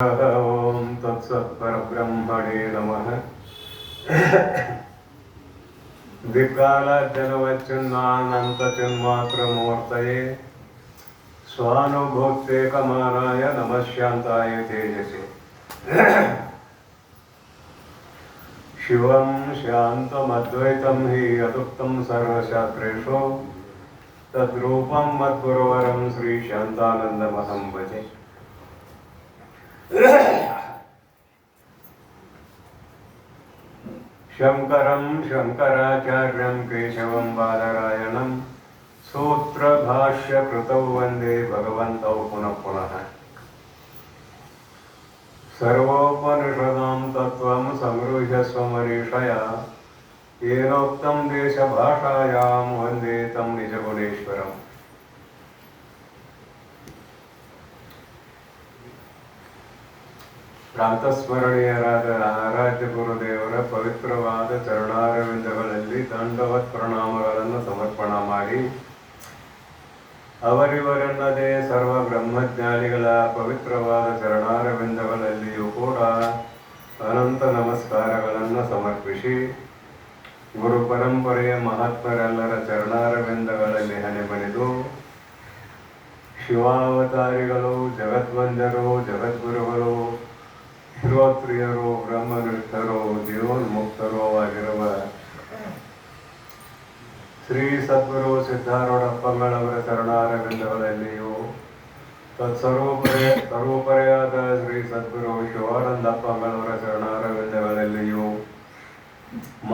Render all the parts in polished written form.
ಓಂ ತತ್ಸತ್ ಪರಬ್ರಹ್ಮಣೇ ನಮಃ. ದಿಕ್ಕಾಲ ಜನವಚ್ಚಿನ್ನಾನಂತ ಚಿನ್ಮಾತ್ರ ಮೂರ್ತಯೇ ಸ್ವಾನುಭೂತ್ಯೇಕಮಾನಾಯ ನಮಃ ಶಾಂತಾಯ ತೇಜಸೆ. ಶಿವಂ ಶಾಂತಮದ್ವೈತಂ ಹಿ ಅದುಕ್ತಂ ಸರ್ವಶಾಸ್ತ್ರೇಷು ತದ್ರೂಪಂ ಮದ್ಗುರುವರಂ ಶ್ರೀ ಶಾಂತಾನಂದಮಹಂ ಭಜೆ. ಶಂಕರಂ ಶಂಕರಾಚಾರ್ಯಂ ಕೇಶವಂ ಬಾದರಾಯಣಂ ಸೂತ್ರಭಾಷ್ಯ ಕೃತೌ ವಂದೇ ಭಗವಂತೌ ಪುನಃ ಪುನಃ. ಸರ್ವೋಪನಿಷದಾಂ ತತ್ವಂ ಸಂಗೃಹ್ಯ ಸ್ವಮನೀಷಯ ಏನೋಕ್ತಂ ದೇಶಭಾಷಾಯಾಂ ವಂದೇ ತಂ ನಿಜಗುಣೇಶ್ವರಂ. ಪ್ರಾತಸ್ಮರಣೀಯರಾದ ಆರಾಧ್ಯ ಗುರುದೇವರ ಪವಿತ್ರವಾದ ಚರಣಾರವಿಂದಗಳಲ್ಲಿ ದಂಡವತ್ ಪ್ರಣಾಮಗಳನ್ನು ಸಮರ್ಪಣ ಮಾಡಿ, ಅವರಿವರೆನ್ನದೇ ಸರ್ವ ಬ್ರಹ್ಮಜ್ಞಾನಿಗಳ ಪವಿತ್ರವಾದ ಚರಣಾರವಿಂದಗಳಲ್ಲಿಯೂ ಕೂಡ ಅನಂತ ನಮಸ್ಕಾರಗಳನ್ನು ಸಮರ್ಪಿಸಿ, ಗುರು ಪರಂಪರೆಯ ಮಹಾತ್ಮರೆಲ್ಲರ ಚರಣಾರವಿಂದಗಳಲ್ಲಿ ಹಣೆಬಣಿದು, ಶಿವಾವತಾರಿಗಳು, ಜಗದ್ವಂದ್ಯರು, ಜಗದ್ಗುರುಗಳು, ಶ್ರೋತ್ರಿಯರು, ಬ್ರಹ್ಮನಿಷ್ಠರು, ಜೀವನ್ಮುಕ್ತರು ಆಗಿರುವ ಶ್ರೀ ಸದ್ಗುರು ಸಿದ್ಧಾರೂಢಪ್ಪಗಳವರ ಚರಣಾರವಿಂದಗಳಲ್ಲಿಯೂ, ತತ್ಸರ್ವೋಪರಿಯಾದ ಶ್ರೀ ಸದ್ಗುರು ಶಿವಾನಂದಪ್ಪಗಳವರ ಚರಣಾರವಿಂದಗಳಲ್ಲಿಯೂ,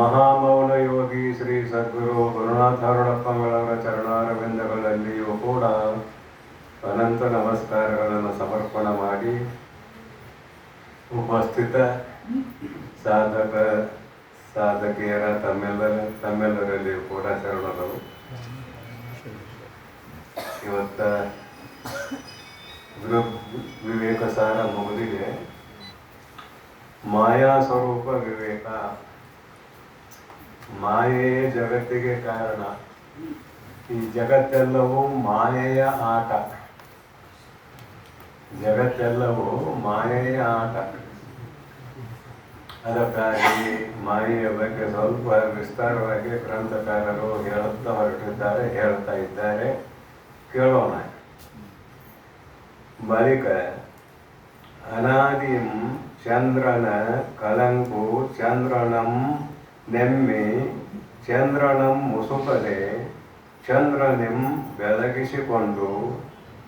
ಮಹಾಮೌನ ಯೋಗಿ ಶ್ರೀ ಸದ್ಗುರು ಗುರುನಾಥಾರೂಢಪ್ಪಗಳವರ ಚರಣಾರವಿಂದಗಳಲ್ಲಿಯೂ ಕೂಡ ಅನಂತ ನಮಸ್ಕಾರಗಳನ್ನು ಸಮರ್ಪಣ ಮಾಡಿ, ಉಪಸ್ಥಿತ ಸಾಧಕ ಸಾಧಕಿಯರ ತಮ್ಮೆಲ್ಲರಲ್ಲಿಯೂ ಕೂಡ ಚರಣಗಳು. ಇವತ್ತ ವಿವೇಕ ಸಾರ ಮುಗಿದಿದೆ. ಮಾಯಾ ಸ್ವರೂಪ ವಿವೇಕ. ಮಾಯೆಯೇ ಜಗತ್ತಿಗೆ ಕಾರಣ. ಈ ಜಗತ್ತೆಲ್ಲವೂ ಮಾಯೆಯ ಆಟ. ಜಗತ್ತೆಲ್ಲವೂ ಮಾಯೆಯ ಆಟ. ಅದಕ್ಕಾಗಿ ಮಾಯೆಯ ಬಗ್ಗೆ ಸ್ವಲ್ಪ ವಿಸ್ತಾರವಾಗಿ ಗ್ರಂಥಕಾರರು ಹೇಳ್ತಾ ಇದ್ದಾರೆ. ಕೇಳೋಣ. ಬಳಿಕ ಅನಾದಿಂ ಚಂದ್ರನ ಕಲಂಕು ಚಂದ್ರನಂ ನೆಮ್ಮಿ ಚಂದ್ರನಂ ಮುಸುಕದೆ ಚಂದ್ರನಿಂ ಬೆಳಗಿಸಿಕೊಂಡು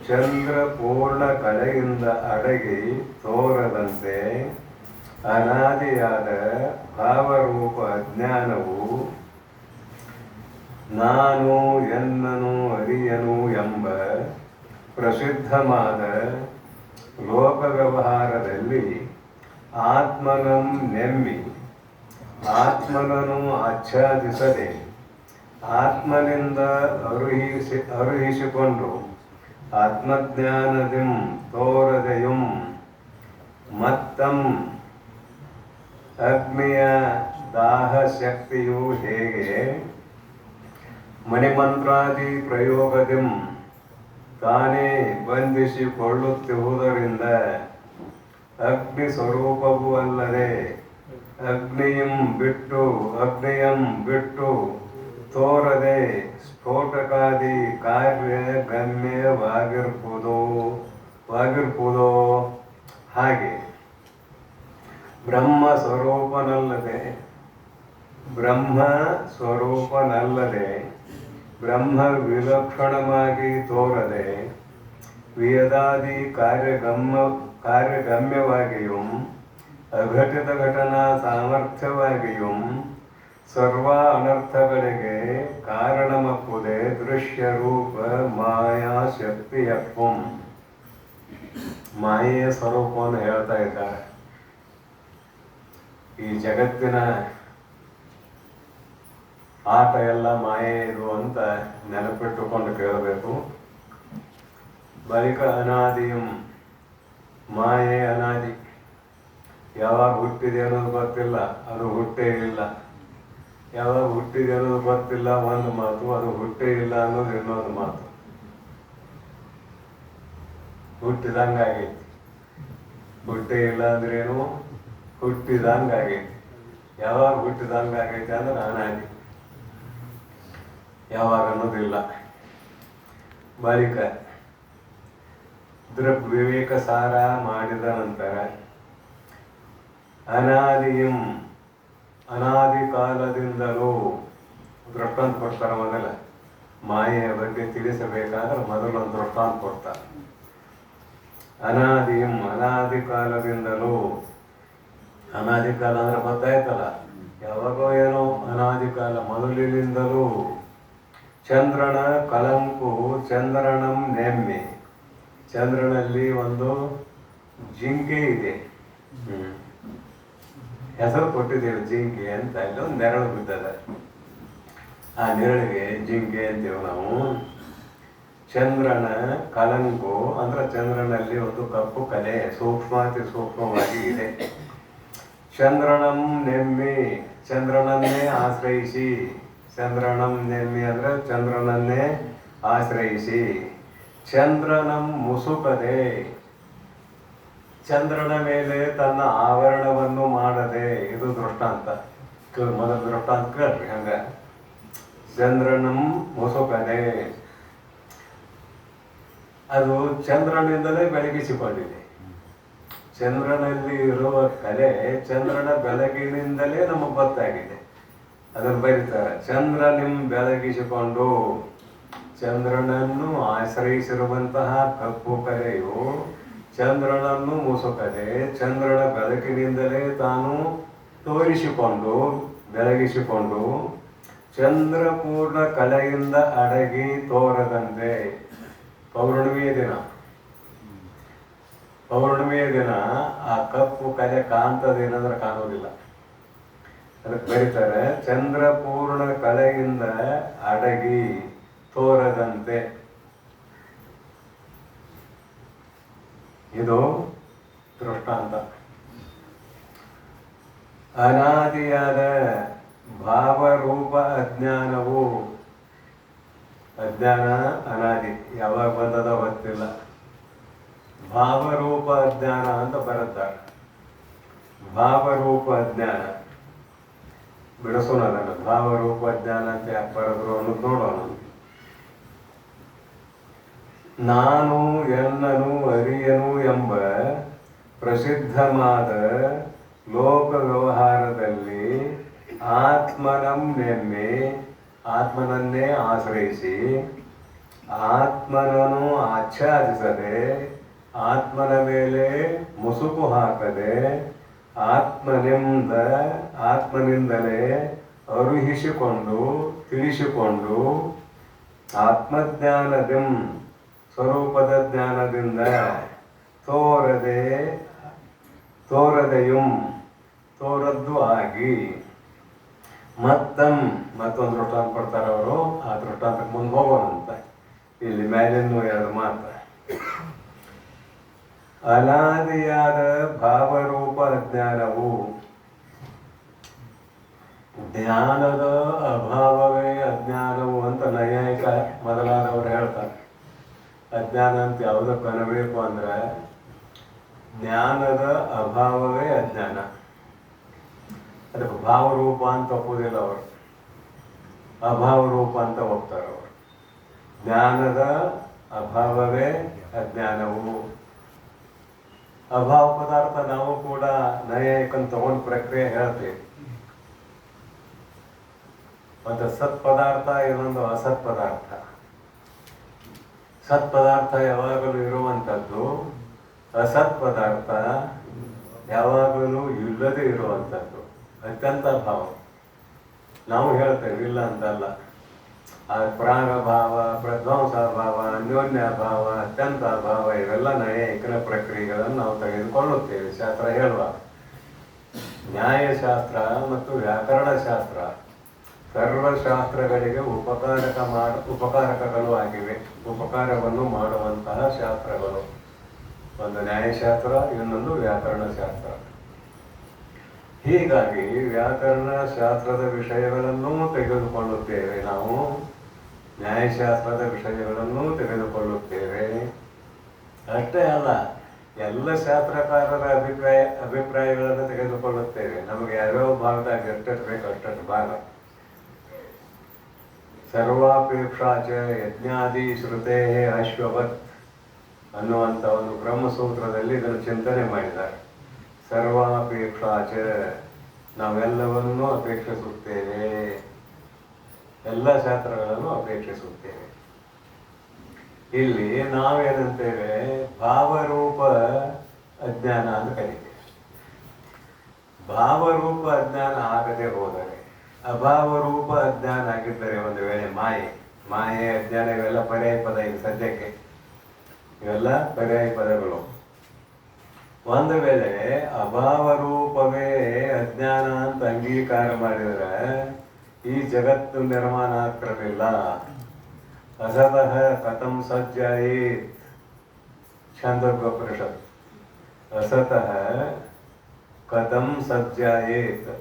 ಚಂದ್ರ ಪೂರ್ಣ ಕಲೆಯಿಂದ ಅಡಗಿ ತೋರದಂತೆ ಅನಾದಿಯಾದ ಭಾವರೂಪ ಅಜ್ಞಾನವು ನಾನು ಎನ್ನನು ಅರಿಯನು ಎಂಬ ಪ್ರಸಿದ್ಧವಾದ ಲೋಕ ವ್ಯವಹಾರದಲ್ಲಿ ಆತ್ಮನಂ ನೆಮ್ಮಿ ಆತ್ಮನನ್ನು ಆಚ್ಛಾದಿಸದೆ ಆತ್ಮನಿಂದ ಅರುಹಿಸಿಕೊಂಡು ಆತ್ಮಜ್ಞಾನದಿಂ ತೋರದೆಯುಂ ಮತ್ತಂ ಅಗ್ನಿಯ ದಾಹ ಶಕ್ತಿಯು ಹೇಗೆ ಮಣಿಮಂತ್ರಾದಿ ಪ್ರಯೋಗದಿಂ ತಾನೇ ಬಂಧಿಸಿಕೊಳ್ಳುತ್ತಿರುವುದರಿಂದ ಅಗ್ನಿ ಸ್ವರೂಪವೂ ಅಲ್ಲದೆ ಅಗ್ನಿಯಂ ಬಿಟ್ಟು ತೋರದೆ ಸ್ಫೋಟಕಾದಿ ಕಾರ್ಯ ಗಮ್ಯವಾಗಿರ್ಬೋದೋ ಹಾಗೆ ಬ್ರಹ್ಮ ಸ್ವರೂಪನಲ್ಲದೆ ಬ್ರಹ್ಮ ವಿಲಕ್ಷಣವಾಗಿ ತೋರದೆ ವೇದಾದಿ ಕಾರ್ಯಗಮ್ಯವಾಗಿಯೂ ಅಘಟಿತ ಘಟನಾ ಸಾಮರ್ಥ್ಯವಾಗಿಯೂ ಸರ್ವ ಅನರ್ಥಗಳಿಗೆ ಕಾರಣಮಪ್ಪುದೇ ದೃಶ್ಯ ರೂಪ ಮಾಯಾ ಶಕ್ತಿಯಪ್ಪಂ. ಮಾಯೆಯ ಸ್ವರೂಪವನ್ನು ಹೇಳ್ತಾ ಇದ್ದಾರೆ. ಈ ಜಗತ್ತಿನ ಆಟ ಎಲ್ಲ ಮಾಯೆ ಇದು ಅಂತ ನೆನಪಿಟ್ಟುಕೊಂಡು ಕೇಳಬೇಕು. ಬಳಿಕ ಅನಾದಿಯಂ ಮಾಯೆ ಅನಾದಿ. ಯಾವಾಗ ಹುಟ್ಟಿದೆ ಅನ್ನೋದು ಗೊತ್ತಿಲ್ಲ, ಅದು ಹುಟ್ಟೇ ಇಲ್ಲ. ಯಾವಾಗ ಹುಟ್ಟಿದೆ ಅನ್ನೋದು ಗೊತ್ತಿಲ್ಲ ಒಂದು ಮಾತು, ಅದು ಹುಟ್ಟೇ ಇಲ್ಲ ಅನ್ನೋದು ಇನ್ನೊಂದು ಮಾತು. ಹುಟ್ಟಿದಂಗಾಗೈತಿ. ಹುಟ್ಟೆ ಇಲ್ಲ ಅಂದ್ರೇನು ಹುಟ್ಟಿದಂಗಾಗೈತಿ. ಯಾವಾಗ ಹುಟ್ಟಿದಂಗಾಗೈತಿ ಅಂದ್ರೆ ಅನಾದಿ, ಯಾವಾಗ ಅನ್ನೋದಿಲ್ಲ. ಬಳಿಕ ದೃಕ್ ವಿವೇಕ ಸಾರ ಮಾಡಿದ ನಂತರ ಅನಾದಿಯಂ ಅನಾದಿ ಕಾಲದಿಂದಲೂ ದೃಷ್ಟಾಂತ ಕೊಡ್ತಾರೆ. ಮೊದಲ ಮಾಯೆಯ ಬಗ್ಗೆ ತಿಳಿಸಬೇಕಾದ್ರೆ ಮೊದಲೊಂದು ದೃಷ್ಟಾಂತ ಕೊಡ್ತಾರೆ. ಅನಾದಿಯಂ ಅನಾದಿ ಕಾಲದಿಂದಲೂ, ಅನಾದಿ ಕಾಲ ಅಂದ್ರೆ ಗೊತ್ತಾಯ್ತಲ್ಲ, ಯಾವಾಗೋ ಏನೋ ಅನಾದಿ ಕಾಲ, ಮೊದಲಿನಿಂದಲೂ. ಚಂದ್ರನ ಕಲಂಕು ಚಂದ್ರನಂ ನೆಮ್ಮೆ, ಚಂದ್ರನಲ್ಲಿ ಒಂದು ಜಿಂಕೆ ಇದೆ. ಹೆಸರು ಕೊಟ್ಟಿದ್ದೇವೆ ಜಿಂಕೆ ಅಂತ. ಅಲ್ಲಿ ಒಂದು ನೆರಳು ಬಿದ್ದದ, ಆ ನೆರಳಿಗೆ ಜಿಂಕೆ ಅಂತೇವೆ ನಾವು. ಚಂದ್ರನ ಕಲಂಕು ಅಂದ್ರೆ ಚಂದ್ರನಲ್ಲಿ ಒಂದು ಕಪ್ಪು ಕಲೆ ಸೂಕ್ಷ್ಮಾತಿ ಸೂಕ್ಷ್ಮವಾಗಿ ಇದೆ. ಚಂದ್ರನಂ ನೆಮ್ಮಿ, ಚಂದ್ರನನ್ನೇ ಆಶ್ರಯಿಸಿ. ಚಂದ್ರನಂ ನೆಮ್ಮಿ ಅಂದ್ರೆ ಚಂದ್ರನನ್ನೇ ಆಶ್ರಯಿಸಿ. ಚಂದ್ರನಂ ಮುಸುಕದೆ, ಚಂದ್ರನ ಮೇಲೆ ತನ್ನ ಆವರಣವನ್ನು ಮಾಡದೆ. ಇದು ದೃಷ್ಟಾಂತ. ಮೊದಲ ದೃಷ್ಟಾಂತ ಕೇಳ್ರಿ ಹಂಗ. ಚಂದ್ರನಂ ಮುಸುಕದೆ, ಅದು ಚಂದ್ರನಿಂದಲೇ ಬೆಳಗಿಸಿಕೊಂಡಿದೆ. ಚಂದ್ರನಲ್ಲಿ ಇರುವ ಕಲೆ ಚಂದ್ರನ ಬೆಳಗಿನಿಂದಲೇ ನಮಗೆ ಗೊತ್ತಾಗಿದೆ. ಅದನ್ನು ಬರೀತಾರೆ. ಚಂದ್ರನಿಂ ಬೆಳಗಿಸಿಕೊಂಡು, ಚಂದ್ರನನ್ನು ಆಶ್ರಯಿಸಿರುವಂತಹ ಕಪ್ಪು ಕಲೆಯು ಚಂದ್ರನನ್ನು ಮುಸುಕದೆ ಚಂದ್ರನ ಬೆಳಕಿನಿಂದಲೇ ತಾನು ತೋರಿಸಿಕೊಂಡು ಬೆಳಗಿಸಿಕೊಂಡು ಚಂದ್ರಪೂರ್ಣ ಕಲೆಯಿಂದ ಅಡಗಿ ತೋರದಂತೆ. ಪೌರ್ಣಿಮೆಯ ದಿನ, ಪೌರ್ಣಿಮೆಯ ದಿನ ಆ ಕಪ್ಪು ಕಲೆ ಕಾಣ್ತದೇನಂದ್ರೆ ಕಾಣೋದಿಲ್ಲ. ಅದಕ್ಕೆ ಬರೀತಾರೆ ಚಂದ್ರಪೂರ್ಣ ಕಲೆಯಿಂದ ಅಡಗಿ ತೋರದಂತೆ. ಇದು ದೃಷ್ಟಾಂತ. ಅನಾದಿಯಾದ ಭಾವರೂಪ ಅಜ್ಞಾನವು, ಅಜ್ಞಾನ ಅನಾದಿ, ಯಾವಾಗ ಬಂದದ ಗೊತ್ತಿಲ್ಲ. ಭಾವರೂಪ ಅಜ್ಞಾನ ಅಂತ ಬರುತ್ತಾರೆ. ಭಾವರೂಪ ಅಜ್ಞಾನ ಬಿಡಿಸೋಣ. ಅದನ್ನು ಭಾವರೂಪ ಅಜ್ಞಾನ ಅಂತ ಯಾಕೆ ಬರೆದ್ರು ಅನ್ನೋದು ನೋಡೋಣ. ನಾನು ಎನ್ನನು ಅರಿಯನು ಎಂಬ ಪ್ರಸಿದ್ಧವಾದ ಲೋಕ ವ್ಯವಹಾರದಲ್ಲಿ ಆತ್ಮನಂ ನೆಮ್ಮೆ, ಆತ್ಮನನ್ನೇ ಆಶ್ರಯಿಸಿ, ಆತ್ಮನನ್ನು ಆಚ್ಛಾದಿಸದೆ, ಆತ್ಮನ ಮೇಲೆ ಮುಸುಕು ಹಾಕದೆ, ಆತ್ಮನಿಂದಲೇ ಅರುಹಿಸಿಕೊಂಡು ತಿಳಿಸಿಕೊಂಡು, ಆತ್ಮಜ್ಞಾನದಿಂ ಸ್ವರೂಪದ ಜ್ಞಾನದಿಂದ ತೋರದ್ದು ಆಗಿ, ಮತ್ತೊಂದು ದೃಷ್ಟಾಂತ ಕೊಡ್ತಾರೆ ಅವರು. ಆ ದೃಷ್ಟಾಂತಕ್ಕೆ ಮುಂದೆ ಹೋಗೋಣಂತ. ಇಲ್ಲಿ ಮೇಲಿನ ಎರಡು ಮಾತು. ಅನಾದಿಯಾದ ಭಾವರೂಪ ಅಜ್ಞಾನವು, ಜ್ಞಾನದ ಅಭಾವವೇ ಅಜ್ಞಾನವು ಅಂತ ನೈಯಾಯಿಕ ಮೊದಲಾದವರು ಹೇಳ್ತಾರೆ. ಅಜ್ಞಾನ ಅಂತ ಯಾವುದಕ್ಕೆ ಅನ್ನಬೇಕು ಅಂದ್ರೆ ಜ್ಞಾನದ ಅಭಾವವೇ ಅಜ್ಞಾನ. ಅದಕ್ಕೆ ಭಾವರೂಪ ಅಂತ ಒಪ್ಪುವುದಿಲ್ಲ ಅವರು, ಅಭಾವರೂಪ ಅಂತ ಒಪ್ತಾರೆ ಅವರು. ಜ್ಞಾನದ ಅಭಾವವೇ ಅಜ್ಞಾನವು. ಅಭಾವ ಪದಾರ್ಥ ನಾವು ಕೂಡ ನೈಯಾಯಿಕನ್ ತಗೊಂಡು ಪ್ರಕ್ರಿಯೆ ಹೇಳ್ತೀವಿ. ಒಂದು ಸತ್ ಪದಾರ್ಥ, ಇನ್ನೊಂದು ಅಸತ್ ಪದಾರ್ಥ. ಸತ್ ಪದಾರ್ಥ ಯಾವಾಗಲೂ ಇರುವಂಥದ್ದು, ಅಸತ್ ಪದಾರ್ಥ ಯಾವಾಗಲೂ ಇಲ್ಲದೆ ಇರುವಂಥದ್ದು. ಅತ್ಯಂತ ಭಾವ ನಾವು ಹೇಳ್ತೇವೆ, ಇಲ್ಲ ಅಂತಲ್ಲ. ಆ ಪ್ರಾಗ ಭಾವ, ಪ್ರಧ್ವಂಸ ಭಾವ, ಅನ್ಯೋನ್ಯ ಭಾವ, ಅತ್ಯಂತ ಭಾವ, ಇವೆಲ್ಲ ನೈಯಾಯಿಕನ ಪ್ರಕ್ರಿಯೆಗಳನ್ನು ನಾವು ತೆಗೆದುಕೊಳ್ಳುತ್ತೇವೆ ಶಾಸ್ತ್ರ ಹೇಳುವಾಗ. ನ್ಯಾಯಶಾಸ್ತ್ರ ಮತ್ತು ವ್ಯಾಕರಣ ಶಾಸ್ತ್ರ ಸರ್ವಶಾಸ್ತ್ರಗಳಿಗೆ ಉಪಕಾರಕಗಳು ಆಗಿವೆ. ಉಪಕಾರವನ್ನು ಮಾಡುವಂತಹ ಶಾಸ್ತ್ರಗಳು. ಒಂದು ನ್ಯಾಯಶಾಸ್ತ್ರ, ಇನ್ನೊಂದು ವ್ಯಾಕರಣ ಶಾಸ್ತ್ರ. ಹೀಗಾಗಿ ವ್ಯಾಕರಣ ಶಾಸ್ತ್ರದ ವಿಷಯಗಳನ್ನೂ ತೆಗೆದುಕೊಳ್ಳುತ್ತೇವೆ ನಾವು, ನ್ಯಾಯಶಾಸ್ತ್ರದ ವಿಷಯಗಳನ್ನೂ ತೆಗೆದುಕೊಳ್ಳುತ್ತೇವೆ. ಅಷ್ಟೇ ಅಲ್ಲ, ಎಲ್ಲ ಶಾಸ್ತ್ರಕಾರರ ಅಭಿಪ್ರಾಯಗಳನ್ನು ತೆಗೆದುಕೊಳ್ಳುತ್ತೇವೆ. ನಮಗೆ ಯಾವ್ಯಾವ ಭಾಗದಾಗ ಎಷ್ಟೆಷ್ಟು ಬೇಕು ಅಷ್ಟಷ್ಟು ಭಾಗ. ಸರ್ವಾಪೇಕ್ಷಾಚ ಯಜ್ಞಾದಿ ಶ್ರುತೇ ಅಶ್ವವತ್ ಅನ್ನುವಂಥ ಒಂದು ಬ್ರಹ್ಮಸೂತ್ರದಲ್ಲಿ ಇದನ್ನು ಚಿಂತನೆ ಮಾಡಿದ್ದಾರೆ. ಸರ್ವಾಪೇಕ್ಷಾಚ, ನಾವೆಲ್ಲವನ್ನೂ ಅಪೇಕ್ಷಿಸುತ್ತೇವೆ, ಎಲ್ಲ ಶಾಸ್ತ್ರಗಳನ್ನು ಅಪೇಕ್ಷಿಸುತ್ತೇವೆ. ಇಲ್ಲಿ ನಾವೇನಂತೇವೆ, ಭಾವರೂಪ ಅಜ್ಞಾನ ಅಂತ ಕರೀತೇವೆ. ಭಾವರೂಪ ಅಜ್ಞಾನ ಆಗದೆ ಹೋದರೆ, ಅಭಾವರೂಪ ಅಜ್ಞಾನ ಆಗಿದ್ದರೆ, ಒಂದು ವೇಳೆ ಮಾಯೆ ಅಜ್ಞಾನ ಇವೆಲ್ಲ ಪರ್ಯಾಯ ಪದ. ಈಗ ಸದ್ಯಕ್ಕೆ ಇವೆಲ್ಲ ಪರ್ಯಾಯ ಪದಗಳು. ಒಂದು ವೇಳೆ ಅಭಾವರೂಪವೇ ಅಜ್ಞಾನ ಅಂತ ಅಂಗೀಕಾರ ಮಾಡಿದರೆ ಈ ಜಗತ್ತು ನಿರ್ಮಾಣ ಆಗ್ತಿರಲಿಲ್ಲ. ಅಸತಃ ಕಥಂ ಸಜ್ಜಾಯೇತ್, ಛಾಂದೋಗ್ಯೋಪನಿಷತ್. ಅಸತಃ ಕಥಂ ಸಜ್ಜಾಯೇತ್,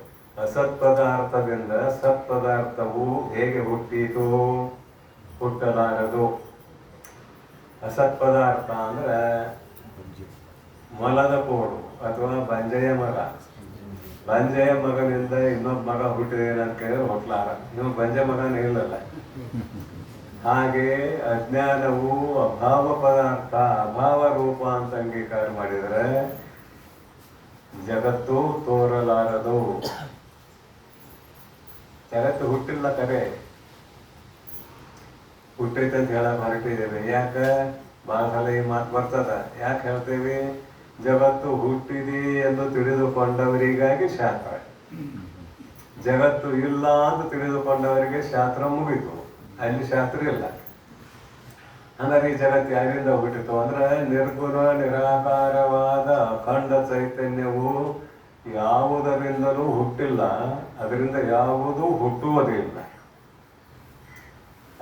ಅಸತ್ ಪದಾರ್ಥದಿಂದ ಸತ್ ಪದಾರ್ಥವು ಹೇಗೆ ಹುಟ್ಟೀತು? ಹುಟ್ಟಲಾರದು. ಅಸತ್ ಪದಾರ್ಥ ಅಂದ್ರೆ ಮೊಲದ ಕೋಡು ಅಥವಾ ಬಂಜೆಯ ಮಗ. ಬಂಜೆಯ ಮಗನಿಂದ ಇನ್ನೊಬ್ಬ ಮಗ ಹುಟ್ಟಿದೆ ಅಂತ ಕೇಳಿದ್ರೆ ಹುಟ್ಟಲಾರ. ನೀವು ಬಂಜೆ ಮಗನೇ ಇಲ್ಲಲ್ಲ. ಹಾಗೆ ಅಜ್ಞಾನವು ಅಭಾವ ಪದಾರ್ಥ, ಅಭಾವ ರೂಪ ಅಂತ ಅಂಗೀಕಾರ ಮಾಡಿದರೆ ಜಗತ್ತು ತೋರಲಾರದು. ಜಗತ್ತು ಹುಟ್ಟಿಲ್ಲ, ಕರೆ ಹುಟ್ಟೈತೆ ಅಂತ ಹೇಳಕ್ ಹೊರಟಿದ್ದೇವೆ. ಯಾಕೆ ಭಾಳ ಸಲ ಈ ಮಾತು ಬರ್ತದ. ಯಾಕೆ ಹೇಳ್ತೇವೆ? ಜಗತ್ತು ಹುಟ್ಟಿದೆ ಎಂದು ತಿಳಿದುಕೊಂಡವರಿಗಾಗಿ ಶಾಸ್ತ್ರ, ಜಗತ್ತು ಇಲ್ಲ ಅಂತ ತಿಳಿದುಕೊಂಡವರಿಗೆ ಶಾಸ್ತ್ರ ಮುಗಿತು. ಅಲ್ಲಿ ಶಾಸ್ತ್ರ ಇಲ್ಲ. ಅಂದರೆ ಈ ಜಗತ್ತು ಯಾರಿಂದ ಹುಟ್ಟಿತು ಅಂದ್ರೆ, ನಿರ್ಗುಣ ನಿರಾಕಾರವಾದ ಅಖಂಡ ಚೈತನ್ಯವು ಯಾವುದರಿಂದಲೂ ಹುಟ್ಟಿಲ್ಲ, ಅದರಿಂದ ಯಾವುದೂ ಹುಟ್ಟುವುದಿಲ್ಲ.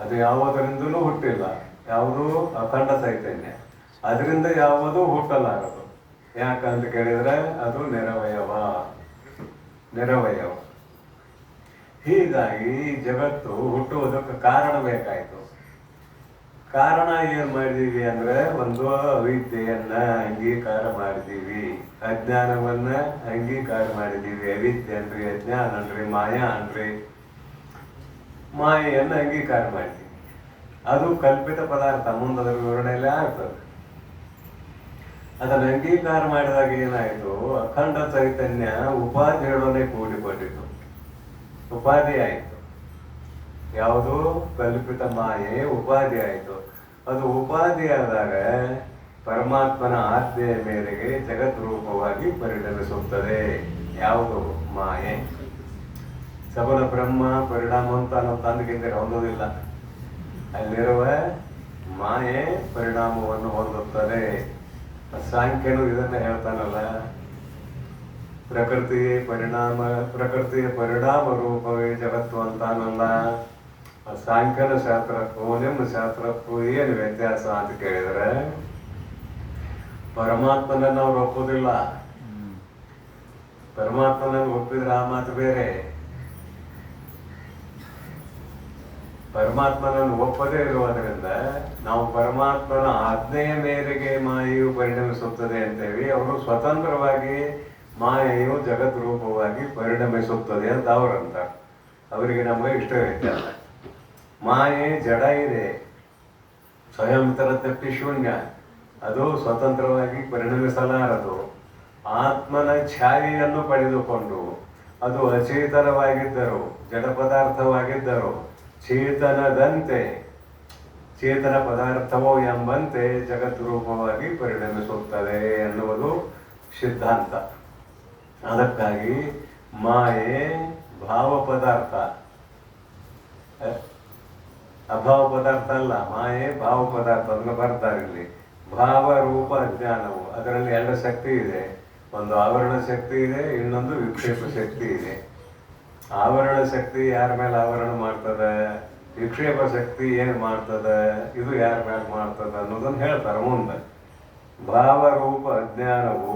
ಅದು ಯಾವುದರಿಂದಲೂ ಹುಟ್ಟಿಲ್ಲ. ಯಾವುದು? ಅಖಂಡ ಚೈತನ್ಯ. ಅದರಿಂದ ಯಾವುದೂ ಹುಟ್ಟಲಾರದು. ಯಾಕಂತ ಕೇಳಿದ್ರೆ ಅದು ನಿರವಯವ. ಹೀಗಾಗಿ ಜಗತ್ತು ಹುಟ್ಟುವುದಕ್ಕೆ ಕಾರಣ ಬೇಕಾಯಿತು. ಕಾರಣ ಏನ್ ಮಾಡಿದೀವಿ ಅಂದ್ರೆ, ಒಂದು ಅವಿದ್ಯೆಯನ್ನ ಅಂಗೀಕಾರ ಮಾಡಿದೀವಿ, ಅಜ್ಞಾನವನ್ನ ಅಂಗೀಕಾರ ಮಾಡಿದೀವಿ. ಅವಿದ್ಯೆ ಅನ್ರಿ, ಅಜ್ಞಾನ ಅನ್ರಿ, ಮಾಯಾ ಅನ್ರಿ, ಮಾಯೆಯನ್ನು ಅಂಗೀಕಾರ ಮಾಡಿದೀವಿ. ಅದು ಕಲ್ಪಿತ ಪದಾರ್ಥ, ಮುಂದದ್ರ ವಿವರಣೆಯಲ್ಲೇ ಆಗ್ತದೆ. ಅದನ್ನು ಅಂಗೀಕಾರ ಮಾಡಿದಾಗ ಏನಾಯಿತು? ಅಖಂಡ ಚೈತನ್ಯ ಉಪಾಧಿಯೊಡನೆ ಕೂಡಿಕೊಂಡಿತು, ಉಪಾಧಿ ಆಯಿತು. ಯಾವುದು? ಕಲ್ಪಿತ ಮಾಯೆ ಉಪಾಧಿ ಆಯಿತು. ಅದು ಉಪಾಧಿ ಆದಾಗ ಪರಮಾತ್ಮನ ಆಜ್ಞೆಯ ಮೇರೆಗೆ ಜಗತ್ ರೂಪವಾಗಿ ಪರಿಣಮಿಸುತ್ತದೆ. ಯಾವುದು? ಮಾಯೆ. ಸಬಲ ಬ್ರಹ್ಮ ಪರಿಣಾಮ ಅಂತ ನಾವು ತಂದಗಿಂದರೆ ಹೊಂದೋದಿಲ್ಲ. ಅಲ್ಲಿರುವ ಮಾಯೆ ಪರಿಣಾಮವನ್ನು ಹೊಂದುತ್ತದೆ. ಸಾಂಖ್ಯನು ಇದನ್ನ ಹೇಳ್ತಾನಲ್ಲ, ಪ್ರಕೃತಿಯ ಪರಿಣಾಮ ರೂಪವೇ ಜಗತ್ತು ಅಂತಾನಲ್ಲ. ಸಾಂಖ್ಯನ ಶಾಸ್ತ್ರಕ್ಕೂ ನಿಮ್ಮ ಶಾಸ್ತ್ರಕ್ಕೂ ಏನು ವ್ಯತ್ಯಾಸ ಅಂತ ಕೇಳಿದ್ರೆ, ಪರಮಾತ್ಮನನ್ನು ಅವ್ರು ಒಪ್ಪುದಿಲ್ಲ. ಪರಮಾತ್ಮನನ್ನು ಒಪ್ಪಿದ್ರೆ ಆ ಮಾತು ಬೇರೆ. ಪರಮಾತ್ಮನನ್ನು ಒಪ್ಪದೇ ಇರುವುದರಿಂದ ನಾವು ಪರಮಾತ್ಮನ ಆಜ್ಞೆಯ ಮೇರೆಗೆ ಮಾಯೆಯು ಪರಿಣಮಿಸುತ್ತದೆ ಅಂತೇವಿ. ಅವರು ಸ್ವತಂತ್ರವಾಗಿ ಮಾಯೆಯು ಜಗತ್ ರೂಪವಾಗಿ ಪರಿಣಮಿಸುತ್ತದೆ ಅಂತ ಅವರಂತಾರೆ. ಅವರಿಗೆ ನಮಗೆ ಇಷ್ಟ ವ್ಯತ್ಯಾಸ. ಮಾಯೆ ಜಡ ಇದೆ, ಸ್ವಯಂ ತರತಪ್ಪಿ ಶೂನ್ಯ, ಅದು ಸ್ವತಂತ್ರವಾಗಿ ಪರಿಣಮಿಸಲಾರದು. ಆತ್ಮನ ಛಾಯೆಯನ್ನು ಪಡೆದುಕೊಂಡು ಅದು ಅಚೇತನವಾಗಿದ್ದರು, ಜಡ ಪದಾರ್ಥವಾಗಿದ್ದರು, ಚೇತನದಂತೆ ಚೇತನ ಪದಾರ್ಥವೋ ಎಂಬಂತೆ ಜಗತ್ ರೂಪವಾಗಿ ಪರಿಣಮಿಸುತ್ತದೆ ಎನ್ನುವುದು ಸಿದ್ಧಾಂತ. ಅದಕ್ಕಾಗಿ ಮಾಯೆ ಭಾವ ಪದಾರ್ಥ, ಅಭಾವ ಪದಾರ್ಥ ಅಲ್ಲ. ಮಾಯೆ ಭಾವ ಪದಾರ್ಥ. ಅದನ್ನು ಬರ್ತಾರೆ ಇಲ್ಲಿ. ಭಾವ ರೂಪ ಅಜ್ಞಾನವು, ಅದರಲ್ಲಿ ಎರಡು ಶಕ್ತಿ ಇದೆ. ಒಂದು ಆವರಣ ಶಕ್ತಿ ಇದೆ, ಇನ್ನೊಂದು ವಿಕ್ಷೇಪ ಶಕ್ತಿ ಇದೆ. ಆವರಣ ಶಕ್ತಿ ಯಾರ ಮೇಲೆ ಆವರಣ ಮಾಡ್ತದೆ, ವಿಕ್ಷೇಪ ಶಕ್ತಿ ಏನು ಮಾಡ್ತದೆ, ಇದು ಯಾರ ಮೇಲೆ ಮಾಡ್ತದೆ ಅನ್ನೋದನ್ನು ಹೇಳ್ತಾರೆ ಮುಂದೆ. ಭಾವರೂಪ ಅಜ್ಞಾನವು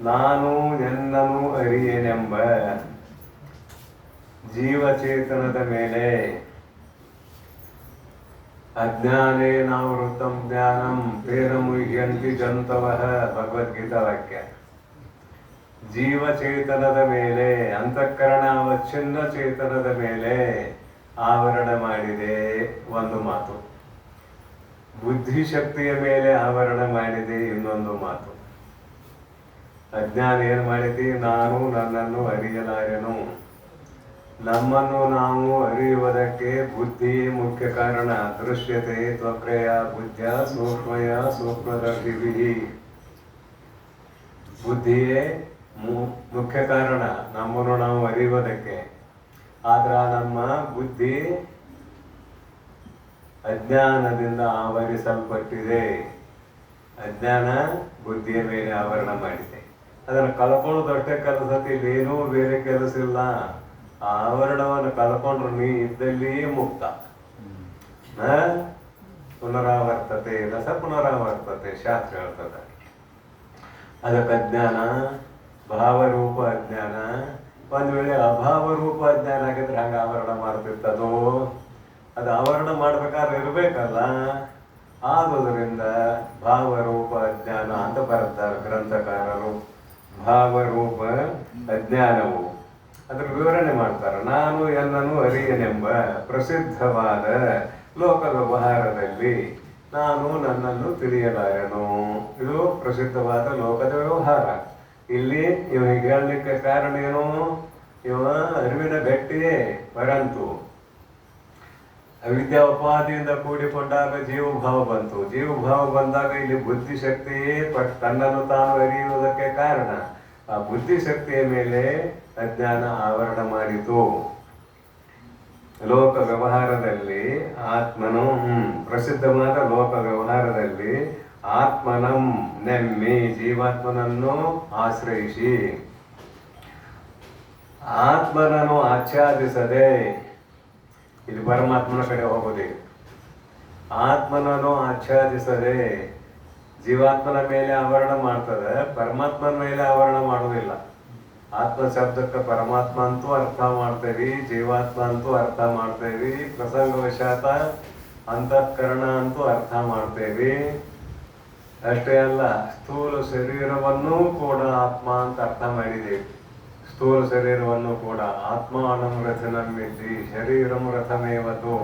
ನಾನು ಎನ್ನನು ಅರಿಯೇನೆಂಬ ಜೀವಚೇತನದ ಮೇಲೆ ಅಜ್ಞಾನೇನಾವೃತಂ ಜ್ಞಾನಂ ತೇನ ಮುಹ್ಯಂತಿ ಜಂತವಃ. ಭಗವದ್ಗೀತಾ ವಾಕ್ಯ. ಜೀವಚೇತನದ ಮೇಲೆ, ಅಂತಃಕರಣ ಅವಚ್ಛಿನ್ನ ಚೇತನದ ಮೇಲೆ ಆವರಣ ಮಾಡಿದೆ ಒಂದು ಮಾತು. ಬುದ್ಧಿಶಕ್ತಿಯ ಮೇಲೆ ಆವರಣ ಮಾಡಿದೆ ಇನ್ನೊಂದು ಮಾತು. ಅಜ್ಞಾನ ಏನು ಮಾಡಿದೆ? ನಾನು ನನ್ನನ್ನು ಅರಿಯಲಾರೆನು. ನಮ್ಮನ್ನು ನಾವು ಅರಿಯುವುದಕ್ಕೆ ಬುದ್ಧಿಯೇ ಮುಖ್ಯ ಕಾರಣ. ದೃಶ್ಯತೆ ತ್ವಕ್ರಯ ಬುದ್ಧಿಯ ಸೂಕ್ಷ್ಮಯ ಸೂಕ್ಷ್ಮದರ್ಶಿಭಿ. ಬುದ್ಧಿಯೇ ಮುಖ್ಯ ಕಾರಣ ನಮ್ಮನ್ನು ನಾವು ಅರಿಯುವುದಕ್ಕೆ. ಆದ್ರೆ ನಮ್ಮ ಬುದ್ಧಿ ಅಜ್ಞಾನದಿಂದ ಆವರಿಸಲ್ಪಟ್ಟಿದೆ. ಅಜ್ಞಾನ ಬುದ್ಧಿಯ ಮೇಲೆ ಆವರಣ ಮಾಡಿದೆ. ಅದನ್ನು ಕಳ್ಕೊಳ್ಳೋದಷ್ಟೇ ಕೆಲಸ, ಇಲ್ಲೇನೂ ಬೇರೆ ಕೆಲಸ ಇಲ್ಲ. ಆ ಆವರಣವನ್ನು ಕಳ್ಕೊಂಡ್ರು ನೀ ಇದ್ದಲ್ಲಿಯೇ ಮುಕ್ತ. ಪುನರಾವರ್ತತೆ ರಸ ಪುನರಾವರ್ತತೆ ಶಾಸ್ತ್ರ ಹೇಳ್ತದೆ. ಅದಕ್ಕೆ ಅಜ್ಞಾನ, ಭಾವರೂಪ ಅಜ್ಞಾನ. ಒಂದು ವೇಳೆ ಅಭಾವರೂಪ ಅಜ್ಞಾನ ಆಗಿದ್ರೆ ಹಂಗೆ ಆವರಣ ಮಾಡ್ತಿರ್ತದೋ. ಅದು ಆವರಣ ಮಾಡ್ಬೇಕಾದ್ರೆ ಇರಬೇಕಲ್ಲ. ಆದುದರಿಂದ ಭಾವರೂಪ ಅಜ್ಞಾನ ಅಂತ ಬರುತ್ತಾರೆ ಗ್ರಂಥಕಾರರು. ಭಾವರೂಪ ಅಜ್ಞಾನವು ಅದ್ರ ವಿವರಣೆ ಮಾಡ್ತಾರೆ. ನಾನು ಎನ್ನನ್ನು ಅರಿಯನೆಂಬ ಪ್ರಸಿದ್ಧವಾದ ಲೋಕ ವ್ಯವಹಾರದಲ್ಲಿ ನಾನು ನನ್ನನ್ನು ತಿಳಿಯಲಾರೆನು. ಇದು ಪ್ರಸಿದ್ಧವಾದ ಲೋಕದ ವ್ಯವಹಾರ. ಇಲ್ಲಿ ಇವ ಹೇಳಲಿಕ್ಕೆ ಕಾರಣ ಏನು? ಇವ ಅರಿವಿನ ಗಟ್ಟಿಯೇ. ಪರಂತು ಅವಿದ್ಯಾ ಉಪಾದಿಯಿಂದ ಕೂಡಿಕೊಂಡಾಗ ಜೀವಭಾವ ಬಂತು. ಜೀವಭಾವ ಬಂದಾಗ ಇಲ್ಲಿ ಬುದ್ಧಿಶಕ್ತಿಯೇ ತನ್ನನ್ನು ತಾನು ಅರಿಯುವುದಕ್ಕೆ ಕಾರಣ. ಆ ಬುದ್ಧಿಶಕ್ತಿಯ ಮೇಲೆ ಅಜ್ಞಾನ ಆವರಣ ಮಾಡಿತು. ಲೋಕ ವ್ಯವಹಾರದಲ್ಲಿ ಆತ್ಮನು ಪ್ರಸಿದ್ಧವಾದ ಲೋಕ ವ್ಯವಹಾರದಲ್ಲಿ ಆತ್ಮನಂ ನೆಮ್ಮಿ, ಜೀವಾತ್ಮನನ್ನು ಆಶ್ರಯಿಸಿ, ಆತ್ಮನನ್ನು ಆಚ್ಛಾದಿಸದೆ, ಇಲ್ಲಿ ಪರಮಾತ್ಮನ ಕಡೆ ಹೋಗೋದೇ, ಆತ್ಮನನ್ನು ಆಚ್ಛಾದಿಸದೆ ಜೀವಾತ್ಮನ ಮೇಲೆ ಆವರಣ ಮಾಡ್ತದೆ, ಪರಮಾತ್ಮನ ಮೇಲೆ ಆವರಣ ಮಾಡೋದಿಲ್ಲ. ಆತ್ಮ ಶಬ್ದಕ್ಕೆ ಪರಮಾತ್ಮ ಅಂತೂ ಅರ್ಥ ಮಾಡ್ತೇವಿ, ಜೀವಾತ್ಮ ಅಂತೂ ಅರ್ಥ ಮಾಡ್ತೇವಿ, ಪ್ರಸಂಗವಶಾತ ಅಂತಃಕರಣ ಅಂತೂ ಅರ್ಥ ಮಾಡ್ತೇವಿ. ಅಷ್ಟೇ ಅಲ್ಲ, ಸ್ಥೂಲ ಶರೀರವನ್ನೂ ಕೂಡ ಆತ್ಮ ಅಂತ ಅರ್ಥ ಮಾಡಿದ್ದೇವೆ. ಸ್ಥೂಲ ಶರೀರವನ್ನು ಕೂಡ ಆತ್ಮಾನಂ ರಥನಮಿತಿ ಶರೀರಂ ರಥಮೇವತು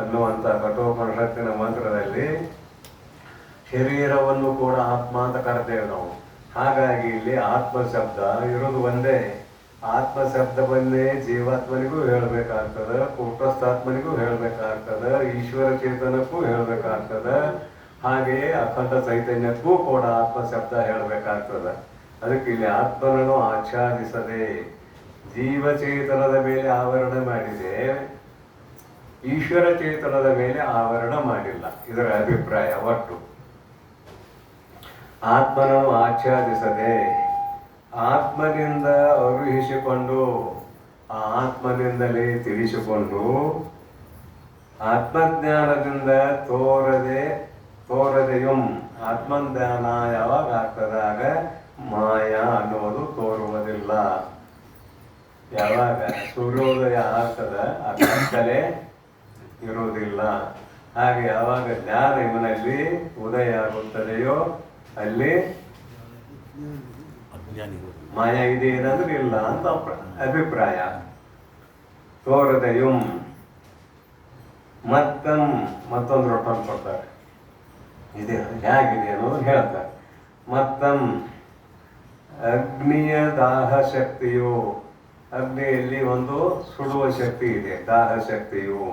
ಅನ್ನುವಂಥ ಕಠೋಪನಿಷತ್ತಿನ ಮಂತ್ರದಲ್ಲಿ ಶರೀರವನ್ನು ಕೂಡ ಆತ್ಮ ಅಂತ ಕರೆತೇವೆ ನಾವು. ಹಾಗಾಗಿ ಇಲ್ಲಿ ಆತ್ಮ ಶಬ್ದ ಇರೋದು ಒಂದೇ. ಆತ್ಮ ಶಬ್ದವನ್ನೇ ಜೀವಾತ್ಮನಿಗೂ ಹೇಳಬೇಕಾಗ್ತದೆ, ಕೂಟಸ್ಥಾತ್ಮನಿಗೂ ಹೇಳಬೇಕಾಗ್ತದೆ, ಈಶ್ವರ ಚೇತನಕ್ಕೂ ಹೇಳಬೇಕಾಗ್ತದೆ, ಹಾಗೆಯೇ ಅಖಂಡ ಚೈತನ್ಯಕ್ಕೂ ಕೂಡ ಆತ್ಮ ಶಬ್ದ ಹೇಳಬೇಕಾಗ್ತದೆ. ಅದಕ್ಕೆ ಇಲ್ಲಿ ಆತ್ಮನನ್ನು ಆಚ್ಛಾದಿಸದೆ ಜೀವಚೇತನದ ಮೇಲೆ ಆವರಣ ಮಾಡಿದೆ, ಈಶ್ವರ ಚೇತನದ ಮೇಲೆ ಆವರಣ ಮಾಡಿಲ್ಲ. ಇದರ ಅಭಿಪ್ರಾಯ ಒಟ್ಟು. ಆತ್ಮನನ್ನು ಆಚ್ಛಾದಿಸದೆ ಆತ್ಮನಿಂದ ಅರುಹಿಸಿಕೊಂಡು ಆ ಆತ್ಮನಿಂದಲೇ ತಿಳಿಸಿಕೊಂಡು ಆತ್ಮಜ್ಞಾನದಿಂದ ತೋರದೆಯು ಆತ್ಮಜ್ಞಾನ ಯಾವಾಗ ಆಗ್ತದಾಗ ಮಾಯಾ ಅನ್ನೋದು ತೋರುವುದಿಲ್ಲ. ಯಾವಾಗ ಸೂರ್ಯೋದಯ ಆಗ್ತದ ಆ ಕತ್ತಲೆ ಇರುವುದಿಲ್ಲ. ಹಾಗೆ ಯಾವಾಗ ಜ್ಞಾನ ಇವನಲ್ಲಿ ಉದಯ ಆಗುತ್ತದೆಯೋ ಅಲ್ಲಿ ಮಾಯಾ ಇದೆ ಏನಂದ್ರೆ ಇಲ್ಲ ಅಂತ ಅಭಿಪ್ರಾಯ. ತೋರದೆಯು ಮತ್ತೊಂದು ರೊಟ್ಟನ್ನು ಕೊಡ್ತಾರೆ. ಇದೆ ಹೇಗಿದೆ ಅನ್ನೋದು ಹೇಳ್ತಾರೆ. ಅಗ್ನಿಯ ದಾಹ ಶಕ್ತಿಯು, ಅಗ್ನಿಯಲ್ಲಿ ಒಂದು ಸುಡುವ ಶಕ್ತಿ ಇದೆ, ದಾಹ ಶಕ್ತಿಯು.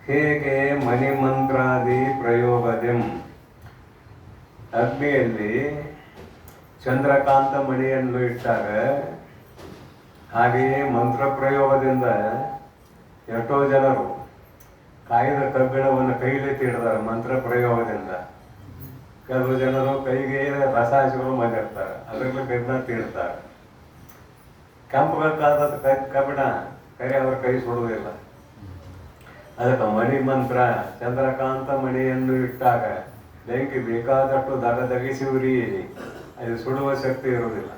ಹೇಗೆ ಮಣಿಮಂತ್ರಾದಿ ಪ್ರಯೋಗದೆಂ, ಅಗ್ನಿಯಲ್ಲಿ ಚಂದ್ರಕಾಂತ ಮಣಿಯನ್ನು ಇಟ್ಟಾಗ ಹಾಗೆಯೇ ಮಂತ್ರ ಪ್ರಯೋಗದಿಂದ ಎಷ್ಟೋ ಜನರು ಕಾಯ್ದ ಕಬ್ಬಿಣವನ್ನು ಕೈಲಿ ತಿಡ್ತಾರೆ ಮಂತ್ರ ಪ್ರಯೋಗದಿಂದ. ಕೆಲವು ಜನರು ಕೈಗೆ ರಸಾಯನಗಳು ಮಾಡಿರ್ತಾರೆ, ಅದರಲ್ಲಿ ಕಬ್ಬಿಣ ತೀಡ್ತಾರೆ. ಕೆಂಪುಗಾದ ಕಬ್ಬಿಣ ಕೈ ಅವರ ಕೈ ಸುಡುವುದಿಲ್ಲ. ಅದಕ್ಕೆ ಮಣಿ ಮಂತ್ರ, ಚಂದ್ರಕಾಂತ ಮಣಿಯನ್ನು ಇಟ್ಟಾಗ ಬೆಂಕಿ ಬೇಕಾದಷ್ಟು ದಗದಗಿಸಿ ಉರಿಯಿರಿ, ಅದು ಸುಡುವ ಶಕ್ತಿ ಇರುವುದಿಲ್ಲ.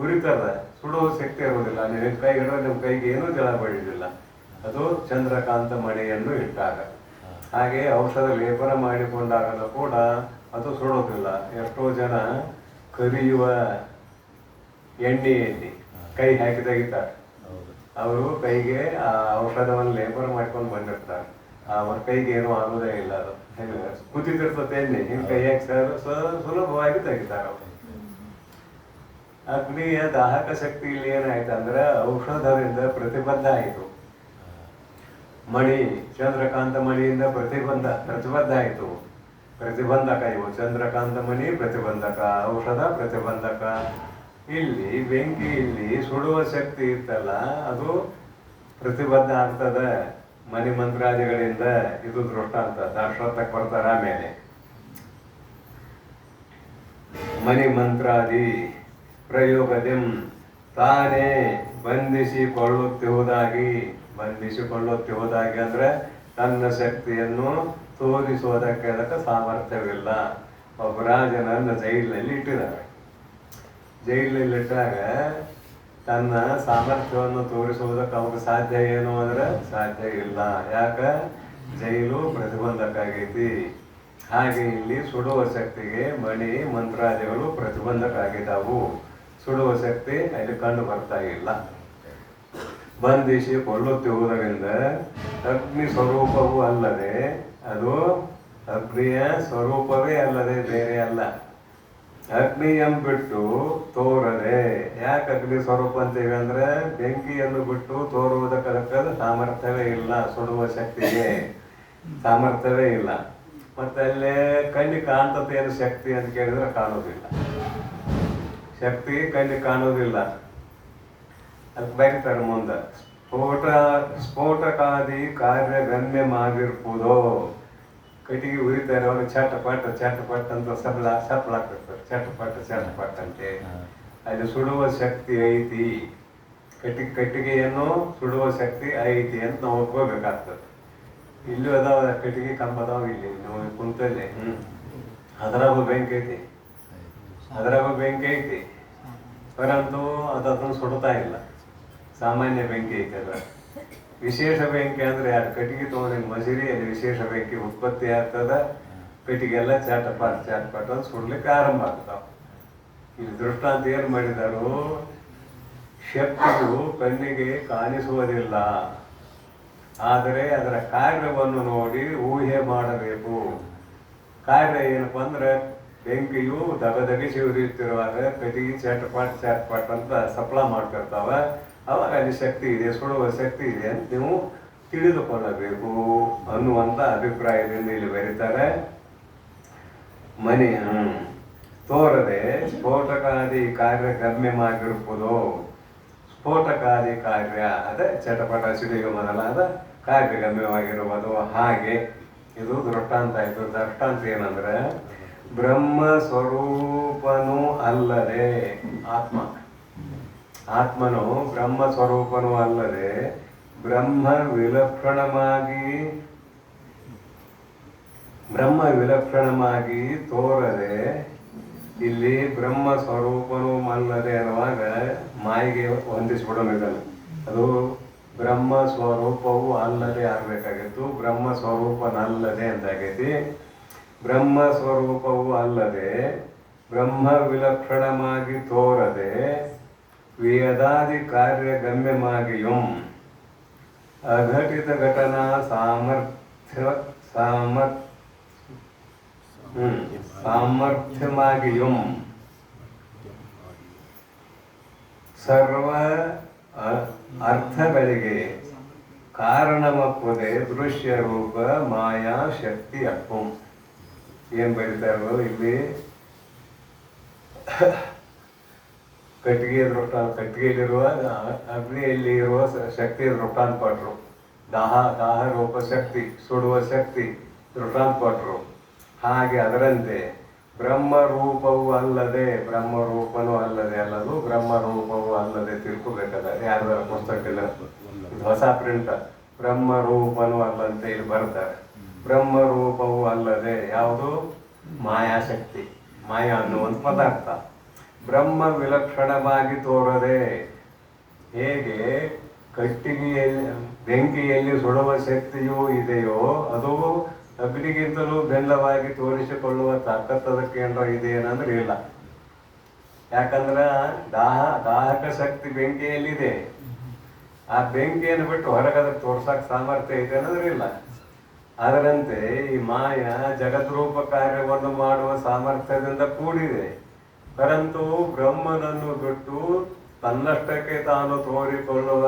ಉರಿತದ, ಸುಡುವ ಶಕ್ತಿ ಇರುವುದಿಲ್ಲ. ನೀವು ಕೈ ಹಿಡಿದ್ರೆ ನಿಮ್ಮ ಕೈಗೆ ಏನೂ ಜಲ ಬಡಿದಿಲ್ಲ. ಅದು ಚಂದ್ರಕಾಂತ ಮಣಿಯನ್ನು ಇಟ್ಟಾಗ. ಹಾಗೆ ಔಷಧ ಲೇಪನ ಮಾಡಿಕೊಂಡಾಗಲೂ ಕೂಡ ಅದು ಸುಡೋದಿಲ್ಲ. ಎಷ್ಟೋ ಜನ ಕರಿಯುವ ಎಣ್ಣೆಯಲ್ಲಿ ಕೈ ಹಾಕಿ ತೆಗಿತಾರೆ. ಅವರು ಕೈಗೆ ಆ ಔಷಧವನ್ನು ಲೇಪನ ಮಾಡ್ಕೊಂಡು ಬಂದಿರ್ತಾರೆ. ಅವ್ರ ಕೈಗೆ ಏನೂ ಆಗೋದೇ ಇಲ್ಲ. ಅದು ಕುದಿತಿರ್ತದೆ ಎಣ್ಣೆ ಹಿಂಗೆ ಕೈಯಾಗ ಸುಲಭವಾಗಿ ತೆಗಿತಾರೆ ಅವರು. ಅಗ್ನಿಯ ದಾಹಕ ಶಕ್ತಿ ಇಲ್ಲಿ ಏನಾಯ್ತು ಅಂದ್ರೆ ಔಷಧದಿಂದ ಪ್ರತಿಬದ್ಧ ಆಯಿತು. ಮಣಿ ಚಂದ್ರಕಾಂತ ಮಣಿಯಿಂದ ಪ್ರತಿಬದ್ಧ ಆಯಿತು. ಪ್ರತಿಬಂಧಕ ಇವು ಚಂದ್ರಕಾಂತ ಮಣಿ ಪ್ರತಿಬಂಧಕ, ಔಷಧ ಪ್ರತಿಬಂಧಕ. ಇಲ್ಲಿ ಬೆಂಕಿ ಇಲ್ಲಿ ಸುಡುವ ಶಕ್ತಿ ಇತ್ತಲ್ಲ ಅದು ಪ್ರತಿಬದ್ಧ ಆಗ್ತದೆ ಮಣಿ ಮಂತ್ರಾದಿಗಳಿಂದ. ಇದು ದೃಷ್ಟಾಂತ ದಾರ್ಶೋತ್ತಕ್ಕೆ ಬರ್ತಾರೆ. ಆಮೇಲೆ ಮಣಿ ಮಂತ್ರಾದಿ ಪ್ರಯೋಗದಿಂ ತಾನೇ ಬಂಧಿಸಿಕೊಳ್ಳುತ್ತಿರುವುದಾಗಿ ಅಂದ್ರೆ ತನ್ನ ಶಕ್ತಿಯನ್ನು ತೋರಿಸುವುದಕ್ಕೆ ಅದಕ್ಕೆ ಸಾಮರ್ಥ್ಯವಿಲ್ಲ. ಒಬ್ಬ ರಾಜನನ್ನ ಜೈಲಿನಲ್ಲಿ ಇಟ್ಟಿದ್ದಾರೆ. ಜೈಲಿನಲ್ಲಿಟ್ಟಾಗ ತನ್ನ ಸಾಮರ್ಥ್ಯವನ್ನು ತೋರಿಸುವುದಕ್ಕೆ ಅವ್ರಿಗೆ ಸಾಧ್ಯ ಏನು ಅಂದ್ರೆ ಸಾಧ್ಯ ಇಲ್ಲ. ಯಾಕ? ಜೈಲು ಪ್ರತಿಬಂಧಕ ಆಗೈತಿ. ಹಾಗೆ ಇಲ್ಲಿ ಸುಡುವ ಶಕ್ತಿಗೆ ಮಣಿ ಮಂತ್ರಾದಿಗಳು ಪ್ರತಿಬಂಧಕ ಆಗಿದ್ದಾವು. ಸುಡುವ ಶಕ್ತಿ ಅಲ್ಲಿ ಕಂಡು ಬರ್ತಾ ಇಲ್ಲ. ಬಂಧಿಸಿಕೊಳ್ಳುತ್ತಿರುವುದರಿಂದ ಅಗ್ನಿ ಸ್ವರೂಪವೂ ಅಲ್ಲದೆ, ಅದು ಅಗ್ನಿಯ ಸ್ವರೂಪವೇ ಅಲ್ಲದೆ ಬೇರೆ ಅಲ್ಲ. ಅಗ್ನಿಯನ್ನು ಬಿಟ್ಟು ತೋರದೆ. ಯಾಕೆ ಅಗ್ನಿ ಸ್ವರೂಪ ಅಂತೀವಿ ಅಂದ್ರೆ ಬೆಂಕಿಯನ್ನು ಬಿಟ್ಟು ತೋರುವುದಕ್ಕೆ ಸಾಮರ್ಥ್ಯವೇ ಇಲ್ಲ. ಸುಡುವ ಶಕ್ತಿಗೆ ಸಾಮರ್ಥ್ಯವೇ ಇಲ್ಲ. ಮತ್ತೆ ಅಲ್ಲೇ ಕಣ್ಣಿಗೆ ಕಾಣ್ತತೇನು ಶಕ್ತಿ ಅಂತ ಕೇಳಿದ್ರೆ ಕಾಣೋದಿಲ್ಲ. ಶಕ್ತಿ ಕಣ್ಣಿಗೆ ಕಾಣೋದಿಲ್ಲ. ಅದಕ್ಕೆ ಬರೀತಾರೆ ಮುಂದೆ, ಸ್ಫೋಟಕಾದಿ ಕಾರ್ಯ ಗಣ್ಯವಾಗಿರ್ಬೋದು. ಕಟ್ಟಿಗೆ ಉರಿತಾರೆ ಅವ್ರು ಚಟಪಟ್ ಅಂತ ಸಪ್ಪಳಾಗ್ತಿರ್ತಾರೆ. ಚಟಪಟ್ ಅಂತೆ. ಅಲ್ಲಿ ಸುಡುವ ಶಕ್ತಿ ಐತಿ. ಕಟ್ಟಿಗೆಯನ್ನು ಸುಡುವ ಶಕ್ತಿ ಐತಿ ಅಂತ ನಾವು ಒಪ್ಕೋಬೇಕಾಗ್ತದೆ. ಇಲ್ಲೂ ಅದಾವ ಕಟ್ಟಿಗೆ ಕಂಬ ಅದಾವ. ಇಲ್ಲಿ ನಾವು ಕುಂತಲ್ಲಿ ಅದ್ರಾಗೂ ಬೆಂಕಿ ಐತಿ. ಪರಂತು ಅದನ್ನು ಸುಡ್ತಾ ಇಲ್ಲ. ಸಾಮಾನ್ಯ ಬೆಂಕಿ ಐತೆ ಅದ್ರ. ವಿಶೇಷ ಬೆಂಕಿ ಅಂದ್ರೆ ಯಾರು ಕಟ್ಟಿಗೆ ತಗೊಂಡು ಮಜೂರಿ ಅಲ್ಲಿ ವಿಶೇಷ ಬೆಂಕಿ ಉತ್ಪತ್ತಿ ಆಗ್ತದ. ಕಟ್ಟಿಗೆಲ್ಲ ಚಟಪಟ್ ಅಂತ ಸುಡ್ಲಿಕ್ಕೆ ಆರಂಭ ಆಗ್ತಾವ. ಇಲ್ಲಿ ದೃಷ್ಟಾಂತ ಏನ್ ಮಾಡಿದಾರು, ಶಕ್ತಿಯು ಕಣ್ಣಿಗೆ ಕಾಣಿಸುವುದಿಲ್ಲ, ಆದರೆ ಅದರ ಕಾರ್ಯವನ್ನು ನೋಡಿ ಊಹೆ ಮಾಡಬೇಕು. ಕಾರ್ಯ ಏನಪ್ಪ ಅಂದ್ರೆ ಬೆಂಕಿಯು ದಗದಗಿಸಿ ಉರಿಯುತ್ತಿರುವಾಗ ಕಟ್ಟಿಗೆ ಚಟಪಟ್ ಅಂತ ಸಪ್ಲ ಮಾಡ್ತಿರ್ತಾವ. ಅವಾಗ ಅಲ್ಲಿ ಶಕ್ತಿ ಇದೆ, ಸುಡುವ ಶಕ್ತಿ ಇದೆ ಅಂತ ನೀವು ತಿಳಿದುಕೊಳ್ಳಬೇಕು ಅನ್ನುವಂಥ ಅಭಿಪ್ರಾಯದಿಂದ ಇಲ್ಲಿ ಬರೀತಾರೆ. ಮನೆ ತೋರದೆ ಸ್ಫೋಟಕಾದಿ ಕಾರ್ಯ ಗಮ್ಯವಾಗಿರುವುದು. ಸ್ಫೋಟಕಾದಿ ಕಾರ್ಯ ಅದೇ ಚಟಪಟ ಸಿಡಿಗೆ ಮೊದಲಾದ ಕಾರ್ಯ ಗಮ್ಯವಾಗಿರುವುದು. ಹಾಗೆ ಇದು ದೃಷ್ಟಾಂತ ಆಯಿತು. ದೃಷ್ಟಾಂತ ಏನಂದ್ರೆ ಬ್ರಹ್ಮ ಸ್ವರೂಪನೂ ಅಲ್ಲದೆ ಆತ್ಮನು ಬ್ರಹ್ಮ ಸ್ವರೂಪನೂ ಅಲ್ಲದೆ ಬ್ರಹ್ಮ ವಿಲಕ್ಷಣವಾಗಿ ತೋರದೆ. ಇಲ್ಲಿ ಬ್ರಹ್ಮ ಸ್ವರೂಪನೂ ಅಲ್ಲದೆ ಅನ್ನುವಾಗ ಮಾಯಿಗೆ ಹೊಂದಿಸ್ಬಿಡೋಣ ಇದನ್ನು. ಅದು ಬ್ರಹ್ಮ ಸ್ವರೂಪವೂ ಅಲ್ಲದೆ ಆಗಬೇಕಾಗಿತ್ತು. ಬ್ರಹ್ಮ ಸ್ವರೂಪನಲ್ಲದೆ ಅಂತಾಗೈತಿ. ಬ್ರಹ್ಮ ಸ್ವರೂಪವೂ ಅಲ್ಲದೆ ಬ್ರಹ್ಮ ವಿಲಕ್ಷಣವಾಗಿ ತೋರದೆ ವೇದಾದಿ ಕಾರ್ಯ ಗಮ್ಯಮಾಗಿಯೂ ಅಘಟಿತ ಘಟನಾ ಸಾಮರ್ಥ್ಯಮಾಗಿಯೂ ಸರ್ವ ಅರ್ಥಗಳಿಗೆ ಕಾರಣಮಪ್ಪದೆ ದೃಶ್ಯ ರೂಪ ಮಾಯಾ ಶಕ್ತಿ ಅಪ್ಪು. ಏನ್ ಬರೀತಾರೋ ಇಲ್ಲಿ, ಕಟ್ಟಿಗೆಯಲ್ಲಿರುವ ಅಗ್ನಿಯಲ್ಲಿ ಇರುವ ಶಕ್ತಿ ದೃಷ್ಟಾಂತ ಕೊಟ್ರು. ದಾಹ ರೂಪ ಶಕ್ತಿ, ಸುಡುವ ಶಕ್ತಿ ದೃಷ್ಟಾಂತ ಕೊಟ್ರು. ಹಾಗೆ ಅದರಂತೆ ಬ್ರಹ್ಮರೂಪವೂ ಅಲ್ಲದೆ ಬ್ರಹ್ಮರೂಪನೂ ಅಲ್ಲದೆ ಅಲ್ಲದು ಬ್ರಹ್ಮರೂಪವೂ ಅಲ್ಲದೆ ತಿಳ್ಕೋಬೇಕಾದ ಯಾರ್ದಾರ ಪುಸ್ತಕ ಇಲ್ಲ, ಹೊಸ ಪ್ರಿಂಟ್. ಬ್ರಹ್ಮರೂಪನೂ ಅಲ್ಲಂತೆ ಇಲ್ಲಿ ಬರ್ತಾರೆ. ಬ್ರಹ್ಮರೂಪವೂ ಅಲ್ಲದೆ ಯಾವುದು? ಮಾಯಾಶಕ್ತಿ, ಮಾಯಾ ಅನ್ನುವಂಥ ಪದಾರ್ಥ. ಬ್ರಹ್ಮ ವಿಲಕ್ಷಣವಾಗಿ ತೋರದೆ. ಹೇಗೆ ಕಟ್ಟಿಗೆಯಲ್ಲಿ ಬೆಂಕಿಯಲ್ಲಿ ಸುಡುವ ಶಕ್ತಿಯೂ ಇದೆಯೋ ಅದು ಅಗ್ನಿಗಿಂತಲೂ ಬೆಲ್ಲವಾಗಿ ತೋರಿಸಿಕೊಳ್ಳುವ ತಾಕತ್ತು ಅದಕ್ಕೆ ಏನಾರ ಇದೆ ಏನಂದ್ರೆ ಇಲ್ಲ. ಯಾಕಂದ್ರೆ ದಾಹಕ ಶಕ್ತಿ ಬೆಂಕಿಯಲ್ಲಿದೆ. ಆ ಬೆಂಕಿಯನ್ನು ಬಿಟ್ಟು ಹೊರಗೆ ಅದಕ್ಕೆ ತೋರ್ಸಕ್ ಸಾಮರ್ಥ್ಯ ಇದೆ ಅನ್ನೋದ್ರೆ ಇಲ್ಲ. ಅದರಂತೆ ಈ ಮಾಯ ಜಗದ್ರೂಪ ಕಾರ್ಯವನ್ನು ಮಾಡುವ ಸಾಮರ್ಥ್ಯದಿಂದ ಕೂಡಿದೆ. ಪರಂತು ಬ್ರಹ್ಮನನ್ನು ಬಿಟ್ಟು ತನ್ನಷ್ಟಕ್ಕೆ ತಾನು ತೋರಿಕೊಳ್ಳುವ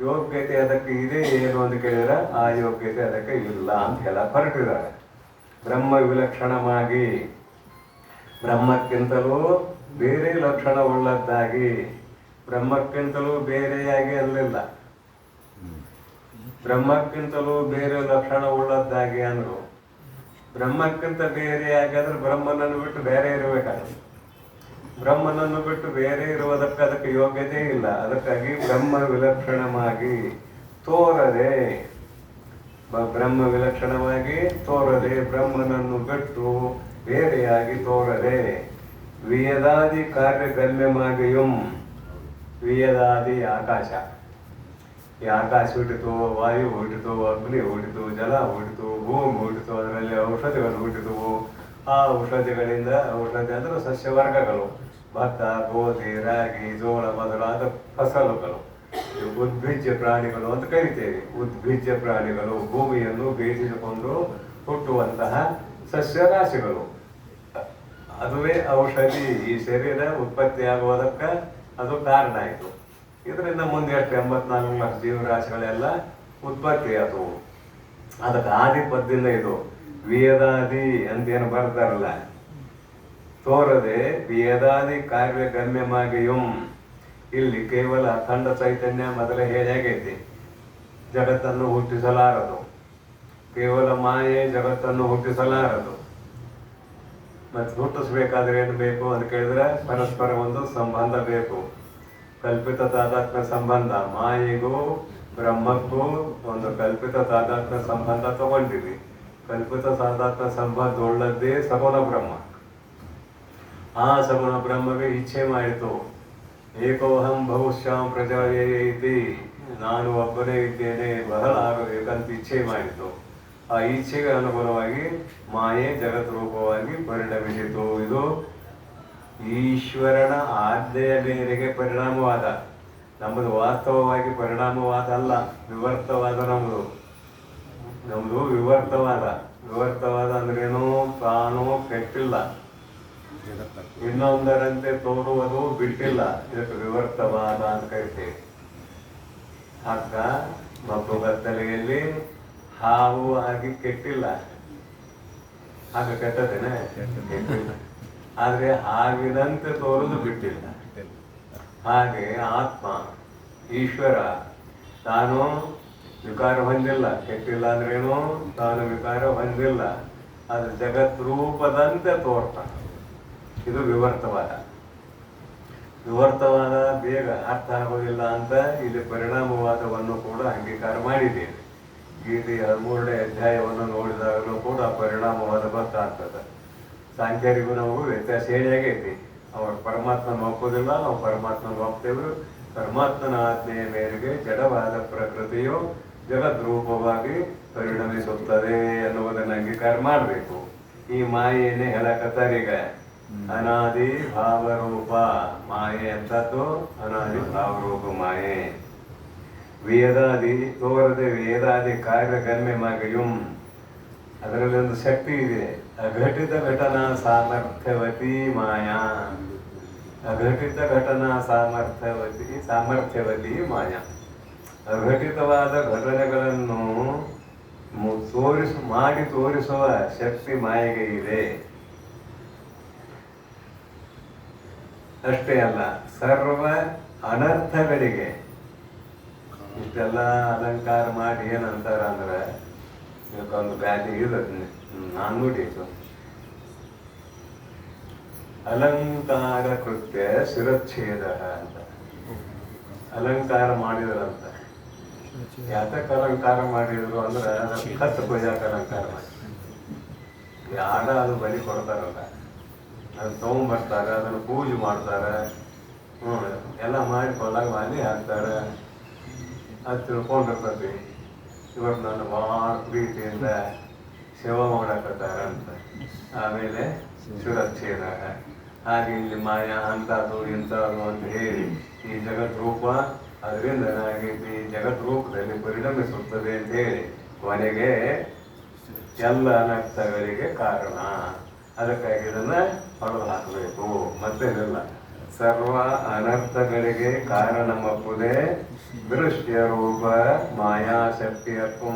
ಯೋಗ್ಯತೆ ಅದಕ್ಕೆ ಇದೆ ಏನು ಅಂತ ಕೇಳಿದ್ರೆ ಆ ಯೋಗ್ಯತೆ ಅದಕ್ಕೆ ಇಲ್ಲ ಅಂತ ಹೇಳ ಹೊರಟಿದ್ದಾರೆ. ಬ್ರಹ್ಮ ವಿಲಕ್ಷಣವಾಗಿ, ಬ್ರಹ್ಮಕ್ಕಿಂತಲೂ ಬೇರೆ ಲಕ್ಷಣವುಳ್ಳದ್ದಾಗಿ, ಬ್ರಹ್ಮಕ್ಕಿಂತಲೂ ಬೇರೆಯಾಗಿ ಅಲ್ಲಿಲ್ಲ, ಬ್ರಹ್ಮಕ್ಕಿಂತಲೂ ಬೇರೆ ಲಕ್ಷಣವುಳ್ಳದ್ದಾಗಿ ಅಂದ್ರು. ಬ್ರಹ್ಮಕ್ಕಿಂತ ಬೇರೆಯಾಗಿ ಅಂದ್ರೆ ಬ್ರಹ್ಮನನ್ನು ಬಿಟ್ಟು ಬೇರೆ ಇರಬೇಕಾಗುತ್ತೆ. ಬ್ರಹ್ಮನನ್ನು ಬಿಟ್ಟು ಬೇರೆ ಇರುವುದಕ್ಕೆ ಅದಕ್ಕೆ ಯೋಗ್ಯತೆ ಇಲ್ಲ. ಅದಕ್ಕಾಗಿ ಬ್ರಹ್ಮ ವಿಲಕ್ಷಣವಾಗಿ ತೋರದೆ, ಬ್ರಹ್ಮ ವಿಲಕ್ಷಣವಾಗಿ ತೋರದೆ, ಬ್ರಹ್ಮನನ್ನು ಬಿಟ್ಟು ಬೇರೆಯಾಗಿ ತೋರದೆ, ವಿಯದಾದಿ ಕಾರ್ಯಗಮ್ಯಮಾಗಿಯೂ, ವಿಯದಾದಿ ಆಕಾಶ, ಈ ಆಕಾಶ ಹುಟ್ಟಿತು, ವಾಯು ಹುಟ್ಟಿತು, ಅಗ್ನಿ ಹುಟ್ಟಿತು, ಜಲ ಹುಟ್ಟಿತು, ಭೂಮಿ ಹುಟ್ಟಿತು, ಅದರಲ್ಲಿ ಔಷಧಿಗಳು ಹುಟ್ಟಿದವು. ಆ ಔಷಧಿಗಳಿಂದ, ಔಷಧಿ ಅಂದ್ರೆ ಸಸ್ಯವರ್ಗಗಳು, ಭತ್ತ, ಗೋಧಿ, ರಾಗಿ, ಜೋಳ ಮೊದಲಾದ ಫಸಲುಗಳು, ಉದ್ಭಿಜ್ಯ ಪ್ರಾಣಿಗಳು ಅಂತ ಕರಿತೇವೆ. ಉದ್ಭಿಜ್ಯ ಪ್ರಾಣಿಗಳು ಭೂಮಿಯನ್ನು ಬೇಯಿಸಿಕೊಂಡು ಹುಟ್ಟುವಂತಹ ಸಸ್ಯರಾಶಿಗಳು, ಅದುವೇ ಔಷಧಿ. ಈ ಶರೀರ ಉತ್ಪತ್ತಿಯಾಗುವುದಕ್ಕೆ ಅದು ಕಾರಣ ಆಯಿತು. ಇದರಿಂದ ಮುಂದೆ ಎಷ್ಟು 84 ಲಕ್ಷ ಜೀವರಾಶಿಗಳೆಲ್ಲ ಉತ್ಪತ್ತಿ ಆದವು. ಅದಕ್ಕೆ ಆದಿ ಪದ್ದಿಂದ ಇದು ವಿಯದಾದಿ ಅಂತ ಏನು ಬರ್ತಾರಲ್ಲ, ತೋರದೆ ವಿಯದಾದಿ ಕಾರ್ಯಗಮ್ಯಮಾಗಿಯೂ. ಇಲ್ಲಿ ಕೇವಲ ಅಖಂಡ ಚೈತನ್ಯ ಮೊದಲೇ ಹೇಳಾಗೈತಿ, ಜಗತ್ತನ್ನು ಹುಟ್ಟಿಸಲಾರದು. ಕೇವಲ ಮಾಯೆ ಜಗತ್ತನ್ನು ಹುಟ್ಟಿಸಲಾರದು. ಮತ್ತೆ ಹುಟ್ಟಿಸ್ಬೇಕಾದ್ರೆ ಏನು ಬೇಕು ಅಂತ ಕೇಳಿದ್ರೆ ಪರಸ್ಪರ ಒಂದು ಸಂಬಂಧ ಬೇಕು, ಕಲ್ಪಿತ ತಾದಾತ್ಮ್ಯ ಸಂಬಂಧ. ಮಾಯೆಗೂ ಬ್ರಹ್ಮಕ್ಕೂ ಒಂದು ಕಲ್ಪಿತ ತಾದಾತ್ಮ್ಯ ಸಂಬಂಧ ತಗೊಂಡಿವಿ. ಕಲ್ಪಿತ ತಾದಾತ್ಮ್ಯ ಸಂಬಂಧ ಉಳ್ಳದ್ದೇ ಸಗುಣ ಬ್ರಹ್ಮ. ಆ ಸಗುಣ ಬ್ರಹ್ಮವೇ ಇಚ್ಛೆ ಮಾಡಿತು, ಏಕೋಹಂ ಬಹುಶ್ಯಾಂ ಪ್ರಜಾಯೇತಿ, ನಾನು ಒಬ್ಬನೇ ಇದ್ದೇನೆ, ಬಹಳ ಆಗಬೇಕಂತ ಇಚ್ಛೆ ಮಾಡಿತು. ಆ ಇಚ್ಛೆಗೆ ಅನುಗುಣವಾಗಿ ಮಾಯೆ ಜಗದ್ರೂಪವಾಗಿ ಪರಿಣಮಿಸಿತು. ಇದು ಈಶ್ವರನ ಆಜ್ಞೆಯ ಮೇರೆಗೆ ಪರಿಣಾಮವಾದ, ನಮ್ಮದು ವಾಸ್ತವವಾಗಿ ಪರಿಣಾಮವಾದ ಅಲ್ಲ, ವಿವರ್ತವಾದ. ನಮ್ಮದು ವಿವರ್ತವಾದ. ವಿವರ್ತವಾದ ಅಂದ್ರೇನು? ತಾನು ಕೆಟ್ಟಿಲ್ಲ, ಇನ್ನೊಂದರಂತೆ ತೋರುವುದು ಬಿಟ್ಟಿಲ್ಲ. ಇದಕ್ಕೆ ವಿವರ್ತವಾದ ಅಂತ ಕರಿತೇವೆ. ಹಗ್ಗ ಮತ್ತು ಗದ್ದಲೆಯಲ್ಲಿ ಹಾವು ಆಗಿ ಕೆಟ್ಟಿಲ್ಲ. ಹಾಗೆ ಕೆಟ್ಟದೇನೆ? ಕೆಟ್ಟಿಲ್ಲ. ಆದ್ರೆ ಹಾವಿನಂತೆ ತೋರುದು ಬಿಟ್ಟಿಲ್ಲ. ಹಾಗೆ ಆತ್ಮ ಈಶ್ವರ ತಾನು ವಿಕಾರ ಹೊಂದಿಲ್ಲ. ಕೆಟ್ಟಿಲ್ಲ ಅಂದ್ರೇನು? ತಾನು ವಿಕಾರ ಹೊಂದಿಲ್ಲ. ಅದು ಜಗತ್ ರೂಪದಂತೆ ತೋರ್ತಾನೆ. ಇದು ವಿವರ್ತವಾದ. ವಿವರ್ತವಾದ ಬೇಗ ಅರ್ಥ ಆಗೋದಿಲ್ಲ ಅಂತ ಇಲ್ಲಿ ಪರಿಣಾಮವಾದವನ್ನು ಕೂಡ ಅಂಗೀಕಾರ ಮಾಡಿದ್ದೇವೆ. ಗೀತೆಯ 13ನೇ ಅಧ್ಯಾಯವನ್ನು ನೋಡಿದಾಗಲೂ ಕೂಡ ಪರಿಣಾಮವಾದ ಗೊತ್ತಾಗ್ತದೆ. ಸಾಂಖ್ಯರಿಗೂ ನಮಗೂ ವ್ಯತ್ಯಾಸ ಹೇಳಾಗೈತಿ. ಅವ್ರು ಪರಮಾತ್ಮನ ಒಪ್ಪೋದಿಲ್ಲ, ನಾವು ಪರಮಾತ್ಮನ ಒಪ್ತೇವೆ. ಪರಮಾತ್ಮನ ಆಜ್ಞೆಯ ಮೇರೆಗೆ ಜಡವಾದ ಪ್ರಕೃತಿಯು ಜಗದ್ರೂಪವಾಗಿ ಪರಿಣಮಿಸುತ್ತದೆ ಅನ್ನುವುದನ್ನು ಅಂಗೀಕಾರ ಮಾಡಬೇಕು. ಈ ಮಾಯೆಯನ್ನೇ ಹೇಳಕತ್ತಾರೀಗ. ಅನಾದಿ ಭಾವರೂಪ ಮಾಯೆ ಅಂತದ್ದು ಅನಾದಿ ಭಾವರೂಪ ಮಾಯೆ. ವೇದಾದಿ ತೋರದೆ ವೇದಾದಿ ಕಾರ್ಯಗಮ್ಯಮಾಗಿಯೂ, ಅದರಲ್ಲಿ ಒಂದು ಶಕ್ತಿ ಇದೆ. ಅಘಟಿತ ಘಟನಾ ಸಾಮರ್ಥ್ಯವತಿ ಮಾಯಾ. ಅಘಟಿತ ಘಟನಾ ಸಾಮರ್ಥ್ಯವತಿ ಮಾಯಾ. ಅಘಟಿತವಾದ ಘಟನೆಗಳನ್ನು ಮಾಡಿ ತೋರಿಸುವ ಶಕ್ತಿ ಮಾಯೆಗೆ ಇದೆ. ಅಷ್ಟೇ ಅಲ್ಲ, ಸರ್ವ ಅನರ್ಥಗಳಿಗೆ ಇಷ್ಟೆಲ್ಲ ಅಲಂಕಾರ ಮಾಡಿ ಏನಂತಾರ ಅಂದ್ರೆ, ಒಂದು ಗಾದೆ ಇದೆ, ನಾನು ನೋಡಿದ್ದು, ಅಲಂಕಾರ ಕೃತ್ಯ ಶಿರಚ್ಛೇದ ಅಂತ. ಅಲಂಕಾರ ಮಾಡಿದ್ರಂತ. ಯಾತಕ್ಕೆ ಅಲಂಕಾರ ಮಾಡಿದ್ರು ಅಂದ್ರೆ ಕತ್ತು ಕೊಯ್ಯಾಕ ಅಲಂಕಾರ ಮಾಡಿ. ಯಾರ ಅದು ಬಲಿ ಕೊಡ್ತಾರಲ್ಲ, ಅದು ತಗೊಂಡ್ಬರ್ತಾರೆ, ಅದನ್ನು ಪೂಜೆ ಮಾಡ್ತಾರೆ, ಎಲ್ಲ ಮಾಡಿ ಕೊಲ್ಲಾಗ ಮಾಲಿ ಹಾಕ್ತಾರೆ. ಅದು ತಿಳ್ಕೊಂಡಿರ್ತದೆ. ಇವತ್ತು ನಾನು ಭಾಳ ಪ್ರೀತಿಯಿಂದ ಸೇವಾ ಮಾಡಕತ್ತಾರ ಅಂತ. ಆಮೇಲೆ ಸುರಕ್ಷೇನ ಹಾಗೆ ಇಲ್ಲಿ ಮಾಯಾ ಅಂತದು ಇಂಥದ್ದು ಅಂತ ಹೇಳಿ ಈ ಜಗತ್ ರೂಪ ಅದರಿಂದ ಏನಾಗೈತಿ, ಜಗತ್ ರೂಪದಲ್ಲಿ ಪರಿಣಮಿಸುತ್ತದೆ ಅಂತ ಹೇಳಿ ಕೊನೆಗೆ ಎಲ್ಲ ಅನರ್ಥಗಳಿಗೆ ಕಾರಣ. ಅದಕ್ಕಾಗಿ ಇದನ್ನ ಹೊಡೆದು ಹಾಕಬೇಕು, ಮತ್ತೇನಿಲ್ಲ. ಸರ್ವ ಅನರ್ಥಗಳಿಗೆ ಕಾರಣಮಪ್ಪುದೇ ದೃಶ್ಯ ರೂಪ ಮಾಯಾಶಕ್ತಿಯಕ್ಕೂ.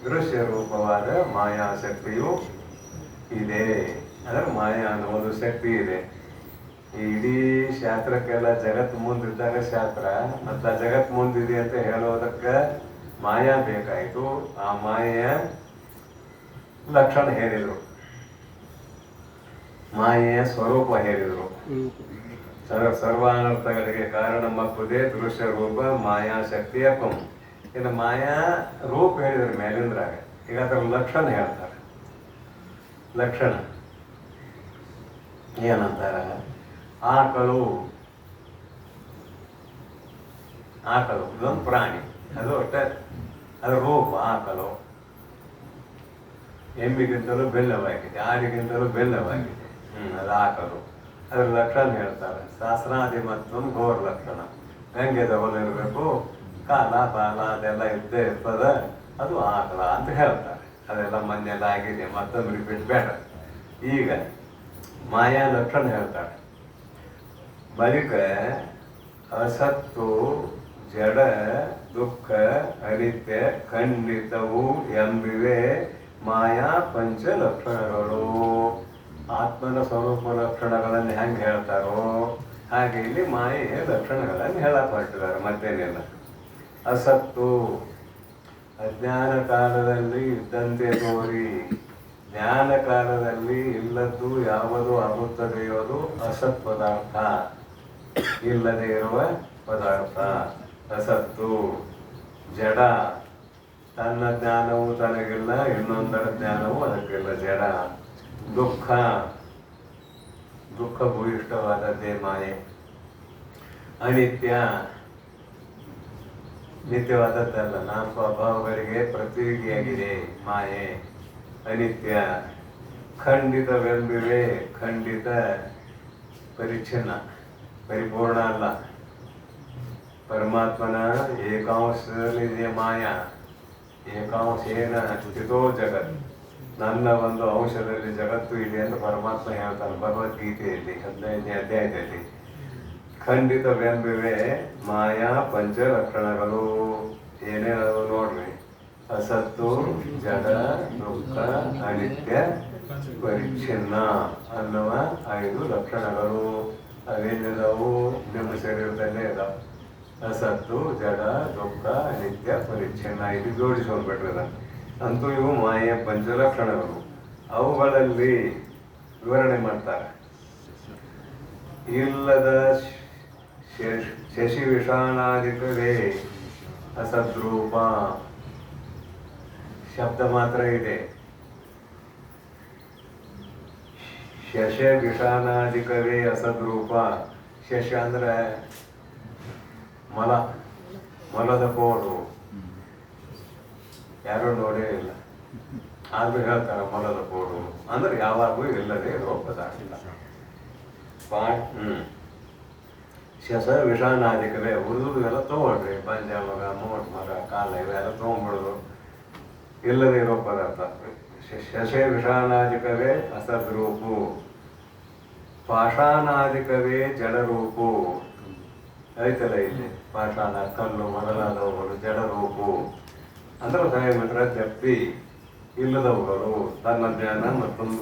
ದೃಶ್ಯ ರೂಪವಾದ ಮಾಯಾಶಕ್ತಿಯು ಇದೆ. ಅಂದ್ರೆ ಮಾಯಾ ಅನ್ನೋ ಒಂದು ಶಕ್ತಿ ಇದೆ. ಈ ಇಡೀ ಶಾಸ್ತ್ರಕ್ಕೆಲ್ಲ ಜಗತ್ ಮುಂದಿದ್ದಾಗ ಶಾಸ್ತ್ರ ಮತ್ತು ಆ ಜಗತ್ ಮುಂದಿದೆ ಅಂತ ಹೇಳೋದಕ್ಕೆ ಮಾಯಾ ಬೇಕಾಯಿತು. ಆ ಮಾಯೆಯ ಲಕ್ಷಣ ಹೇಳಿದರು, ಮಾಯೆಯ ಸ್ವರೂಪ ಹೇಳಿದರು. ಸರ್ವಾನರ್ಥಗಳಿಗೆ ಕಾರಣ ಮಪ್ಪುದೇ ದೃಶ್ಯ ರೂಪ ಮಾಯಾಶಕ್ತಿಯ ಕಂ. ಇನ್ನು ಮಾಯಾ ರೂಪ ಹೇಳಿದ್ರು ಮೇಲಿಂದ್ರಾಗ. ಈಗ ಅದರ ಲಕ್ಷಣ ಹೇಳ್ತಾರೆ. ಲಕ್ಷಣ ಏನಂತಾರ? ಆಕಳು ಇದೊಂದು ಪ್ರಾಣಿ, ಅದು ಒಟ್ಟೆ ಅದರ ರೂಪ ಆಕಳು. ಎಮ್ಮಿಗಿಂತಲೂ ಬೆಲ್ಲವಾಗಿದೆ, ಆಡಿಗಿಂತಲೂ ಬೆಲ್ಲವಾಗಿದೆ. ಅದು ಆಕಳು. ಅದರ ಲಕ್ಷಣ ಹೇಳ್ತಾರೆ. ಶಾಸ್ತ್ರಾದಿ ಮತ್ತೊಂದು ಘೋರ ಲಕ್ಷಣ. ಗಂಗೆ ತಗೊಳಿರ್ಬೇಕು, ಕಾಲ ಬಾಲ ಅದೆಲ್ಲ ಇದ್ದೇ ಇರ್ತದ, ಅದು ಆಕಳ ಅಂತ ಹೇಳ್ತಾರೆ. ಅದೆಲ್ಲ ಮೊನ್ನೆಲ್ಲ ಆಗಿದೆ, ಮತ್ತೊಂದು ರಿಪೀಟ್ ಬೇಡ. ಈಗ ಮಾಯಾ ಲಕ್ಷಣ ಹೇಳ್ತಾರೆ. ಬಳಿಕ ಅಸತ್ತು ಜಡ ದುಃಖ ಅನಿತ್ಯ ಖಂಡಿತವು ಎಂಬಿವೆ ಮಾಯಾ ಪಂಚ ಲಕ್ಷಣಗಳು. ಆತ್ಮನ ಸ್ವರೂಪ ಲಕ್ಷಣಗಳನ್ನು ಹೆಂಗೆ ಹೇಳ್ತಾರೋ ಹಾಗೆ ಇಲ್ಲಿ ಮಾಯೆಯ ಲಕ್ಷಣಗಳನ್ನು ಹೇಳಕ್ ಹೊರಟಿದ್ದಾರೆ. ಮತ್ತೇನಿಲ್ಲ. ಅಸತ್ತು ಅಜ್ಞಾನ ಕಾಲದಲ್ಲಿ ಇದ್ದಂತೆ ತೋರಿ ಜ್ಞಾನ ಕಾಲದಲ್ಲಿ ಇಲ್ಲದ್ದು ಯಾವುದು ಆಗುತ್ತದೆಯೋ ಅದು ಅಸತ್ ಪದಾರ್ಥ, ಇಲ್ಲದೆ ಇರುವ ಪದಾರ್ಥ ಅಸತ್ತು. ಜಡ ತನ್ನ ಜ್ಞಾನವು ತನಗಿಲ್ಲ, ಇನ್ನೊಂದರ ಜ್ಞಾನವು ಅದಕ್ಕಿಲ್ಲ, ಜಡ. ದುಃಖ ಭೂಯಿಷ್ಠವಾದದ್ದೇ ಮಾಯೆ. ಅನಿತ್ಯ ನಿತ್ಯವಾದದ್ದಲ್ಲ, ನಾಲ್ಕು ಸ್ವಭಾವಗಳಿಗೆ ಪ್ರತಿಯೋಗಿಯಾಗಿದೆ ಮಾಯೆ. ಅನಿತ್ಯ. ಖಂಡಿತವೆಂಬಿವೆ, ಖಂಡಿತ ಪರಿಚ್ಛಿನ್ನ, ಪರಿಪೂರ್ಣ ಅಲ್ಲ. ಪರಮಾತ್ಮನ ಏಕಾಂಶದಲ್ಲಿದೆ ಮಾಯಾ. ಏಕಾಂಶೇನ ಸ್ಥಿತೋ ಜಗತ್. ನನ್ನ ಒಂದು ಅಂಶದಲ್ಲಿ ಜಗತ್ತು ಇದೆ ಅಂತ ಪರಮಾತ್ಮ ಹೇಳ್ತಾನೆ ಭಗವದ್ಗೀತೆಯಲ್ಲಿ 15ನೇ ಅಧ್ಯಾಯದಲ್ಲಿ. ಖಂಡಿತವೆಂಬಿವೆ ಮಾಯಾ ಪಂಚ ಲಕ್ಷಣಗಳು. ಏನೇನದು ನೋಡ್ರಿ. ಅಸತ್ತು ಜಡ ದುಃಖ ಅನಿತ್ಯ ಪರಿಚ್ಛಿನ್ನ ಅನ್ನುವ 5 ಲಕ್ಷಣಗಳು. ಅವೆಲ್ಲದವು ನಿಮ್ಮ ಶರೀರದಲ್ಲೇ ಇದಾವೆ. ಅಸತ್ತು ಜಡ ದುಃಖ ಅನಿತ್ಯ ಪರಿಚ್ಛಿನ್ನ, ಇದು ಜೋಡಿಸ್ಕೊಂಡ್ಬಿಟ್ರದ. ಅಂತೂ ಇವು ಮಾಯೆಯ ಪಂಚಲಕ್ಷಣಗಳು. ಅವುಗಳಲ್ಲಿ ವಿವರಣೆ ಮಾಡ್ತಾರೆ. ಇಲ್ಲದ ಶಶಿ ವಿಷಾಣಾದಿಕವೇ ಅಸದ್ರೂಪ. ಶಬ್ದ ಮಾತ್ರ ಇದೆ. ಶಶ ವಿಷಾಣಾದಿಕವೇ ಅಸದ್ರೂಪ. ಶಶ ಅಂದ್ರೆ ಮಲದ ಕೋಡು. ಯಾರು ನೋಡೇ ಇಲ್ಲ, ಆದ್ರೂ ಹೇಳ್ತಾರ ಮಲದ ಕೋಡು ಅಂದ್ರೆ ಯಾವಾಗೂ ಇಲ್ಲದೆ ಇರೋ ಪದಾರ್ಥ. ಶಸ ವಿಷಾಣಾದಿಕವೇ. ಉಳಿದು ಎಲ್ಲ ತೊಗೊಳ್ರಿ, ಪಂಜ ಮಗ ಮೋಟ್ ಮಗ ಕಾಲ ಇವೆಲ್ಲ ತೊಗೊಂಡ್ಬಿಡೋದು. ಇಲ್ಲದೆ ಇರೋ ಪದಾರ್ಥ. ಶಶ ವಿಷಾಣಾದಿಕವೇ ಅಸದ್ರೂಪು. ಪಾಷಾಣಾದಿಕವೇ ಜಡರೂಪು. ಐತಲ್ಲ ಇಲ್ಲಿ ಪಾಷಾಣ, ಕಲ್ಲು ಮೊದಲಾದವುಗಳು ಜಡರೂಪು. ಅಂದ್ರೆ ದಯಮಿತ್ರ ಜಪ್ಪಿ ಇಲ್ಲದವುಗಳು. ತನ್ನ ಜ್ಞಾನ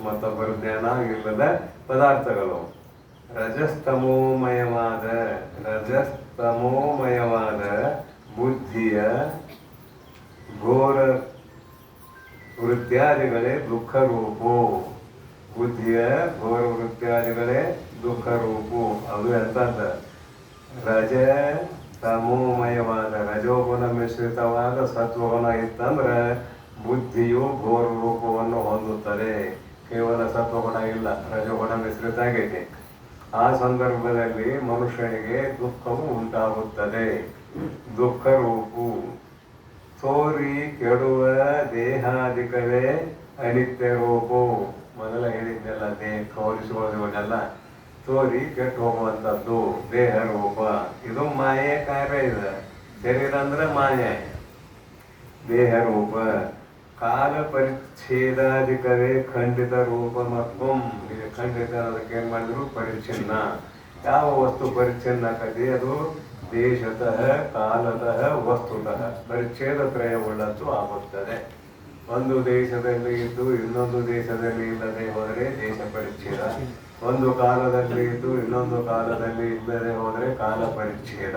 ಮತ್ತೊಬ್ಬರ ಜ್ಞಾನ ಇಲ್ಲದ ಪದಾರ್ಥಗಳು. ರಜಸ್ತಮೋಮಯವಾದ ಬುದ್ಧಿಯ ಘೋರ ವೃತ್ಯಾದಿಗಳೇ ದುಃಖ ರೂಪು. ಬುದ್ಧಿಯ ಘೋರ ವೃತ್ಯಾದಿಗಳೇ ದುಃಖ ರೂಪು. ಅದು ಎಂತಂದ ರಜ ತಮೋಮಯವಾದ ರಜೋಗುಣ ಮಿಶ್ರಿತವಾದ ಸತ್ವಗುಣ ಇತ್ತಂದ್ರೆ ಬುದ್ಧಿಯು ಘೋರ ರೂಪವನ್ನು ಹೊಂದುತ್ತದೆ. ಕೇವಲ ಸತ್ವಗುಣ ಇಲ್ಲ, ರಜೋಗುಣ ಮಿಶ್ರಿತ ಆಗೈತೆ. ಆ ಸಂದರ್ಭದಲ್ಲಿ ಮನುಷ್ಯನಿಗೆ ದುಃಖವು ಉಂಟಾಗುತ್ತದೆ. ದುಃಖ ರೂಪು. ತೋರಿ ಕೆಡುವ ದೇಹಾದಿಕವೇ ಅನಿತ್ಯ ರೂಪು ಮೊದಲ ಹೇಳಿದ್ನೆಲ್ಲ ಕೌಲಿಸಿಕೊಳ್ಳುವನ್ನೆಲ್ಲ ತೋರಿ ಕೆಟ್ಟು ಹೋಗುವಂಥದ್ದು ದೇಹ ರೂಪ. ಇದು ಮಾಯೆ ಕಾರ್ಯ ಇದೆ. ಶರೀರ ಅಂದ್ರೆ ಮಾಯೆ. ದೇಹ ರೂಪ ಕಾಲ ಪರಿಚ್ಛೇದಾಧಿಕವೇ ಖಂಡಿತ ರೂಪ ಮತ್ತು ಖಂಡಿತ ಅದಕ್ಕೆ ಏನ್ ಮಾಡಿದ್ರು ಪರಿಚ್ಛಿನ್ನ. ಯಾವ ವಸ್ತು ಪರಿಚ್ಛಿನ್ನ ಆಕತಿ? ಅದು ದೇಶತಃ ಕಾಲತಃ ವಸ್ತುತಃ ಪರಿಚ್ಛೇದ ತ್ರಯವುಳ್ಳದ್ದು ಆಗುತ್ತದೆ. ಒಂದು ದೇಶದಲ್ಲಿ ಇದ್ದು ಇನ್ನೊಂದು ದೇಶದಲ್ಲಿ ಇಲ್ಲದೆ ಹೋದರೆ ದೇಶ ಪರಿಚ್ಛೇದ. ಒಂದು ಕಾಲದಲ್ಲಿ ಇದ್ದು ಇನ್ನೊಂದು ಕಾಲದಲ್ಲಿ ಇಲ್ಲದೆ ಹೋದರೆ ಕಾಲ ಪರಿಚ್ಛೇದ.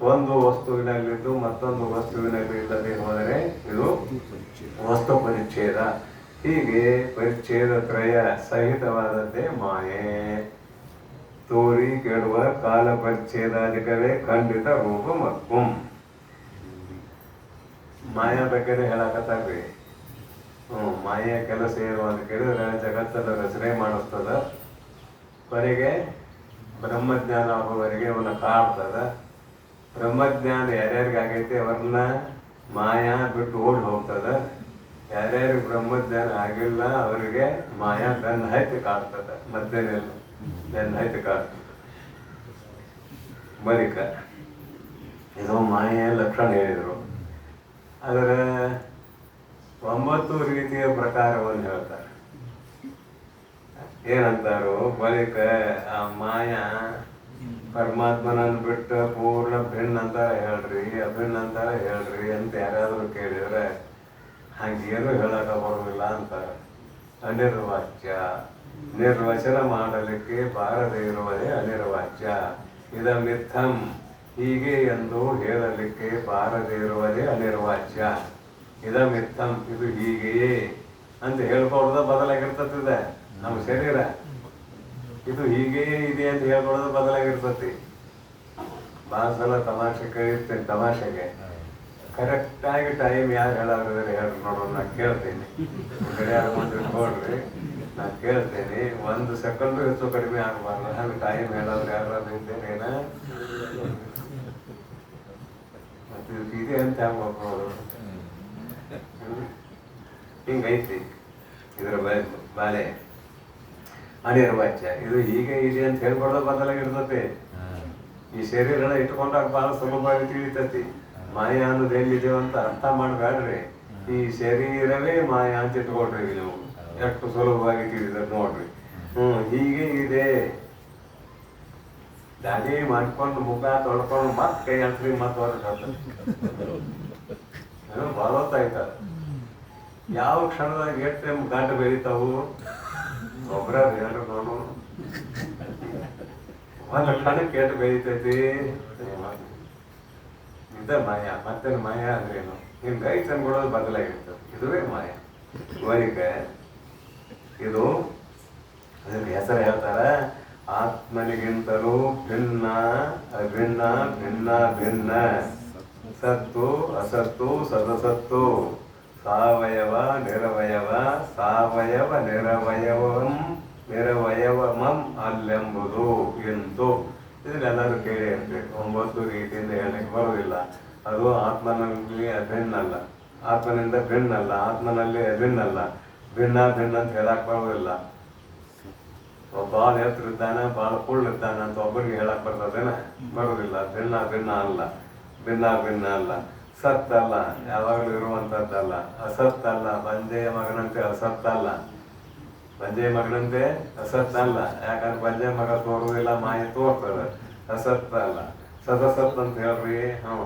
ಒಂದು ವಸ್ತುವಿನಲ್ಲಿದ್ದು ಮತ್ತೊಂದು ವಸ್ತುವಿನಲ್ಲಿ ಇಲ್ಲದೆ ಹೋದರೆ ಇದು ವಸ್ತು ಪರಿಚ್ಛೇದ. ಹೀಗೆ ಪರಿಚ್ಛೇದ ತ್ರಯ ಸಹಿತವಾದದ್ದೇ ಮಾಯೆ. ತೋರಿ ಕೆಡುವ ಕಾಲ ಪರಿಚ್ಛೇದಾಧಿಕವೇ ಖಂಡಿತ ರೂಪ ಮತ್ತು ಮಾಯಾ ಬಗ್ಗೆ ಹೇಳಕತ್ತಾರ್ರಿ. ಮಾಯೆಯ ಕೆಲಸ ಏನು ಅಂತ ಕೇಳಿದ್ರೆ ಜಗತ್ತದ ರಚನೆ ಮಾಡಿಸ್ತದ, ಕೊನೆಗೆ ಬ್ರಹ್ಮಜ್ಞಾನ ಆಗುವವರೆಗೆ ಅವನ್ನ ಕಾಡ್ತದ. ಬ್ರಹ್ಮಜ್ಞಾನ ಯಾರ್ಯಾರಿಗೆ ಆಗೈತೆ ಅವ್ರನ್ನ ಮಾಯಾ ಬಿಟ್ಟು ಓಡಿ ಹೋಗ್ತದ. ಯಾರ್ಯಾರಿಗೆ ಬ್ರಹ್ಮಜ್ಞಾನ ಆಗಿಲ್ಲ ಅವರಿಗೆ ಮಾಯಾ ಬೆನ್ನ ಹೈತಿ ಕಾಡ್ತದ. ಮತ್ತೇನಿಲ್ಲ, ಬೆನ್ನ ಹೈತಿ ಕಾಡ್ತದ. ಬಳಿಕ ಇದು ಮಾಯೆಯ ಲಕ್ಷಣ ಹೇಳಿದರು. ಅದರ 9 ರೀತಿಯ ಪ್ರಕಾರವನ್ನು ಹೇಳ್ತಾರೆ. ಏನಂತಾರು? ಬಳಿಕ ಆ ಮಾಯಾ ಪರಮಾತ್ಮನನ್ನು ಬಿಟ್ಟು ಪೂರ್ಣ ಭಿನ್ನ ಅಂತಾರ ಹೇಳ್ರಿ, ಅಭಿನ್ನ ಅಂತಾರ ಹೇಳ್ರಿ ಅಂತ ಯಾರಾದ್ರೂ ಕೇಳಿದ್ರೆ ಹಂಗೇನು ಹೇಳಕ ಬರೋದಿಲ್ಲ ಅಂತಾರೆ. ಅನಿರ್ವಾಚ್ಯ, ನಿರ್ವಚನ ಮಾಡಲಿಕ್ಕೆ ಬಾರದೇ ಇರುವುದೇ ಅನಿರ್ವಾಚ್ಯ. ಇದ ಮಿಥಂ, ಹೀಗೆ ಎಂದು ಹೇಳಲಿಕ್ಕೆ ಬಾರದೇ ಇರುವುದೇ ಅನಿರ್ವಾಚ್ಯ. ಇದ ಮಿಥಂ, ಇದು ಹೀಗೆಯೇ ಅಂತ ಹೇಳ್ಕೊಡೋದ ಬದಲಾಗಿರ್ತದೆ. ನಮ್ಮ ಶರೀರ ಇದು ಹೀಗೆಯೇ ಇದೆ ಅಂತ ಹೇಳ್ಕೊಡೋದು ಬದಲಾಗಿರ್ತತಿ. ಭಾಳ ಸಲ ತಮಾಷೆ ಕೇಳಿರ್ತೇನೆ. ತಮಾಷೆಗೆ ಕರೆಕ್ಟಾಗಿ ಟೈಮ್ ಯಾರು ಹೇಳೋದ್ರೆ ಹೇಳ್ರಿ ನೋಡೋಣ, ನಾನು ಕೇಳ್ತೀನಿ. ಗಡಿಯಾರ ಮುಂದೆ ಇಟ್ಕೊಳ್ರಿ, ನಾನು ಕೇಳ್ತೇನೆ. 1 ಸೆಕೆಂಡು ಹೆಚ್ಚು ಕಡಿಮೆ ಆಗಬಾರ್ದು. ಹಂಗೆ ಟೈಮ್ ಹೇಳೋದ್ರೆ ಯಾರು ಇದ್ದೇನೇನ ಮತ್ತೆ ಇದೆ ಅಂತ ಆಗ್ಬೇಕು. ಹಿಂಗೈತಿ ಇದರ ಬಾಲೆ. ಅನಿರ್ವಾಚ್ಯ, ಇದು ಹೀಗೆ ಇದೆ ಅಂತ ಹೇಳ್ಕೊಡೋದು ಬದಲಾಗಿರ್ತತಿ. ಈ ಶರೀರನ ಇಟ್ಕೊಂಡಾಗ ಬಹಳ ಸುಲಭವಾಗಿ ತಿಳಿತತಿ. ಮಾಯಾ ಅನ್ನೋದು ಎಲ್ಲಿದೆಯೋ ಅಂತ ಅರ್ಥ ಮಾಡಬೇಡ್ರಿ. ಈ ಶರೀರವೇ ಮಾಯಾ ಅಂತ ಇಟ್ಕೊಳ್ರಿ. ನೀವು ಎಷ್ಟು ಸುಲಭವಾಗಿ ತಿಳಿದ ನೋಡ್ರಿ. ಹೀಗೆ ಇದೆ. ದಾಡಿ ಮಾಡ್ಕೊಂಡು ಮುಖ ತೊಳ್ಕೊಂಡು ಮತ್ತೆ ಕೈ ಅಂತ್ರಿ ಮತ್ತೆ ಹೊರಟು ಬರೋತ್ತಾಯ್ತ. ಯಾವ ಕ್ಷಣದಾಗ ಎಷ್ಟು ಗಂಟು ಬೆಳಿತಾವು ಒಬ್ರ ಹೇಳ್ರಿ ನೋಡು. ಒಂದು ಕ್ಷಣಕ್ಕೆ ಎಷ್ಟು ಬೆಳಿತೈತಿ. ಇದ ಮಾಯಾ. ಮತ್ತೆ ಮಾಯಾ ಅಂದ್ರೇನು? ಹಿಂಗೆ ಕೈ ತಂದ್ಕೊಡೋದು ಬದಲಾಗಿರ್ತದೆ. ಇದುವೇ ಮಾಯಾ. ಬಳಿಕ ಇದು ಅದಕ್ಕೆ ಹೆಸರು ಹೇಳ್ತಾರ, ಆತ್ಮನಿಗಿಂತಲೂ ಭಿನ್ನ ಅಭಿನ್ನ ಭಿನ್ನ ಭಿನ್ನ, ಸತ್ತು ಅಸತ್ತು ಸದಸತ್ತು, ಸಾವಯವ ನಿರವಯವ ಸಾವಯವ ನಿರವಯವಮಂ ಅಲ್ಲೆಂಬುದು ಎಂದು. ಇದನ್ನೆಲ್ಲರೂ ಕೇಳಿ ಇರ್ಬೇಕು. 9 ರೀತಿಯಿಂದ ಹೇಳಲಿಕ್ಕೆ ಬರುವುದಿಲ್ಲ. ಅದು ಆತ್ಮನಲ್ಲಿ ಅಭಿನ್ನಲ್ಲ, ಆತ್ಮನಿಂದ ಭಿನ್ನಲ್ಲ, ಆತ್ಮನಲ್ಲಿ ಅಭಿನ್ನಲ್ಲ. ಭಿನ್ನ ಭಿನ್ನ ಅಂತ ಹೇಳಕ್ ಬರುವುದಿಲ್ಲ. ಭಾಳ ಎತ್ತರ ಇದ್ದಾನೆ, ಭಾಳ ಕುಳ್ಳಿದ್ದಾನೆ ಅಂತ ಒಬ್ಬರಿಗೆ ಹೇಳಕ್ ಬರ್ತದೇನ? ಬರುವುದಿಲ್ಲ. ಭಿನ್ನ ಭಿನ್ನ ಅಲ್ಲ, ಭಿನ್ನ ಭಿನ್ನ ಅಲ್ಲ. ಸತ್ತಲ್ಲ, ಯಾವಾಗಲೂ ಇರುವಂಥದ್ದಲ್ಲ. ಅಸತ್ತಲ್ಲ, ಬಂಜೆಯ ಮಗನಂತೆ ಅಸತ್ತಲ್ಲ. ಬಂಜೆಯ ಮಗನಂತೆ ಅಸತ್ತಲ್ಲ. ಯಾಕಂದ್ರೆ ಬಂಜೆಯ ಮಗ ತೋರುವುದಿಲ್ಲ, ಮಾಯ ತೋರ್ತದ. ಅಸತ್ತಲ್ಲ. ಸದಸತ್ ಅಂತ ಹೇಳ್ರಿ,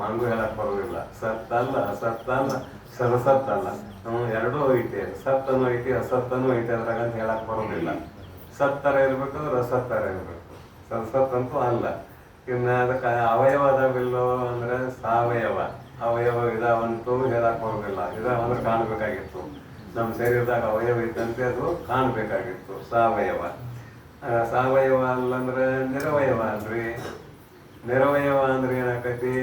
ಹಂಗೂ ಹೇಳಕ್ ಬರುವುದಿಲ್ಲ. ಸತ್ತಲ್ಲ, ಅಸತ್ತಲ್ಲ, ಸದಸತ್ತಲ್ಲ. ಎರಡೂ ಐತಿ. ಸತ್ತನೂ ಐತಿ, ಅಸತ್ತನೂ ಐತಿ. ಅದ್ರಾಗಂತ ಹೇಳಕ್ ಬರುವುದಿಲ್ಲ. ಸತ್ತರ ಇರ್ಬೇಕು, ರಸತ್ತರ ಇರ್ಬೇಕು. ಸದಸತ್ತಂತೂ ಅಲ್ಲ. ಇನ್ನು ಅದಕ್ಕೆ ಅವಯವ ಅದಾವಿಲ್ಲೋ ಅಂದ್ರೆ ಸಾವಯವ. ಅವಯವ ಇದಾವಂತೂ ಹೇಳಕ್ ಬರೋದಿಲ್ಲ. ಇದಾವಂದ್ರೆ ಕಾಣಬೇಕಾಗಿತ್ತು. ನಮ್ಮ ಶರೀರದಾಗ ಅವಯವ ಇದ್ದಂತೆ ಅದು ಕಾಣಬೇಕಾಗಿತ್ತು. ಸಾವಯವ. ಸಾವಯವ ಅಲ್ಲಂದ್ರೆ ನಿರವಯವ ಅಲ್ರಿ. ನಿರವಯವ ಅಂದ್ರೆ ಏನಾಕತಿ?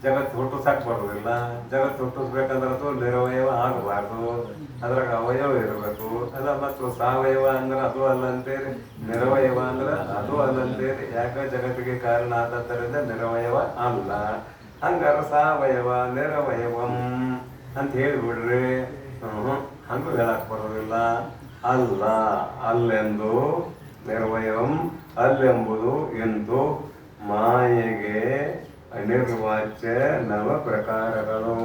ಜಗತ್ತು ಹುಟ್ಟಿಸಕ್ ಬರೋದಿಲ್ಲ. ಜಗತ್ತು ಹುಟ್ಟಿಸ್ಬೇಕಂದ್ರೆ ಅದು ನಿರವಯವ ಆಗಬಾರ್ದು. ಅದ್ರಾಗ ಅವಯವ ಇರಬೇಕು. ಅಲ್ಲ, ಮತ್ತು ಸಾವಯವ ಅಂದ್ರೆ ಅದು ಅಲ್ಲಂತೇರಿ, ನಿರವಯವ ಅಂದ್ರೆ ಅದು ಅಲ್ಲಂತೇರಿ. ಯಾಕೆ? ಜಗತ್ತಿಗೆ ಕಾರಣ ಆದದ್ದರಿಂದ ನಿರವಯವ ಅಲ್ಲ. ಹಂಗಾರ ಸಾವಯವ ನಿರವಯವಂ ಅಂತ ಹೇಳಿಬಿಡ್ರಿ. ಹಂಗೂ ಹೇಳಕ್ ಬರೋದಿಲ್ಲ. ಅಲ್ಲ, ಅಲ್ಲೆಂದು ನಿರ್ವಯಂ, ಅಲ್ಲೆಂಬುದು ಎಂದು ಮಾಯೆಗೆ ಅನಿರ್ವಾಚ್ಯ ನವ ಪ್ರಕಾರಗಳು.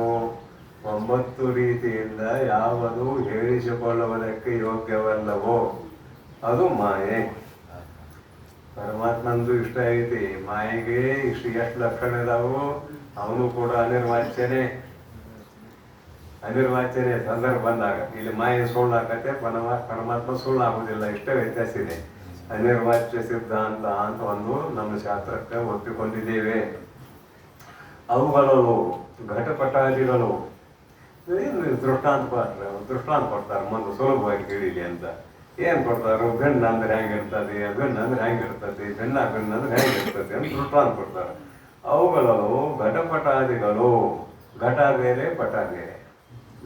9 ರೀತಿಯಿಂದ ಯಾವುದು ಹೇಳಿಸಿಕೊಳ್ಳುವುದಕ್ಕೆ ಯೋಗ್ಯವಲ್ಲವೋ ಅದು ಮಾಯೆ. ಪರಮಾತ್ಮಂದು ಇಷ್ಟ ಐತಿ, ಮಾಯೆಗೆ ಎಷ್ಟು ಲಕ್ಷಣ ಇದಾವು. ಅವನು ಕೂಡ ಅನಿರ್ವಾಚ್ಯನೇ ಸಂದರ್ಭ ಬಂದಾಗ. ಇಲ್ಲಿ ಮಾಯೆ ಸುಳ್ಳಾಕತ್ತೆ, ಪರಮಾತ್ಮ ಸುಳ್ಳಾಗುವುದಿಲ್ಲ. ಇಷ್ಟೇ ವ್ಯತ್ಯಾಸ ಇದೆ. ಅನಿರ್ವಾಚ್ಯ ಸಿದ್ಧಾಂತ ಅಂತ ಒಂದು ನಮ್ಮ ಶಾಸ್ತ್ರಕ್ಕೆ ಒಪ್ಪಿಕೊಂಡಿದ್ದೇವೆ. ಅವುಗಳು ಘಟಪಟಾದಿಗಳು ದೃಷ್ಟಾಂತ ಕೊಡ್ತಾರೆ ಮುಂದೆ ಸುಲಭವಾಗಿ ತಿಳಿಲಿ ಅಂತ. ಏನ್ ಕೊಡ್ತಾರೆ? ಬೆಣ್ಣ ಅಂದ್ರೆ ಹೆಂಗಿರ್ತದೆ, ಬೆಣ್ಣ ಅಂದ್ರೆ ಹೆಂಗಿರ್ತದೆ, ಬೆಣ್ಣ ಅಂದ್ರೆ ಹೆಂಗಿರ್ತದೆ ಅಂತ ದೃಷ್ಟಾಂತ ಕೊಡ್ತಾರೆ. ಅವುಗಳು ಘಟಪಟಾದಿಗಳು. ಘಟ ಬೇರೆ, ಪಟ ಬೇರೆ.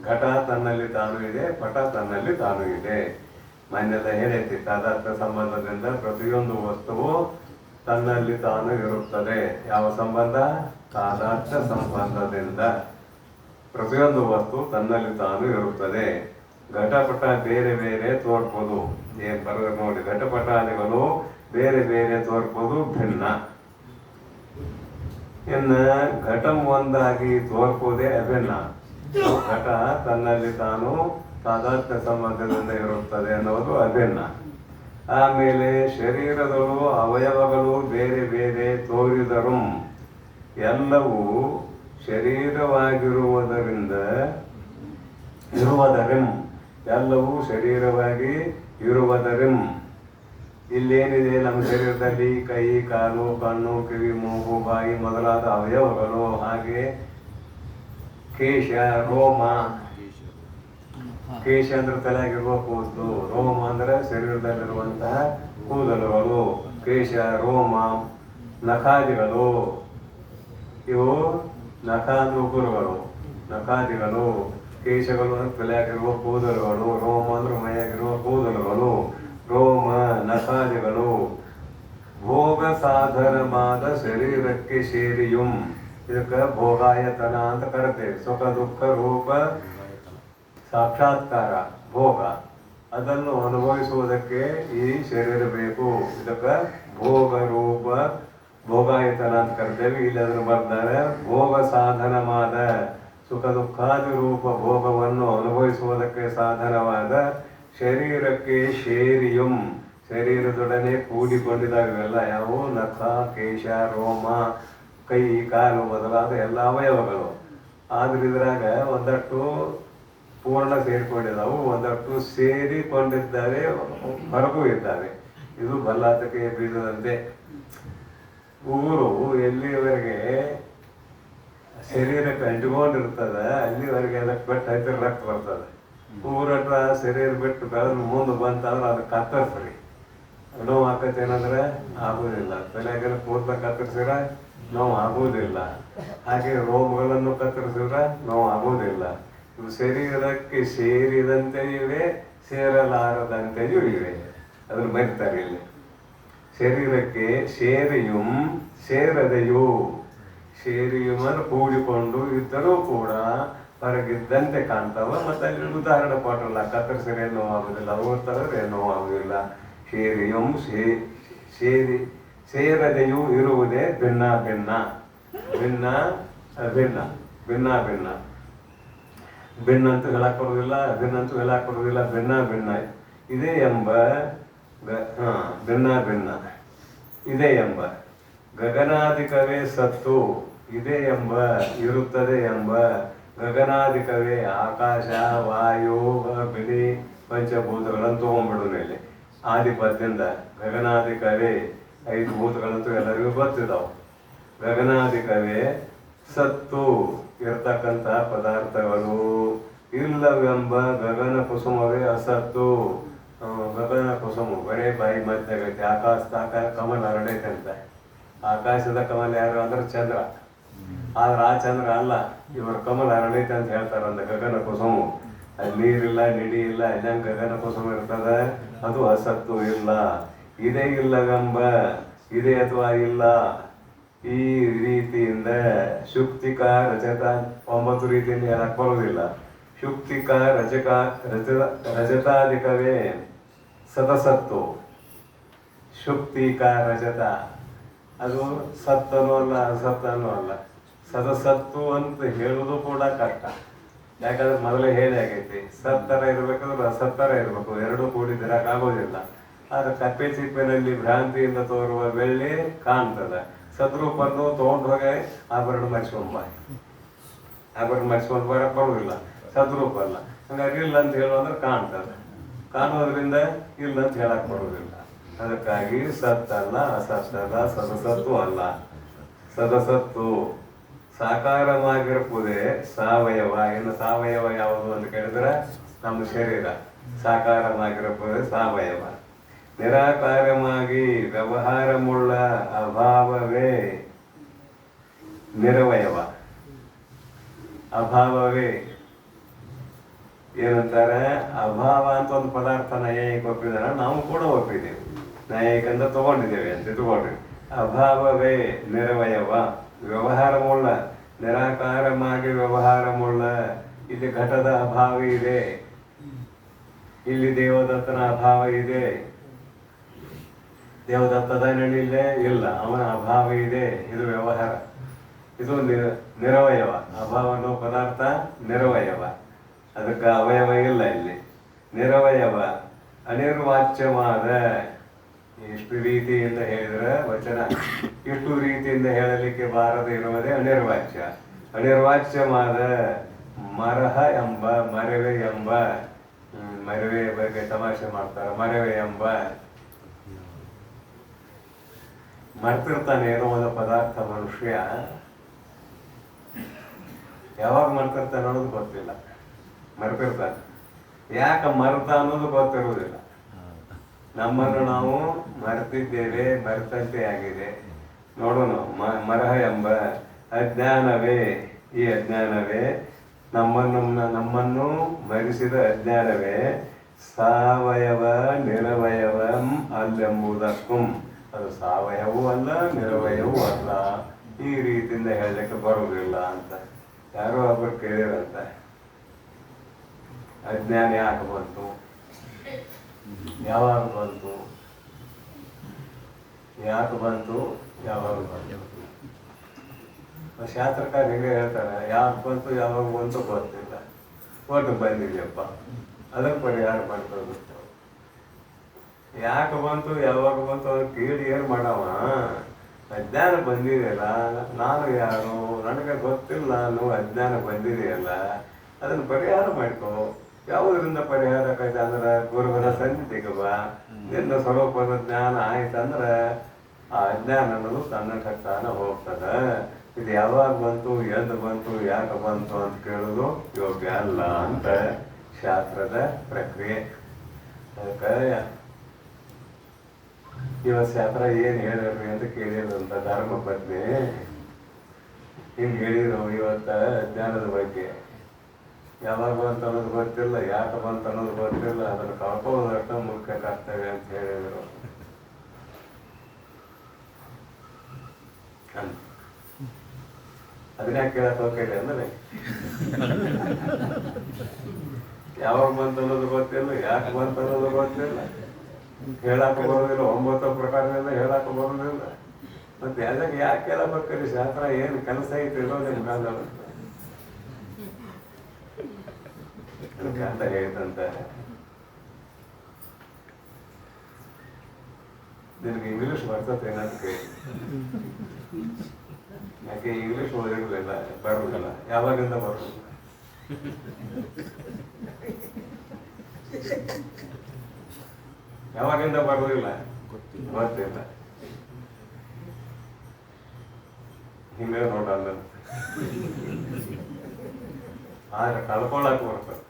ಘಟ ತನ್ನಲ್ಲಿ ತಾನು ಇದೆ, ಪಟ ತನ್ನಲ್ಲಿ ತಾನು ಇದೆ. ಮಾನ್ಯದ ಏನೈತಿ? ತಾದಾತ್ಮ್ಯ ಸಂಬಂಧದಿಂದ ಪ್ರತಿಯೊಂದು ವಸ್ತುವು ತನ್ನಲ್ಲಿ ತಾನು ಇರುತ್ತದೆ. ಯಾವ ಸಂಬಂಧ? ತಾದಾತ್ಮ್ಯ ಸಂಬಂಧದಿಂದ ಪ್ರತಿಯೊಂದು ವಸ್ತು ತನ್ನಲ್ಲಿ ತಾನು ಇರುತ್ತದೆ. ಘಟಪಟ ಬೇರೆ ಬೇರೆ ತೋರ್ಪೋದು. ಏನ್ ಬರೋದು ನೋಡಿ, ಘಟಪಟಾದಿಗಳು ಬೇರೆ ಬೇರೆ ತೋರ್ಪೋದು ಭಿನ್ನ. ಇನ್ನ ಘಟಂ ಒಂದಾಗಿ ತೋರ್ಪೋದೇ ಅಭಿನ್ನ. ಘಟ ತನ್ನಲ್ಲಿ ತಾನು ತಾದಾತ್ಮ್ಯ ಸಂಬಂಧದಿಂದ ಇರುತ್ತದೆ ಅನ್ನೋದು ಅಭಿನ್ನ. ಆಮೇಲೆ ಶರೀರಗಳು ಅವಯವಗಳು ಬೇರೆ ಬೇರೆ ತೋರಿದರು ಎಲ್ಲವೂ ಶರೀರವಾಗಿರುವುದರಿಂದ ಎಲ್ಲವೂ ಶರೀರವಾಗಿ ಇರುವುದರಿಂ. ಇಲ್ಲೇನಿದೆ ನಮ್ಮ ಶರೀರದಲ್ಲಿ? ಕೈ, ಕಾಲು, ಕಣ್ಣು, ಕಿವಿ, ಮೂಗು, ಬಾಯಿ ಮೊದಲಾದ ಅವಯವಗಳು. ಹಾಗೆ ಕೇಶ, ರೋಮ. ಕೇಶ ಅಂದ್ರೆ ತಲೆಯಾಗಿರುವ ಕೂದಲು, ರೋಮ ಅಂದ್ರೆ ಶರೀರದಲ್ಲಿರುವಂತಹ ಕೂದಲುಗಳು. ಕೇಶ, ರೋಮ, ನಖಾದಿಗಳು. ಇವು ನಖಾನುಗುರುಗಳು, ನಖಾದಿಗಳು. ಕೇಶಗಳು ಅಂದ್ರೆ ತಲೆಯಾಗಿರುವ ಕೂದಲುಗಳು, ರೋಮ ಅಂದ್ರೆ ಮೈಯಾಗಿರುವ ಕೂದಲುಗಳು. ರೋಮ, ನಖಾದಿಗಳು ಭೋಗ ಸಾಧನವಾದ ಶರೀರಕ್ಕೆ ಸೇರಿಯುಂ. ಇದಕ್ಕೆ ಭೋಗಾಯತನ ಅಂತ ಕರಿತೇವೆ. ಸುಖ ದುಃಖ ರೂಪ ಸಾಕ್ಷಾತ್ಕಾರ, ಭೋಗ, ಅದನ್ನು ಅನುಭವಿಸುವುದಕ್ಕೆ ಈ ಶರೀರ ಬೇಕು. ಇದಕ್ಕೆ ಭೋಗ ರೂಪ ಭೋಗಾಯತನ ಅಂತ ಕರಿತೇವೆ. ಇಲ್ಲಿ ಅದನ್ನು ಬರ್ತಾರೆ. ಭೋಗ ಸಾಧನವಾದ ಸುಖ ದುಃಖಾದಿ ರೂಪ ಭೋಗವನ್ನು ಅನುಭವಿಸುವುದಕ್ಕೆ ಸಾಧನವಾದ ಶರೀರಕ್ಕೆ ಶೇರಿಯುಂ. ಶರೀರದೊಡನೆ ಕೂಡಿಕೊಂಡಿದ್ದಾವೆಲ್ಲ ಯಾವುವು? ನಖ, ಕೇಶ, ರೋಮ, ಕೈ, ಕಾಲು ಮೊದಲಾದ ಎಲ್ಲ ಅವಯವಗಳು. ಆದ್ರೆ ಇದ್ರಾಗ ಒಂದಷ್ಟು ಪೂರ್ಣ ಸೇರಿಕೊಂಡಿದ್ದಾವು, ಒಂದಷ್ಟು ಸೇರಿಕೊಂಡಿದ್ದಾವೆ, ಹೊರಗೂ ಇದ್ದಾವೆ. ಇದು ಬಲ್ಲಾತಕ್ಕೆ ಬೀಜದಂತೆ. ಊರು ಎಲ್ಲಿವರೆಗೆ ಶರೀರಕ್ಕೆ ಅಂಟಿಕೊಂಡಿರ್ತದ ಅಲ್ಲಿವರೆಗೆ ಅದಕ್ಕೆ ಬೆಟ್ಟ ಹತ್ತಿರ ರಕ್ತ ಬರ್ತದೆ. ಊರಟ್ರ ಶರೀರ ಬಿಟ್ಟು ಬೆಳೆದು ಮುಂದೆ ಬಂತಂದ್ರೆ ಅದು ಕತ್ತರಿಸ್ರಿ. ನೋವು ಆಕತ್ತೆ ಏನಂದ್ರೆ ಆಗುವುದಿಲ್ಲ. ತಲೆಗೆಲ್ಲ ಪೂರ್ತ ಕತ್ತರಿಸಿರ ನೋವು ಆಗುವುದಿಲ್ಲ. ಹಾಗೆ ರೋಗಗಳನ್ನು ಕತ್ತರಿಸಿದ್ರೆ ನೋವು ಆಗುವುದಿಲ್ಲ. ಇವು ಶರೀರಕ್ಕೆ ಸೇರಿದಂತೆಯೂ ಇವೆ, ಸೇರಲಾರದಂತೆಯೂ ಇವೆ. ಅದನ್ನು ಬರೀತಾರೆ ಇಲ್ಲಿ. ಶರೀರಕ್ಕೆ ಸೇರಿಯುಂ ಸೇರದೆಯು. ಸೇರಿಯುಮನ್ನು ಕೂಡಿಕೊಂಡು ಇದ್ದರೂ ಕೂಡ ಹೊರಗಿದ್ದಂತೆ ಕಾಣ್ತಾವ. ಮತ್ತೆ ಅಲ್ಲಿ ಉದಾಹರಣೆ ಕೊಟ್ಟರಲ್ಲ, ಕತ್ತರಿಸಿದ್ರೆ ಏನೋ ಆಗುದಿಲ್ಲ, ಓದ್ತಾರೆ ಏನೋ ಆಗುದಿಲ್ಲ. ಸೇರಿಯುಂ ಸೇರದೆಯು ಇರುವುದೇ ಭಿನ್ನ ಭಿನ್ನ. ಭಿನ್ನ ಅಭಿನ್ನ, ಭಿನ್ನ ಭಿನ್ನ. ಭಿನ್ನ ಅಂತೂ ಹೇಳಕ್ ಬರುವುದಿಲ್ಲ, ಅಭಿನ್ನ ಅಂತೂ ಹೇಳಕ್ ಬರುವುದಿಲ್ಲ. ಭಿನ್ನ ಭಿನ್ನ ಇದೆ ಎಂಬ ಭಿನ್ನ ಭಿನ್ನ ಇದೆ ಎಂಬ ಗಗನಾಧಿಕವೇ ಸತ್ತು. ಇದೆ ಎಂಬ ಇರುತ್ತದೆ ಎಂಬ ಗಗನಾಧಿಕವೇ ಆಕಾಶ, ವಾಯು, ಬೆಳಿ, ಪಂಚಭೂತಗಳನ್ನು ತಗೊಂಡ್ಬಿಡು ಮೇಲೆ. ಆದಿಪದ್ಯದಿಂದ ಗಗನಾಧಿಕವೇ 5 ಭೂತಗಳಂತೂ ಎಲ್ಲರಿಗೂ ಗೊತ್ತಿದ್ದಾವೆ. ಗಗನಾಧಿಕವೇ ಸತ್ತು ಇರ್ತಕ್ಕಂತಹ ಪದಾರ್ಥಗಳು. ಇಲ್ಲವೆಂಬ ಗಗನ ಕುಸುಮವೇ ಅಸತ್ತು. ಗಗನ ಕುಸುಮ ಬರೇ ಬಾಯಿ ಮಧ್ಯಾಗೈತೆ. ಆಕಾಶದಾಗ ಕಮಲ ಹರಡೈತೆ ಅಂತ. ಆಕಾಶದ ಕಮಲ ಯಾರು ಅಂದ್ರೆ ಚಂದ್ರ. ಆದ್ರೆ ಆ ಚಂದ್ರ ಅಲ್ಲ, ಇವರು ಕಮಲ ಹರಡೈತೆ ಅಂತ ಹೇಳ್ತಾರೆ. ಅಂದ ಗಗನ ಕುಸುಮ ಅಲ್ಲಿ ನೀರಿಲ್ಲ, ನಿಡಿ ಇಲ್ಲ, ಇಲ್ಲಂಗೆ ಗಗನ ಕುಸುಮ ಇರ್ತದ. ಅದು ಅಸತ್ತು, ಇಲ್ಲ. ಇದೇ ಇಲ್ಲವೆಂಬ, ಇದೆ ಅಥವಾ ಇಲ್ಲ, ಈ ರೀತಿಯಿಂದ ಶುಕ್ತಿಕ ರಚತ 9 ರೀತಿಯಿಂದ ಹೇಳಕ್ ಬರೋದಿಲ್ಲ. ಶುಕ್ತಿಕ ರಜತಾಧಿಕವೇ ಸದಸತ್ತು. ಶುಕ್ತಿಕ ರಜತ ಅದು ಸತ್ತನೂ ಅಲ್ಲ ಅಸತ್ತನೂ ಅಲ್ಲ. ಸದಸತ್ತು ಅಂತ ಹೇಳೋದು ಕೂಡ ಕಷ್ಟ. ಯಾಕಂದ್ರೆ ಮೊದಲೇ ಹೇಳಿ ಆಗೈತಿ, ಸತ್ತರ ಇರ್ಬೇಕಂದ್ರೆ ಅಸತ್ತರ ಇರ್ಬೇಕು, ಎರಡೂ ಕೂಡಿದಿರಕ್ಕಾಗೋದಿಲ್ಲ. ಆದ್ರೆ ಕಪ್ಪೆ ಚಿಪ್ಪಿನಲ್ಲಿ ಭ್ರಾಂತಿಯಿಂದ ತೋರುವ ಬೆಳ್ಳಿ ಕಾಣ್ತದ. ಸದ್ರೂಪನ್ನು ತಗೊಂಡು ಹೋಗಿ ಆಭರಣ ಮರ್ಸ್ಕೊಂಡ್ ಆಭರಣ ಮರ್ಸ್ಕೊಂಡು ಬರಕ್ ಬರುವುದಿಲ್ಲ, ಸದ್ರೂಪ ಅಲ್ಲ. ಹಂಗಾಗಿ ಇಲ್ಲ ಅಂತ ಹೇಳುವಂದ್ರೆ ಕಾಣ್ತದೆ, ಕಾಣೋದ್ರಿಂದ ಇಲ್ಲ ಅಂತ ಹೇಳಕ್ ಬರುವುದಿಲ್ಲ. ಅದಕ್ಕಾಗಿ ಸತ್ತಲ್ಲ ಅಸತ್ತಲ್ಲ, ಸದಸತ್ತು ಅಲ್ಲ. ಸದಸತ್ತು ಸಾಕಾರವಾಗಿರಬಹುದೇ ಸಾವಯವ. ಇನ್ನು ಸಾವಯವ ಯಾವುದು ಅಂತ ಕೇಳಿದ್ರೆ ನಮ್ಮ ಶರೀರ ಸಾಕಾರವಾಗಿರಬಹುದೇ ಸಾವಯವ. ನಿರಾಕಾರವಾಗಿ ವ್ಯವಹಾರವುಳ್ಳ ಅಭಾವವೇ ನಿರವಯವ. ಅಭಾವವೇ ಏನಂತಾರೆ, ಅಭಾವ ಅಂತ ಒಂದು ಪದಾರ್ಥ ನ್ಯಾಯಿಕ ಒಪ್ಪಿದಾರ, ನಾವು ಕೂಡ ಒಪ್ಪಿದ್ದೇವೆ, ನ್ಯಾಯಿಕಂತ ತಗೊಂಡಿದ್ದೇವೆ ಅಂತ ತಗೊಂಡ್ರಿ. ಅಭಾವವೇ ನಿರವಯವ, ವ್ಯವಹಾರವುಳ್ಳ, ನಿರಾಕಾರವಾಗಿ ವ್ಯವಹಾರವುಳ್ಳ. ಇಲ್ಲಿ ಘಟದ ಅಭಾವ ಇದೆ, ಇಲ್ಲಿ ದೇವದತ್ತನ ಅಭಾವ ಇದೆ. ದೇವದತ್ತದ ನೆಳಿಲ್ಲೇ ಇಲ್ಲ, ಅವನ ಅಭಾವ ಇದೆ. ಇದು ವ್ಯವಹಾರ, ಇದು ನಿರವಯವ. ಅಭಾವ ಅನ್ನೋ ಪದಾರ್ಥ ನಿರವಯವ, ಅದಕ್ಕೆ ಅವಯವ ಇಲ್ಲ. ಇಲ್ಲಿ ನಿರವಯವ ಅನಿರ್ವಾಚ್ಯವಾದ. ಎಷ್ಟು ರೀತಿಯಿಂದ ಹೇಳಿದ್ರೆ ವಚನ, ಎಷ್ಟು ರೀತಿಯಿಂದ ಹೇಳಲಿಕ್ಕೆ ಬಾರದೆ ಇರುವುದೇ ಅನಿರ್ವಾಚ್ಯ. ಅನಿರ್ವಾಚ್ಯವಾದ ಮರಹ ಎಂಬ, ಮರವೆ ಎಂಬ, ಮರವೆ ಬಗ್ಗೆ ತಮಾಷೆ ಮಾಡ್ತಾರೆ. ಮರವೆ ಎಂಬ ಮರ್ತಿರ್ತಾನೆ ಏನೋ ಒಂದು ಪದಾರ್ಥ ಮನುಷ್ಯ. ಯಾವಾಗ ಮರ್ತಿರ್ತಾನೆ ಅನ್ನೋದು ಗೊತ್ತಿಲ್ಲ, ಮರ್ತಿರ್ತಾನೆ. ಯಾಕೆ ಮರ್ತ ಅನ್ನೋದು ಗೊತ್ತಿರುವುದಿಲ್ಲ. ನಮ್ಮನ್ನು ನಾವು ಮರೆತಿದ್ದೇವೆ, ಮರೆತಂತೆ ಆಗಿದೆ. ನೋಡೋಣ, ಮರಹ ಎಂಬ ಅಜ್ಞಾನವೇ, ಈ ಅಜ್ಞಾನವೇ ನಮ್ಮನ್ನು ಮರೆಸಿದ ಅಜ್ಞಾನವೇ ಸಾವಯವ ನಿರವಯವಂ ಅಲ್ಲೆಂಬುದಕ್ಕೂ. ಅದು ಸಾವಯವೂ ಅಲ್ಲ, ನಿರವಯವೂ ಅಲ್ಲ. ಈ ರೀತಿಯಿಂದ ಹೇಳಲಿಕ್ಕೆ ಬರುವುದಿಲ್ಲ ಅಂತ ಯಾರೋ ಒಬ್ಬರು ಕೇಳಿರಂತ. ಅಜ್ಞಾನ ಯಾಕೆ ಬಂತು, ಯಾವಾಗ ಬಂತು, ಯಾಕೆ ಬಂತು, ಯಾವಾಗ ಬಂತು? ಶಾಸ್ತ್ರಕಾರ ಹಿಂಗೆ ಹೇಳ್ತಾರೆ, ಯಾಕೆ ಬಂತು ಯಾವಾಗ ಬಂತು ಗೊತ್ತಿಲ್ಲ, ಒಟ್ಟು ಬಂದಿದೆಯಪ್ಪ, ಅದಕ್ಕೆ ಪರಿಹಾರ ಮಾಡ್ಕೊಂಡು. ಯಾಕೆ ಬಂತು ಯಾವಾಗ ಬಂತು ಅದಕ್ಕೆ ಕೇಳಿ ಏನು ಮಾಡವ? ಅಜ್ಞಾನ ಬಂದಿದೆಯಲ್ಲ, ನಾನು ಯಾರು ನನಗೆ ಗೊತ್ತಿಲ್ಲ ಅನ್ನೋ ಅಜ್ಞಾನ ಬಂದಿದೆಯಲ್ಲ, ಅದನ್ನು ಪರಿಹಾರ ಮಾಡ್ಕೋ. ಯಾವುದರಿಂದ ಪರಿಹಾರ ಆಕೈತೆ ಅಂದ್ರೆ ಗುರುಗಳ ಸನ್ನಿಧಿಗೆ ಬಾ. ನಿನ್ನ ಸ್ವರೂಪದ ಜ್ಞಾನ ಆಯ್ತಂದ್ರೆ ಆ ಅಜ್ಞಾನ ಅನ್ನೋದು ತನ್ನ ತಾನ ಹೋಗ್ತದ. ಇದು ಯಾವಾಗ ಬಂತು, ಎಂದು ಬಂತು, ಯಾಕೆ ಬಂತು ಅಂತ ಕೇಳೋದು ಯೋಗ್ಯ ಅಲ್ಲ ಅಂತ ಶಾಸ್ತ್ರದ ಪ್ರಕ್ರಿಯೆ. ಅದಕ್ಕೆ ಇವತ್ತು ಶಾಸ್ತ್ರ ಏನು ಹೇಳಿದ್ರಿ ಅಂತ ಕೇಳಿದ್ರಂತ ಧರ್ಮ ಪತ್ನಿ. ಹಿಂಗೆ ಹೇಳಿದ್ರು ಇವತ್ತ ಜ್ಞಾನದ ಬಗ್ಗೆ. ಯಾವಾಗ ಬಂತ ಅನ್ನೋದು ಗೊತ್ತಿಲ್ಲ, ಯಾಕೆ ಬಂತ ಅನ್ನೋದು ಗೊತ್ತಿಲ್ಲ, ಅದನ್ನು ಕಳ್ಕೊಳ್ಳೋದಷ್ಟ ಮುಖ್ಯ ಕರ್ತವ್ಯ ಅಂತ ಹೇಳಿದರು. ಅದನ್ನ ಯಾಕೆ ಕೇಳಕ್ ಹೋಗ್ತೇನೆ ಅಂದ್ರೆ, ಯಾವಾಗ ಬಂತ ಅನ್ನೋದು ಗೊತ್ತಿಲ್ಲ, ಯಾಕೆ ಬಂತ ಅನ್ನೋದು ಗೊತ್ತಿಲ್ಲ, ಹೇಳಾಕ ಬರೋದಿಲ್ಲ, 9 ಪ್ರಕಾರದಿಂದ ಹೇಳಾಕ ಬರೋದಿಲ್ಲ. ಮತ್ತೆ ಅದಕ್ಕೆ ಯಾಕೆ ಕೇಳಬೇಕ್ರಿ? ಶಾಸ್ತ್ರ ಏನು ಕೆಲಸ ಐತಿ ಇರೋದು ನಿಮ್ಮ ಕಾಲದಲ್ಲಿ ಅಂತ ಹೇಳಿದಂತ. ನಿನಗೆ ಇಂಗ್ಲೀಷ್ ಬರ್ತದೆ ಏನಂತ ಕೇಳಿ. ಯಾಕೆ ಇಂಗ್ಲೀಷ್ ಓದಿರಲಿಲ್ಲ, ಬರುವುದಿಲ್ಲ. ಯಾವಾಗಿಂದ ಬರುವುದಿಲ್ಲ? ಯಾವಾಗಿಂದ ಬರುವುದಿಲ್ಲ ಗೊತ್ತಿಲ್ಲ. ಹಿಂಗೆ ನೋಡಲ್ಲ, ಆದ್ರೆ ಕಳ್ಕೊಳ್ಳಕ್ ಬರ್ತದೆ,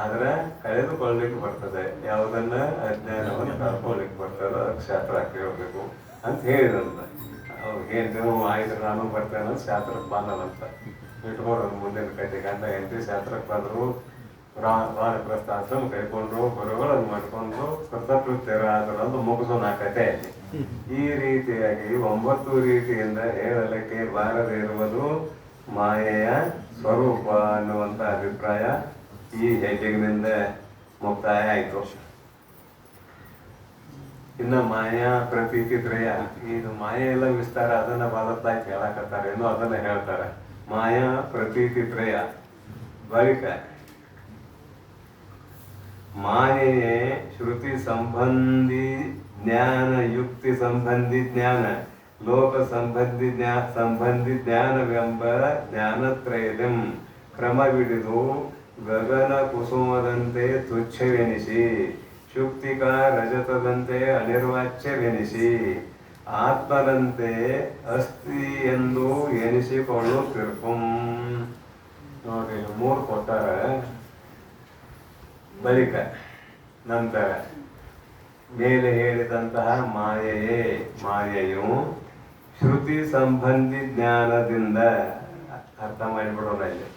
ಆದ್ರೆ ಕಳೆದುಕೊಳ್ಳಿಕ್ಕೆ ಬರ್ತದೆ. ಯಾವುದನ್ನ ಅಜ್ಞಾನವನ್ನು ಕಳ್ಕೊಳ್ಳಿಕ್ಕೆ ಬರ್ತದೆ, ಅದಕ್ಕೆ ಶಾಸ್ತ್ರ ಕೇಳಬೇಕು ಅಂತ ಹೇಳಿದಂತ. ಅವ್ರಿಗೇನು ಆಯ್ತು ನಾನು ಬರ್ತೇನೆ ಅಂತ ಶಾಸ್ತ್ರಕ್ಕೆ ಬಂದವಂತ. ಇಟ್ಕೊಂಡು ಮುಂದಿನ ಕತೆ ಗಂಡ ಹೆಂಡತಿ ಶಾಸ್ತ್ರಕ್ಕೆ ಬಂದರು, ವಾನಪ್ರಸ್ಥ ಆಶ್ರಮ ಕೈಕೊಂಡ್ರು, ಗುರುಗಳನ್ನು ಮಾಡ್ಕೊಂಡು ಕೃತಕೃತ್ಯರಾದರು ಅಂತ ಮುಗಿಸೋಣ ಕತೆ. ಈ ರೀತಿಯಾಗಿ 9 ರೀತಿಯಿಂದ ಹೇಳಲಿಕ್ಕೆ ಬಾರದೆ ಇರುವುದು ಮಾಯೆಯ ಸ್ವರೂಪ ಅನ್ನುವಂಥ ಅಭಿಪ್ರಾಯ ಈ ಹೆಡ್ಡಿಂಗ್ನಿಂದ ಮುಕ್ತಾಯ ಆಯಿತು. ಇನ್ನು ಮಾಯಾ ಪ್ರತೀತಿ ತ್ರಯ, ಇದು ಮಾಯೆ ಎಲ್ಲ ವಿಸ್ತಾರ ಅದನ್ನ ಬಲತ್ತಾಗಿ ಹೇಳಕತ್ತಾರೆ, ಏನೋ ಅದನ್ನ ಹೇಳ್ತಾರೆ. ಮಾಯಾ ಪ್ರತೀತಿ ತ್ರಯ ಬಳಿಕ ಮಾಯೆಯೇ ಶ್ರುತಿ ಸಂಬಂಧಿ ಜ್ಞಾನ, ಯುಕ್ತಿ ಸಂಬಂಧಿ ಜ್ಞಾನ, ಲೋಕ ಸಂಬಂಧಿ ಜ್ಞಾನವೆಂಬ ಜ್ಞಾನತ್ರಯದಂ ಕ್ರಮವಿಡಿದು ಗಗನ ಕುಸುಮದಂತೆ ತುಚ್ಛವೆನಿಸಿ, ಶುಕ್ತಿಕ ರಜತದಂತೆ ಅನಿರ್ವಾಚ್ಯವೆನಿಸಿ, ಆತ್ಮನಂತೆ ಅಸ್ತಿ ಎಂದು ಎನಿಸಿಕೊಳ್ಳುತ್ತಿರ್ಪು. ನೋಡಿ, 3 ಕೊಟ್ಟಾರ. ಬಳಿಕ ನಂತರ ಮೇಲೆ ಹೇಳಿದಂತಹ ಮಾಯೆಯು ಶ್ರುತಿ ಸಂಬಂಧಿ ಜ್ಞಾನದಿಂದ, ಅರ್ಥ ಮಾಡಿಬಿಡೋಣ ಇಲ್ಲಿ,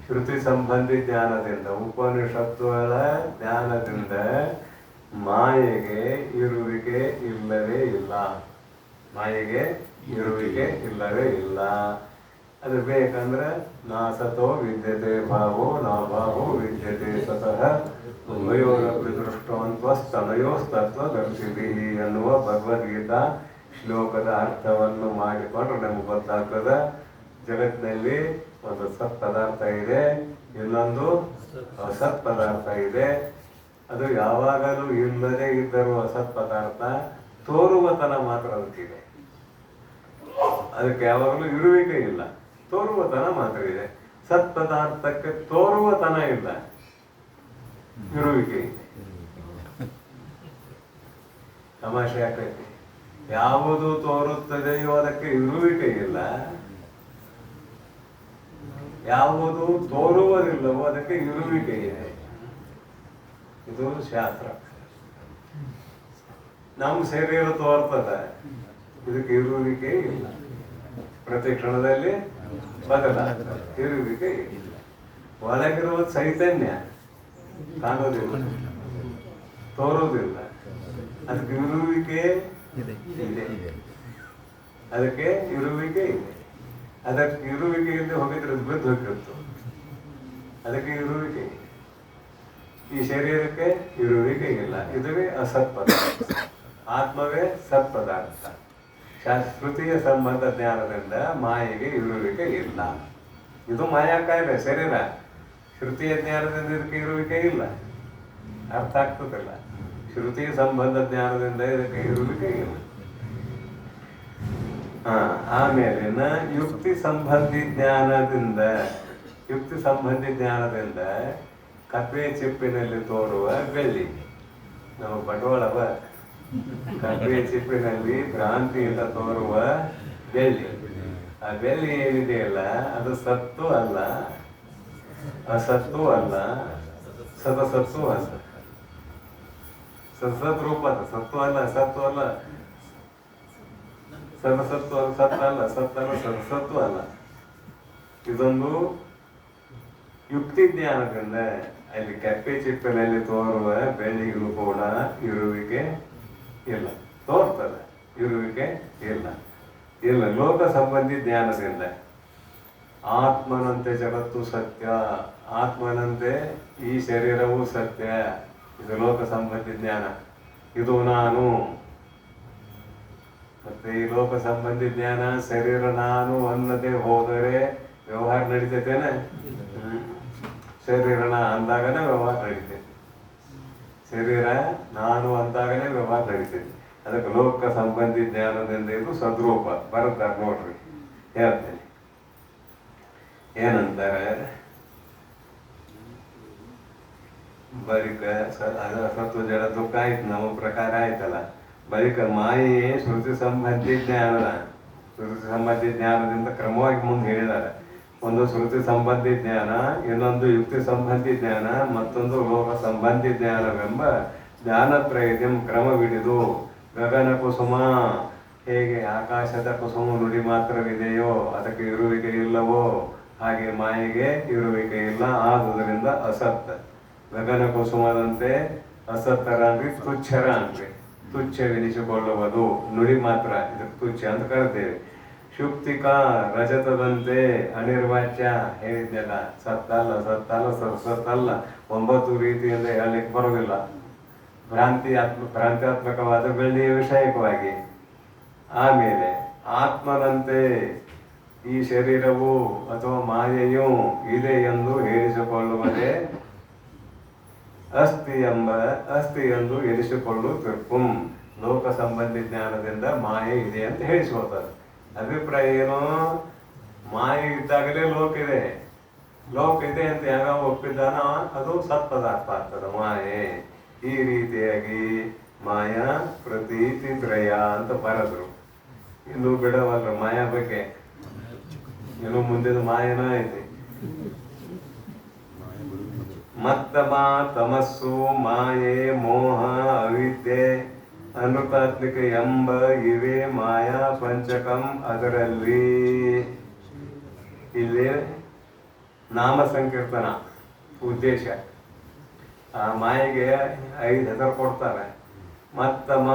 ಶ್ರುತಿ ಸಂಬಂಧಿ ಜ್ಞಾನದಿಂದ, ಉಪನಿಷತ್ತುಗಳ ಜ್ಞಾನದಿಂದ ಮಾಯೆಗೆ ಇರುವಿಕೆ ಇಲ್ಲವೇ ಇಲ್ಲ. ಮಾಯೆಗೆ ಇರುವಿಕೆ ಇಲ್ಲವೇ ಇಲ್ಲ. ಅದು ಬೇಕಂದ್ರೆ ನಾಸತೋ ವಿದ್ಯತೆ ಭಾವೋ ನಾಭಾವೋ ವಿದ್ಯತೆ ಸತಃ ಉಭಯೋರಪಿ ದೃಷ್ಟವಂತ್ವಸ್ತನಯೋಸ್ತತ್ವದರ್ಶಿಭಿ ಎನ್ನುವ ಭಗವದ್ಗೀತಾ ಶ್ಲೋಕದ ಅರ್ಥವನ್ನು ಮಾಡಿಕೊಂಡ್ರೆ ನಮ್ಗೆ ಗೊತ್ತಾಗ್ತದ. ಜಗತ್ತಿನಲ್ಲಿ ಒಂದು ಸತ್ ಪದಾರ್ಥ ಇದೆ, ಇನ್ನೊಂದು ಅಸತ್ ಪದಾರ್ಥ ಇದೆ. ಅದು ಯಾವಾಗಲೂ ಇಲ್ಲದೆ ಇದ್ದರೂ ಅಸತ್ ಪದಾರ್ಥ ತೋರುವತನ ಮಾತ್ರ ಅದಕ್ಕಿದೆ. ಅದಕ್ಕೆ ಯಾವಾಗಲೂ ಇರುವಿಕೆ ಇಲ್ಲ, ತೋರುವತನ ಮಾತ್ರ ಇದೆ. ಸತ್ ಪದಾರ್ಥಕ್ಕೆ ತೋರುವತನ ಇಲ್ಲ, ಇರುವಿಕೆ ಇದೆ. ತಮಾಷೆ ಆಗ್ತೈತಿ. ಯಾವುದು ತೋರುತ್ತದೆಯೋ ಅದಕ್ಕೆ ಇರುವಿಕೆ ಇಲ್ಲ, ಯಾವುದು ತೋರುವುದಿಲ್ಲವೋ ಅದಕ್ಕೆ ಇರುವಿಕೆ ಇದೆ. ಇದು ಶಾಸ್ತ್ರ. ನಮ್ಮ ಶರೀರ ತೋರ್ತದ, ಇದಕ್ಕೆ ಇರುವಿಕೆ ಇಲ್ಲ. ಪ್ರತಿ ಕ್ಷಣದಲ್ಲಿ ಬದಲಾಗ್ತದೆ, ಇರುವಿಕೆ ಇಲ್ಲ. ಒಳಗಿರುವ ಚೈತನ್ಯ ಕಾಣೋದಿಲ್ಲ, ತೋರೋದಿಲ್ಲ, ಅದಕ್ಕೆ ಇರುವಿಕೆ ಇದೆ. ಅದಕ್ಕೆ ಇರುವಿಕೆ ಇದೆ. ಅದಕ್ಕೆ ಇರುವಿಕೆಯಲ್ಲಿ ಹೋಗಿದ್ರೆ ಅದು ಬಿದ್ದು ಹೋಗಿತ್ತು. ಅದಕ್ಕೆ ಇರುವಿಕೆ ಇದೆ. ಈ ಶರೀರಕ್ಕೆ ಇರುವಿಕೆ ಇಲ್ಲ. ಇದುವೇ ಅಸತ್ ಪದಾರ್ಥ, ಆತ್ಮವೇ ಸತ್ ಪದಾರ್ಥ. ಶ್ರುತಿಯ ಸಂಬಂಧ ಜ್ಞಾನದಿಂದ ಮಾಯೆಗೆ ಇರುವಿಕೆ ಇಲ್ಲ. ಇದು ಮಾಯಾ ಕಾಯಿಲೆ ಶರೀರ. ಶ್ರುತಿಯ ಜ್ಞಾನದಿಂದ ಇದಕ್ಕೆ ಇರುವಿಕೆ ಇಲ್ಲ. ಅರ್ಥ ಆಗ್ತದಿಲ್ಲ. ಶ್ರುತಿಯ ಸಂಬಂಧ ಜ್ಞಾನದಿಂದ ಇದಕ್ಕೆ ಇರುವಿಕೆ ಇಲ್ಲ. ಆಮೇಲಿನ ಯುಕ್ತಿ ಸಂಬಂಧಿ ಜ್ಞಾನದಿಂದ, ಯುಕ್ತಿ ಸಂಬಂಧಿ ಜ್ಞಾನದಿಂದ ಕಪ್ಪೆ ಚಿಪ್ಪಿನಲ್ಲಿ ತೋರುವ ಬೆಳ್ಳಿ, ನಮ್ಮ ಬಂಡವಾಳವ ಕಪ್ಪೆ ಚಿಪ್ಪಿನಲ್ಲಿ ಭ್ರಾಂತಿಯಿಂದ ತೋರುವ ಬೆಳ್ಳಿ. ಆ ಬೆಳ್ಳಿ ಏನಿದೆಯಲ್ಲ ಅದು ಸತ್ತು ಅಲ್ಲ, ಅಸತ್ತು ಅಲ್ಲ, ಸದಸತ್ತು ಅಲ್ಲ. ಸತ್ ರೂಪ ಅಲ್ಲ, ಸತ್ತು ಅಲ್ಲ, ಸತ್ತು ಅಲ್ಲ, ಸದಸತ್ತು ಅಲ್ಲ, ಸತ್ತಲ್ಲ, ಸತ್ತಲ್ಲ, ಸದಸತ್ತು ಅಲ್ಲ. ಇದೊಂದು ಯುಕ್ತಿ ಜ್ಞಾನದಿಂದ ಅಲ್ಲಿ ಕಪ್ಪೆ ಚಿಪ್ಪಿನಲ್ಲಿ ತೋರುವ ಬೆಳ್ಳಿಗೂ ಕೂಡ ಇರುವಿಕೆ ಇಲ್ಲ. ತೋರ್ತದೆ, ಇರುವಿಕೆ ಇಲ್ಲ. ಇಲ್ಲ. ಲೋಕ ಸಂಬಂಧಿ ಜ್ಞಾನದಿಂದ ಆತ್ಮನಂತೆ ಜಗತ್ತು ಸತ್ಯ, ಆತ್ಮನಂತೆ ಈ ಶರೀರವು ಸತ್ಯ. ಇದು ಲೋಕ ಸಂಬಂಧಿ ಜ್ಞಾನ. ಇದು ನಾನು. ಮತ್ತೆ ಈ ಲೋಕ ಸಂಬಂಧಿ ಜ್ಞಾನ ಶರೀರ ನಾನು ಅನ್ನದೇ ಹೋದರೆ ವ್ಯವಹಾರ ನಡೀತೈತೇನೆ. ಶರೀರನ ಅಂದಾಗನೇ ವ್ಯವಹಾರ ನಡೀತೈತಿ. ಶರೀರ ನಾನು ಅಂದಾಗನೇ ವ್ಯವಹಾರ ನಡೀತೈತಿ. ಅದಕ್ಕೆ ಲೋಕ ಸಂಬಂಧಿ ಜ್ಞಾನದಿಂದ ಇದು ಸದ್ರೂಪ ಬರುತ್ತಾರೆ ನೋಡ್ರಿ. ಹೇಳ್ತೇನೆ ಏನಂತಾರೆ. ಬಳಿಕ ಸತ್ವ ಜಡ ದುಃಖ ಆಯ್ತು, ನಮ್ಮ ಪ್ರಕಾರ ಆಯ್ತಲ್ಲ. ಬಳಿಕ ಮಾಯೆಯೇ ಶ್ರುತಿ ಸಂಬಂಧಿ ಜ್ಞಾನ. ಶ್ರುತಿ ಸಂಬಂಧಿ ಜ್ಞಾನದಿಂದ ಕ್ರಮವಾಗಿ ಮುಂದೆ ಹೇಳಿದ್ದಾರೆ. ಒಂದು ಶ್ರುತಿ ಸಂಬಂಧಿ ಜ್ಞಾನ, ಇನ್ನೊಂದು ಯುಕ್ತಿ ಸಂಬಂಧಿ ಜ್ಞಾನ, ಮತ್ತೊಂದು ಲೋಕ ಸಂಬಂಧಿ ಜ್ಞಾನವೆಂಬ ಜ್ಞಾನತ್ರಯದಂ ಕ್ರಮವಿಡಿದು ಗಗನ ಕುಸುಮ, ಹೇಗೆ ಆಕಾಶದ ಕುಸುಮ ನುಡಿ ಮಾತ್ರವಿದೆಯೋ ಅದಕ್ಕೆ ಇರುವಿಕೆ ಇಲ್ಲವೋ ಹಾಗೆ ಮಾಯೆಗೆ ಇರುವಿಕೆ ಇಲ್ಲ. ಆದುದರಿಂದ ಅಸತ್. ಗಗನ ಕುಸುಮದಂತೆ ಅಸತ್ತರ ಅಂದ್ರೆ ತುಚ್ಛರ ಅಂದ್ರೆ ತುಚ್ಛವೆನಿಸಿಕೊಳ್ಳುವುದು. ನುಡಿ ಮಾತ್ರ ಇದಕ್ಕೆ ತುಚ್ಛ ಅಂತ ಕರಿತೇವೆ. ಶುಕ್ತಿಕ ರಜತದಂತೆ ಅನಿರ್ವಾಚ್ಯ ಹೇಳಿದ್ನಲ್ಲ, ಸತ್ತಲ್ಲ ಸತ್ತಲ್ಲ ಸತ್ತಲ್ಲ 9 ರೀತಿಯಿಂದ ಹೇಳಲಿಕ್ಕೆ ಬರೋದಿಲ್ಲ. ಭ್ರಾಂತ್ಯಾತ್ಮಕವಾದ ಬೆಳ್ಳಿಯ ವಿಷಯಕವಾಗಿ. ಆಮೇಲೆ ಆತ್ಮನಂತೆ ಈ ಶರೀರವು ಅಥವಾ ಮಾಯೆಯು ಇದೆ ಎಂದು ಹೇಳಿಸಿಕೊಳ್ಳುವುದೇ ಅಸ್ಥಿ ಎಂದು ಎನಿಸಿಕೊಳ್ಳುತ್ತಿರ್ಪುಂ. ಲೋಕ ಸಂಬಂಧಿ ಜ್ಞಾನದಿಂದ ಮಾಯೆ ಇದೆ ಅಂತ ಹೇಳಿಸ್ಕೊಳ್ತಾರೆ. ಅಭಿಪ್ರಾಯ ಏನು? ಮಾಯೆ ಇದ್ದಾಗಲೇ ಲೋಕ ಇದೆ, ಲೋಕ ಇದೆ ಅಂತ ಯಾವಾಗ ಒಪ್ಪಿದ್ದಾನ ಅದು ಸತ್ಪದಾರ್ಥ ಆಗ್ತದೆ ಮಾಯೆ. ಈ ರೀತಿಯಾಗಿ ಮಾಯಾ ಪ್ರತೀತಿ ತ್ರಯ ಅಂತ ಬರೆದ್ರು. ಇನ್ನು ಬಿಡವಲ್ಲ ಮಾಯಾ ಬಗ್ಗೆ, ಇನ್ನು ಮುಂದಿನ ಮಾಯನ ಐತಿ. ಮತ್ತಮ ತಮಸ್ಸು ಮಾಯೆ ಮೋಹ ಅವಿದ್ಯೆ ಅನುತಾತ್ಮಿಕ ಎಂಬ ಇವೇ ಮಾಯಾ ಪಂಚಕಂ. ಅದರಲ್ಲಿ ಇಲ್ಲಿ ನಾಮ ಸಂಕೀರ್ತನ ಉದ್ದೇಶ. ಆ ಮಾಯೆಗೆ 5 ಹೆಸರು ಕೊಡ್ತಾರೆ. ಮತ್ತಮ,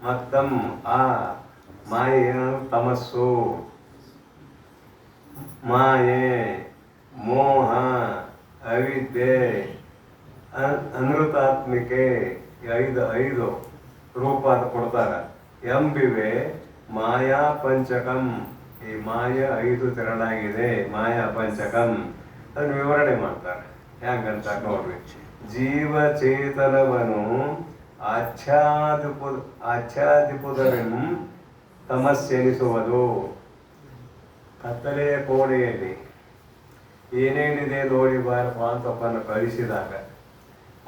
ಮತ್ತಂ ಆ ಮಾಯೆ ತಮಸ್ಸು, ಮಾಯೆ, ಮೋಹ, ಅವಿದ್ಯೆ, ಅನೃತಾತ್ಮಿಕೆ 5 ರೂಪ ಅಂತ ಕೊಡ್ತಾರೆ. ಎಂಬಿವೆ ಮಾಯಾ ಪಂಚಕಂ. ಈ ಮಾಯ 5 ತೆರಳಾಗಿದೆ, ಮಾಯಾ ಪಂಚಕಂ. ಅದನ್ನು ವಿವರಣೆ ಮಾಡ್ತಾರೆ. ಹೆಂಗಂತ ನೋಡ್ರಿ. ಜೀವಚೇತನವನ್ನು ಆಚ್ಛಾದಿಪುದರನ್ನು ತಮಸ್ಸೆನಿಸುವುದು. ಕತ್ತಲೆಯ ಕೋಣೆಯಲ್ಲಿ ಏನೇನಿದೆ ನೋಡಿ ಬಾರಪ್ಪ ಅಂತಪ್ಪನ್ನು ಕಳಿಸಿದಾಗ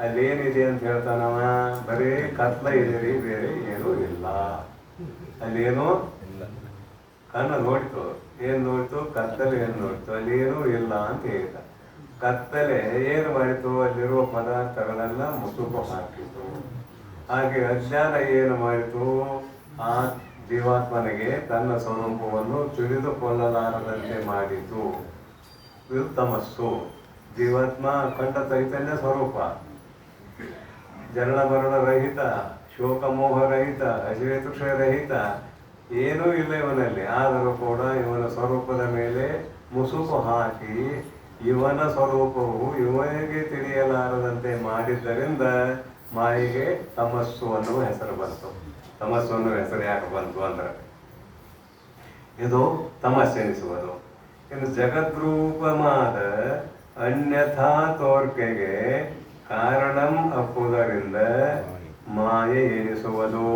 ಅಲ್ಲೇನಿದೆ ಅಂತ ಹೇಳ್ತಾನವ, ಬರೀ ಕತ್ಲ ಇದೆ ರೀ, ಬೇರೆ ಏನೂ ಇಲ್ಲ. ಅಲ್ಲೇನೋ ಕಣ್ಣು ನೋಡ್ತು, ಏನು ನೋಡ್ತು? ಕತ್ತಲೆ ಏನು ನೋಡ್ತು? ಅಲ್ಲಿ ಏನೂ ಇಲ್ಲ ಅಂತ ಹೇಳಿದ. ಕತ್ತಲೆ ಏನು ಮಾಡಿತು? ಅಲ್ಲಿರುವ ಪದಾರ್ಥಗಳೆಲ್ಲ ಮುಸುಕು ಹಾಕಿತು. ಹಾಗೆ ಅಜ್ಞಾನ ಏನು ಮಾಡಿತು? ಆ ಜೀವಾತ್ಮನಿಗೆ ತನ್ನ ಸ್ವರೂಪವನ್ನು ತಿಳಿದುಕೊಳ್ಳಲಾರದಂತೆ ಮಾಡಿತು. ಇದು ತಮಸ್ಸು. ಜೀವಾತ್ಮ ಕಂಡ ಚೈತನ್ಯ ಸ್ವರೂಪ, ಜನನ ಮರಣ ರಹಿತ, ಶೋಕ ಮೋಹ ರಹಿತ, ಹಸಿವೆ ತುಷ ರಹಿತ, ಏನೂ ಇಲ್ಲ ಇವನಲ್ಲಿ. ಆದರೂ ಕೂಡ ಇವನ ಸ್ವರೂಪದ ಮೇಲೆ ಮುಸುಕು ಹಾಕಿ ಇವನ ಸ್ವರೂಪವು ಇವನಿಗೆ ತಿಳಿಯಲಾರದಂತೆ ಮಾಡಿದ್ದರಿಂದ ಮಾಯಿಗೆ ತಮಸ್ಸು ಅನ್ನುವ ಹೆಸರು ಬಂತು. ತಮಸ್ಸು ಅನ್ನುವ ಹೆಸರು ಯಾಕೆ ಬಂತು ಅಂದ್ರೆ ಇದು ತಮಸ್ಸೆನಿಸುವುದು. ಇನ್ನು ಜಗದ್ರೂಪಮಾದ ಅನ್ಯಥಾ ತೋರ್ಕೆಗೆ ಕಾರಣಂ ಅಪ್ಪುದರಿಂದ ಮಾಯೆ ಎನಿಸುವುದು.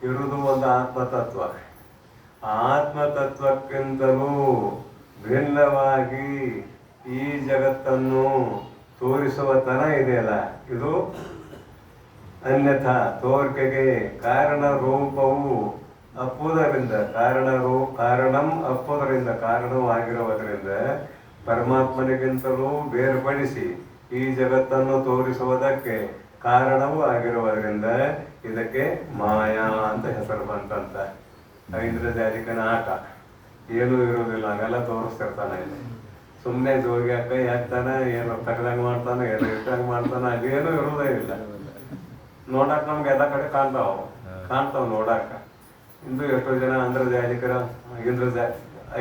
ಇರುವುದು ಒಂದು ಆತ್ಮತತ್ವ. ಆತ್ಮತತ್ವಕ್ಕಿಂತಲೂ ಭಿನ್ನವಾಗಿ ಈ ಜಗತ್ತನ್ನು ತೋರಿಸುವ ತನ ಇದೆಯಲ್ಲ, ಇದು ಅನ್ಯಥಾ ತೋರ್ಕೆಗೆ ಕಾರಣ ರೂಪವು ಅಪ್ಪುದರಿಂದ, ಕಾರಣಂ ಅಪ್ಪುದರಿಂದ, ಕಾರಣವಾಗಿರುವುದರಿಂದ ಪರಮಾತ್ಮನಿಗಿಂತಲೂ ಬೇರ್ಪಡಿಸಿ ಈ ಜಗತ್ತನ್ನು ತೋರಿಸುವುದಕ್ಕೆ ಕಾರಣವೂ ಆಗಿರುವುದರಿಂದ ಇದಕ್ಕೆ ಮಾಯಾ ಅಂತ ಹೆಸರು ಬಂತಂತ. ಐಂದ್ರಜಾಲಿಕನ ಆಟ. ಏನೂ ಇರುವುದಿಲ್ಲ, ಹಾಗೆಲ್ಲ ತೋರಿಸ್ತಿರ್ತಾನೆ. ಸುಮ್ಮನೆ ಜೋಗಿ ಕೈ ಹಾಕ್ತಾನೆ, ಏನು ತಗದಂಗೆ ಮಾಡ್ತಾನೆ, ಏನು ಇಟ್ಟಂಗೆ ಮಾಡ್ತಾನೆ, ಅದೇನೂ ಇರುವುದೇ ಇಲ್ಲ. ನೋಡಕ್ಕೆ ನಮ್ಗೆ ಎಲ್ಲ ಕಡೆ ಕಾಣ್ತಾವ ನೋಡಾಕ. ಇಂದು ಎಷ್ಟೋ ಜನ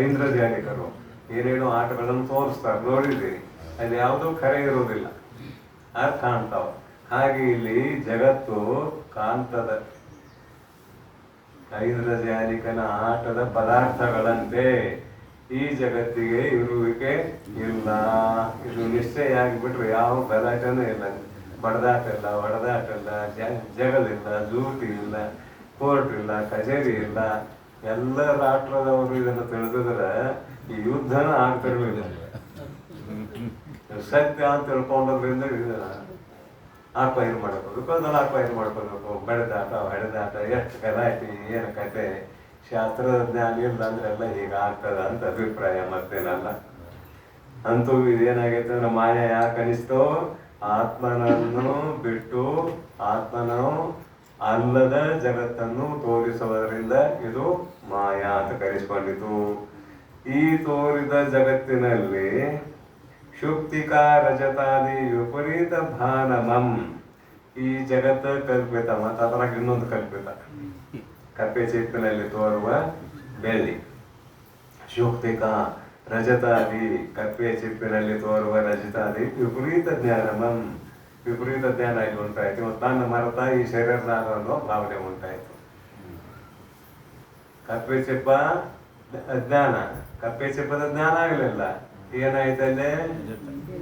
ಐಂದ್ರಜಾಲಿಕರು ಏನೇನೋ ಆಟಗಳನ್ನು ತೋರಿಸ್ತಾರೆ, ನೋಡಿದ್ದೀರಿ. ಅಲ್ಲಿ ಯಾವುದೂ ಖರೆ ಇರುವುದಿಲ್ಲ, ಅದು ಕಾಣ್ತಾವ. ಹಾಗೆ ಇಲ್ಲಿ ಜಗತ್ತು ಕಾಂತದ ಐಂದ್ರಜಾಲಿಕನ ಆಟದ ಪದಾರ್ಥಗಳಂತೆ ಈ ಜಗತ್ತಿಗೆ ಇರುವಿಕೆ ಇಲ್ಲ. ಇದು ನಿಶ್ಚಯ ಆಗಿಬಿಟ್ರೆ ಯಾವ ಗಲಾಟನೂ ಇಲ್ಲ, ಬಡದಾಟ ಇಲ್ಲ, ಹೊಡೆದಾಟ ಇಲ್ಲ, ಜಗಳಿಲ್ಲ, ಜೂಟಿ ಇಲ್ಲ, ಕೋರ್ಟ್ ಇಲ್ಲ, ಕಚೇರಿ ಇಲ್ಲ. ಎಲ್ಲ ರಾಷ್ಟ್ರದವರು ಇದನ್ನು ತಿಳಿದಿದ್ರೆ ಈ ಯುದ್ಧನ ಆಗ್ತಿರ್ಲಿಲ್ಲ. ಸತ್ಯ ಅಂತ ತಿಳ್ಕೊಂಡ್ರಿಂದ ಆಕ್ವೈರ್ ಮಾಡ್ಕೋಬೇಕು, ಅದನ್ನು ಆಕ್ವೈರ್ ಮಾಡ್ಕೋಬೇಕು. ಬಡದಾಟ, ಹೊಡೆದಾಟ, ಎಷ್ಟು ಗಲಾಟೆ, ಏನು ಕತೆ, ಶಾಸ್ತ್ರದ ಜ್ಞಾನ ಇಲ್ಲ ಅಂದ್ರೆಲ್ಲ ಹೀಗೆ ಆಗ್ತದ ಅಂತ ಅಭಿಪ್ರಾಯ, ಮತ್ತೇನಲ್ಲ. ಅಂತೂ ಇದೇನಾಗೈತೆ ಅಂದ್ರೆ ಮಾಯ ಯಾಕೆ ಅನಿಸ್ತೋ? ಆತ್ಮನನ್ನು ಬಿಟ್ಟು ಆತ್ಮನು ಅಲ್ಲದ ಜಗತ್ತನ್ನು ತೋರಿಸುವುದರಿಂದ ಇದು ಮಾಯಾ ಅಂತ ಕರೆಸಿಕೊಂಡಿತು. ಈ ತೋರಿದ ಜಗತ್ತಿನಲ್ಲಿ ಶುಕ್ತಿಕ ರಜತಾದಿ ವಿಪರೀತ ಭಾನಮಂ. ಈ ಜಗತ್ತು ಕಲ್ಪಿತ, ಮತ್ತು ಅದ್ರಾಗ ಇನ್ನೊಂದು ಕಲ್ಪಿತ. ಕಪ್ಪೆ ಚಿಪ್ಪಿನಲ್ಲಿ ತೋರುವ ಬೆಳ್ಳಿ. ಶೂಕ್ತಿಕ ರಜತಾದಿ, ಕಪ್ಪೆ ಚಿಪ್ಪಿನಲ್ಲಿ ತೋರುವ ರಜತಾದಿ ವಿಪರೀತ ಜ್ಞಾನಮಂ, ವಿಪರೀತ ಜ್ಞಾನ ಆಗಿ ಉಂಟಾಯ್ತು. ಮತ್ತು ನನ್ನ ಮರೆತ ಈ ಶರೀರ ನಾನು ಅನ್ನೋ ಭಾವನೆ ಉಂಟಾಯ್ತು. ಕಪ್ಪೆ ಚಿಪ್ಪ ಅಜ್ಞಾನ, ಕಪ್ಪೆ ಚಿಪ್ಪದ ಜ್ಞಾನ ಆಗಲಿಲ್ಲ. ಏನಾಯ್ತಲ್ಲೇ?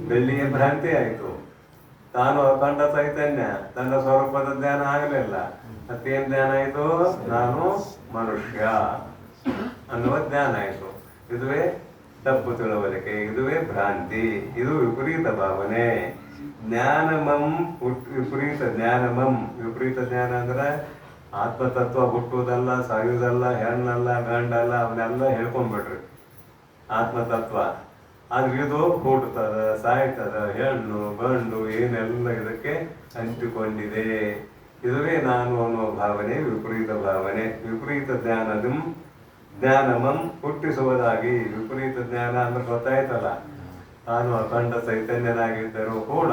ಬೆಳ್ಳಿಗೆ ಭ್ರಾಂತಿ ಆಯಿತು. ತಾನು ಅಖಂಡ ಚೈತನ್ಯ, ತನ್ನ ಸ್ವರೂಪದ ಜ್ಞಾನ ಆಗಲಿಲ್ಲ. ಮತ್ತೇನ್ ಜ್ಞಾನ ಆಯಿತು? ನಾನು ಮನುಷ್ಯ ಅನ್ನುವ ಜ್ಞಾನ ಆಯಿತು. ಇದುವೇ ತಪ್ಪು ತಿಳುವಳಿಕೆ, ಇದುವೇ ಭ್ರಾಂತಿ, ಇದು ವಿಪರೀತ ಭಾವನೆ. ಜ್ಞಾನಮಂ ವಿಪರೀತ ಜ್ಞಾನಮಂ. ವಿಪರೀತ ಜ್ಞಾನ ಅಂದ್ರೆ ಆತ್ಮತತ್ವ ಹುಟ್ಟುವುದಲ್ಲ, ಸಾಯುವುದಲ್ಲ, ಹೆಣ್ಣಲ್ಲ, ಗಂಡಲ್ಲ, ಅವನ್ನೆಲ್ಲ ಹೇಳ್ಕೊಂಡ್ಬಿಡ್ರಿ ಆತ್ಮತತ್ವ. ಆದ್ರೆ ಇದು ಹುಟ್ಟುತ್ತದ, ಸಾಯ್ತದ, ಹೆಣ್ಣು ಗಂಡು ಏನೆಲ್ಲ ಇದಕ್ಕೆ ಅಂಟಿಕೊಂಡಿದೆ. ಇದುವೇ ನಾನು ಅನ್ನೋ ಭಾವನೆ ವಿಪರೀತ ಭಾವನೆ. ವಿಪರೀತ ಜ್ಞಾನಮಂ ಹುಟ್ಟಿಸುವುದಾಗಿ. ವಿಪರೀತ ಜ್ಞಾನ ಅಂದ್ರೆ ಗೊತ್ತಾಯ್ತಲ್ಲ, ನಾನು ಅಖಂಡ ಚೈತನ್ಯನಾಗಿದ್ದರೂ ಕೂಡ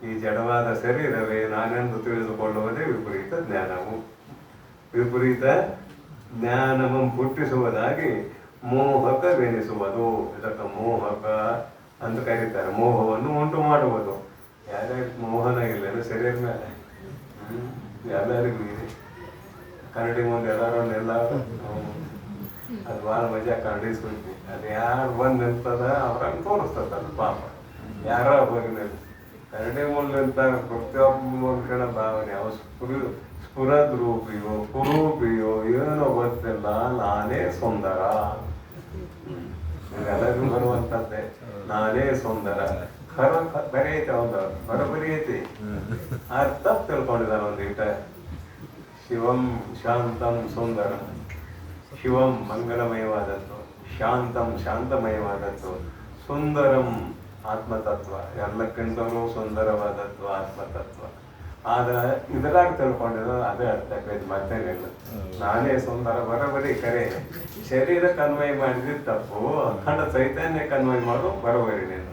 ಈ ಜಡವಾದ ಶರೀರವೇ ನಾನೆಂದು ತಿಳಿದುಕೊಳ್ಳುವುದೇ ವಿಪರೀತ ಜ್ಞಾನವು. ವಿಪರೀತ ಜ್ಞಾನಮಂ ಹುಟ್ಟಿಸುವುದಾಗಿ ಮೋಹಕವೆನಿಸುವುದು. ಇದಕ್ಕೆ ಮೋಹಕ ಅಂತ ಕರೀತಾರೆ. ಮೋಹವನ್ನು ಉಂಟು ಮಾಡುವುದು. ಯಾರ್ಯಾರಿಗೆ ಮೋಹನ ಇಲ್ಲ ಶರೀರ ಮೇಲೆ? ಎಲ್ಲರಿಗೂ ಇದೆ. ಕನ್ನಡಿ ಮುಂದೆ ಎಲ್ಲರೂ ಅದು ಭಾಳ ಮಜಾ ಕನ್ನಡಿ ಸುದ್ದಿ. ಅದು ಯಾರು ಬಂದು ನಿಲ್ತದ ಅವ್ರಂಗೆ ತೋರಿಸ್ತದ ಪಾಪ. ಯಾರ ಹೋಗಿ ಕನ್ನಡಿ ಮುಂದೆ ನಿಲ್ತಾಗ ಪ್ರತಿಯೊಬ್ಬ ಮನುಷ್ಯನ ಭಾವನೆ ಅವ ಸ್ಫುರದ್ರೂಪಿಯೋ ಕುರೂಪಿಯೋ ಏನೋ ಗೊತ್ತಿಲ್ಲ, ನಾನೇ ಸುಂದರ. ಎಲ್ಲರಿಗೂ ಬರುವಂತದ್ದೇ ನಾನೇ ಸುಂದರ. ಬರೀ ಐತೆ ಒಂದು ಬರೋಬ್ಬರಿ ಐತಿ. ಅರ್ಥ ತಿಳ್ಕೊಂಡಿದ್ದಾನೆ ಒಂದೀಟ. ಶಿವಂ ಶಾಂತಂ ಸುಂದರಂ. ಶಿವಂ ಮಂಗಳಮಯವಾದದ್ದು, ಶಾಂತಂ ಶಾಂತಮಯವಾದದ್ದು, ಸುಂದರಂ ಆತ್ಮತತ್ವ, ಎಲ್ಲಕ್ಕಿಂತಲೂ ಸುಂದರವಾದದ್ದು ಆತ್ಮತತ್ವ. ಆದ್ರೆ ಇದರಾಗ ತಿಳ್ಕೊಂಡಿದ್ದು ಅದೇ ಅರ್ಥ ಆಕೈತಿ, ಮತ್ತೇನಿಲ್ಲ. ನಾನೇ ಸುಂದರ ಬರೋಬರಿ ಕರೆ. ಶರೀರಕ್ಕೆ ಅನ್ವಯ ಮಾಡಿದ್ದು ತಪ್ಪು, ಅಖಂಡ ಚೈತನ್ಯಕ್ಕೆ ಅನ್ವಯ ಮಾಡು ಬರೋಬರಿ ನೀನು.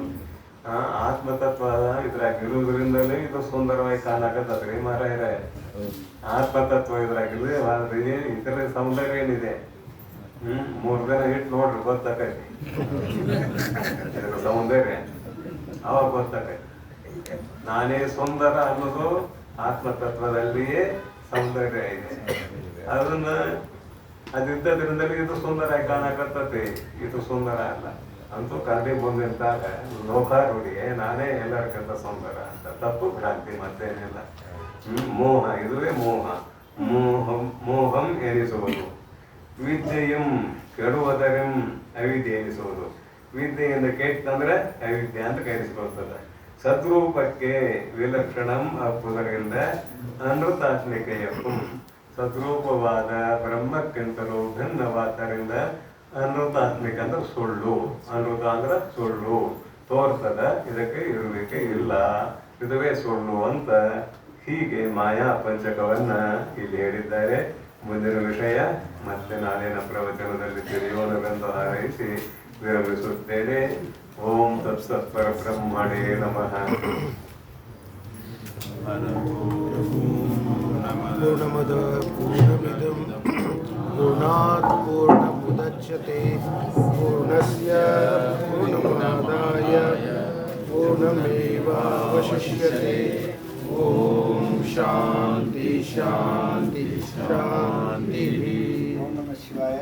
ಆತ್ಮತತ್ವ ಇದ್ರಾಗ ಇರುವುದರಿಂದಲೇ ಇದು ಸುಂದರವಾಗಿ ಕಾಣಕತ್ತದ್ರಿ ಮಾರಾಯರ. ಆತ್ಮತತ್ವ ಇದ್ರಾಗಿಲ್ಲ ಆದ್ರೆ ಇತರ ಸೌಂದರ್ಯ ಏನಿದೆ. 3 ದಿನ ಇಟ್ಟು ನೋಡ್ರಿ ಗೊತ್ತಾಕೈತಿ ಇದ್ರ ಸೌಂದರ್ಯ. ಅವಾಗ ಗೊತ್ತಾಕೈತಿ ನಾನೇ ಸುಂದರ ಅನ್ನೋದು ಆತ್ಮತತ್ವದಲ್ಲಿಯೇ ಸೌಂದರ್ಯ ಇದೆ. ಅದನ್ನ ಅದಿದ್ದದ್ರಿಂದಲೇ ಇದು ಸುಂದರ ಕಾಣಕತ್ತತಿ. ಇದು ಸುಂದರ ಅಲ್ಲ ಅಂತೂ ಕರಡಿ ಮುಂದೆ ನಿಂತಾಗ ಲೋಕಾರೂಢಿಗೆ ನಾನೇ ಎಲ್ಲರಿಗಿಂತ ಸುಂದರ ಅಂತ. ತಪ್ಪು ಭ್ರಾಂತಿ, ಮತ್ತೇನಿಲ್ಲ. ಮೋಹ, ಇದುವೇ ಮೋಹ. ಮೋಹಂ ಎನಿಸುವುದು. ವಿದ್ಯೆಯಂ ಕೆಡುವುದರಂ ಅವಿದ್ಯೆ ಎನಿಸುವುದು. ವಿದ್ಯೆಯಿಂದ ಕೆಟ್ಟಂದ್ರೆ ಅವಿದ್ಯೆ ಅಂತ ಕರೆಸಿಕೊಳ್ತದೆ. ಸದ್ರೂಪಕ್ಕೆ ವಿಲಕ್ಷಣಂ ಅಪ್ಪುದರಿಂದ ಅನೃತಾತ್ಮಿಕೆಯಪ್ಪು. ಸದ್ರೂಪವಾದ ಬ್ರಹ್ಮಕ್ಕಿಂತಲೂ ಭಿನ್ನವಾದ್ದರಿಂದ ಅನೃತಾತ್ಮಿಕ ಅಂದ್ರೆ ಸುಳ್ಳು. ಅನೃತ ಅಂದ್ರೆ ಸುಳ್ಳು ತೋರ್ತದ, ಇದಕ್ಕೆ ಇರುವಿಕೆ ಇಲ್ಲ, ಇದುವೇ ಸುಳ್ಳು ಅಂತ ಹೀಗೆ ಮಾಯಾ ಪಂಚಕವನ್ನ ಇಲ್ಲಿ ಹೇಳಿದ್ದಾರೆ. ಮುಂದಿನ ವಿಷಯ ಮತ್ತೆ ನಾಳಿನ ಪ್ರವಚನದಲ್ಲಿ ತಿಳಿಯೋಣವೆಂದು ಹಾರೈಸಿ ವಿರಮಿಸುತ್ತೇನೆ. ಓಂ ತತ್ಸತ್ ಪರಬ್ರಹ್ಮಣೇ ನಮಃ. पूर्णमद पूर्णमिदं पूर्णात् पूर्णमुदच्यते पूर्णस्य पूर्णमादाय पूर्णमेवावशिष्यते. ओम शांति शांति शांति. ओम नमः शिवाय.